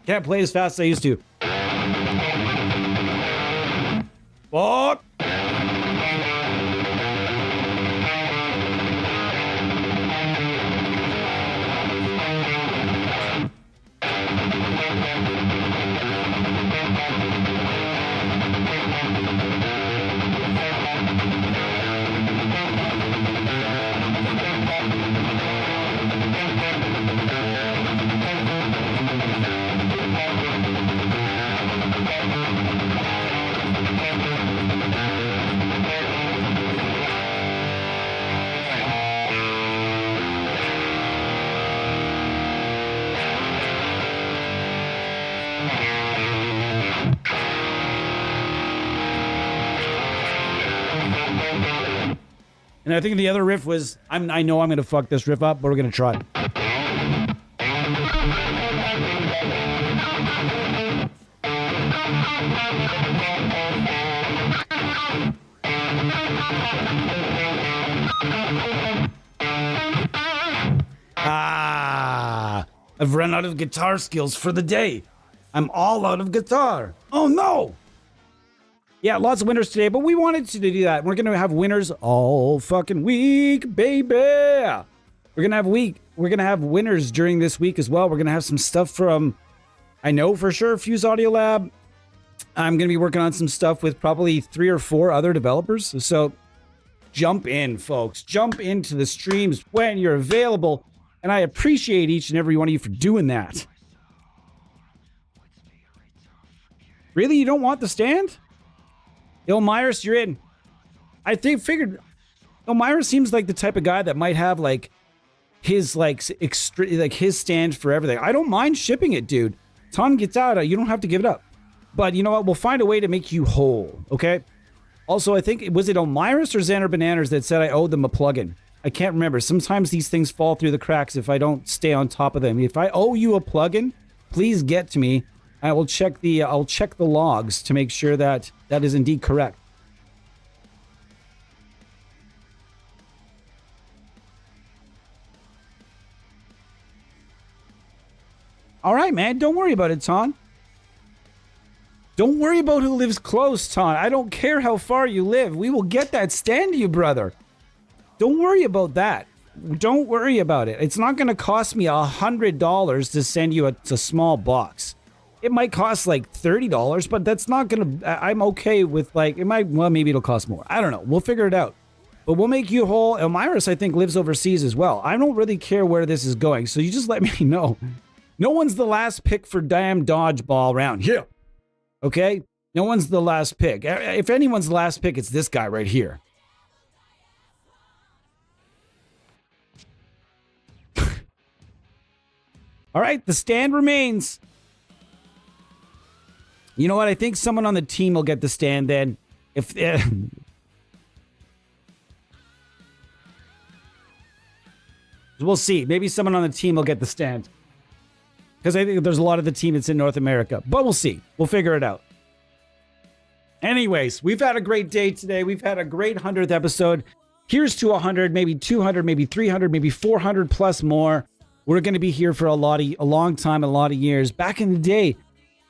Can't play as fast as I used to. Fuck! And I think the other riff was, I know I'm going to fuck this riff up, but we're going to try. I've run out of guitar skills for the day. I'm all out of guitar. Oh no! Yeah, lots of winners today, but we wanted to do that. We're going to have winners all fucking week, baby. We're going to have winners during this week as well. We're going to have some stuff from, I know for sure, Fuse Audio Lab. I'm going to be working on some stuff with probably 3 or 4 other developers. So jump in, folks. Jump into the streams when you're available. And I appreciate each and every one of you for doing that. Really? You don't want the stand? Myers, you're in. I figured Myers seems like the type of guy that might have like his his stand for everything. I don't mind shipping it, dude. Ton gets out, you don't have to give it up. But you know what? We'll find a way to make you whole, okay? Also, I think, was it Myers or Xander Bananas that said I owed them a plugin? I can't remember. Sometimes these things fall through the cracks if I don't stay on top of them. If I owe you a plugin, please get to me. I will check the logs to make sure that that is indeed correct. All right, man. Don't worry about it, Ton. Don't worry about who lives close, Ton. I don't care how far you live. We will get that stand to you, brother. Don't worry about that. Don't worry about it. It's not going to cost me $100 to send you a small box. It might cost like $30, but that's not going to... I'm okay with like... It might... Well, maybe it'll cost more. I don't know. We'll figure it out. But we'll make you whole. Elmyrus, I think, lives overseas as well. I don't really care where this is going, so you just let me know. No one's the last pick for damn dodgeball round here. Okay? No one's the last pick. If anyone's the last pick, it's this guy right here. All right, the stand remains. You know what? I think someone on the team will get the stand then. If we'll see. Maybe someone on the team will get the stand. Because I think there's a lot of the team that's in North America. But we'll see. We'll figure it out. Anyways, we've had a great day today. We've had a great 100th episode. Here's to 100, maybe 200, maybe 300, maybe 400 plus more. We're going to be here for a long time, a lot of years. Back in the day,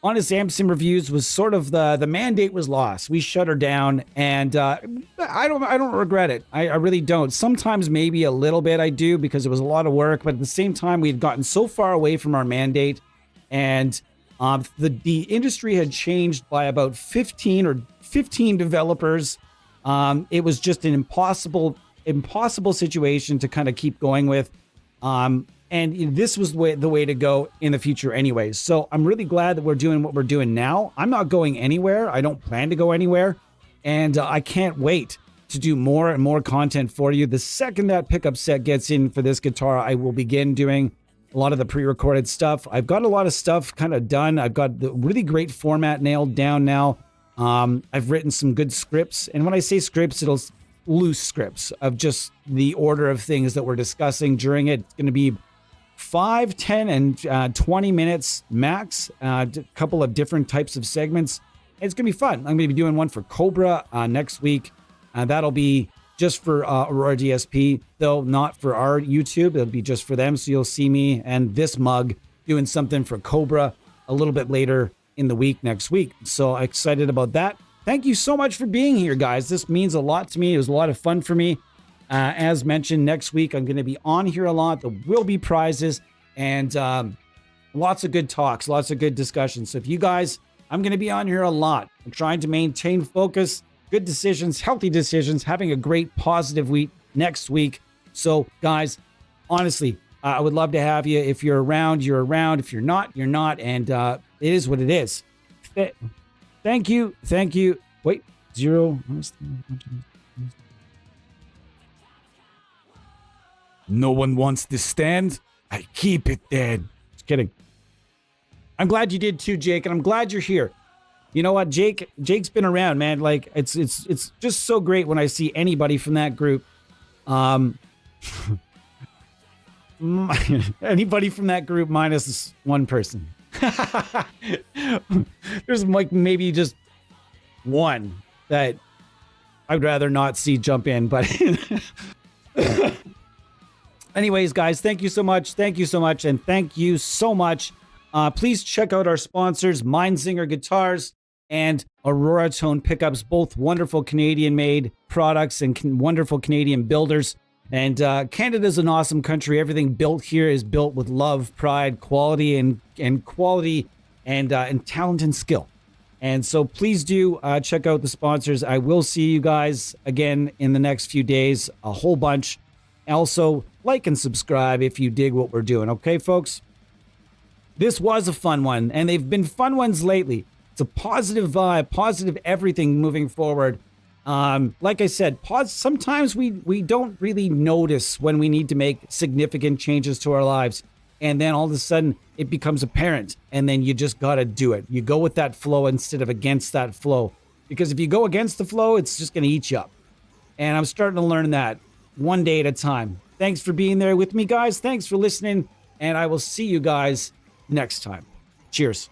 Honest Amson Reviews was sort of the mandate was lost. We shut her down, and I don't regret it. I really don't. Sometimes maybe a little bit I do because it was a lot of work, but at the same time we had gotten so far away from our mandate, and the industry had changed by about 15 developers. It was just an impossible situation to kind of keep going with. And this was the way to go in the future anyways. So I'm really glad that we're doing what we're doing now. I'm not going anywhere. I don't plan to go anywhere. And I can't wait to do more and more content for you. The second that pickup set gets in for this guitar, I will begin doing a lot of the pre-recorded stuff. I've got a lot of stuff kind of done. I've got the really great format nailed down now. I've written some good scripts. And when I say scripts, it'll loose scripts of just the order of things that we're discussing during it. It's going to be 5, 10, and 20 minutes max. A couple of different types of segments. It's going to be fun. I'm going to be doing one for Cobra next week. That'll be just for Aurora DSP, though not for our YouTube. It'll be just for them. So you'll see me and this mug doing something for Cobra a little bit later in the week next week. So excited about that. Thank you so much for being here, guys. This means a lot to me. It was a lot of fun for me. As mentioned, next week I'm going to be on here a lot. There will be prizes and lots of good talks, lots of good discussions. So if you guys, I'm going to be on here a lot. I'm trying to maintain focus, good decisions, healthy decisions, having a great positive week next week. So guys, honestly, I would love to have you. If you're around, you're around. If you're not, you're not. And it is what it is. Thank you. Thank you. Wait, 0. No one wants to stand. I keep it dead. Just kidding. I'm glad you did too, Jake, and I'm glad you're here. You know what, Jake's been around, man. Like it's just so great when I see anybody from that group. Anybody from that group minus one person. There's like maybe just one that I'd rather not see jump in, but anyways, guys, thank you so much. Thank you so much. And thank you so much. Please check out our sponsors, Mindsinger Guitars and Aurora Tone Pickups, both wonderful Canadian-made products and wonderful Canadian builders. And Canada's an awesome country. Everything built here is built with love, pride, quality, and quality and talent and skill. And so please do check out the sponsors. I will see you guys again in the next few days, a whole bunch. Also, like and subscribe if you dig what we're doing. Okay, folks? This was a fun one, and they've been fun ones lately. It's a positive vibe, positive everything moving forward. Like I said, sometimes we don't really notice when we need to make significant changes to our lives. And then all of a sudden it becomes apparent, and then you just got to do it. You go with that flow instead of against that flow. Because if you go against the flow, it's just going to eat you up. And I'm starting to learn that one day at a time. Thanks for being there with me, guys. Thanks for listening. And I will see you guys next time. Cheers.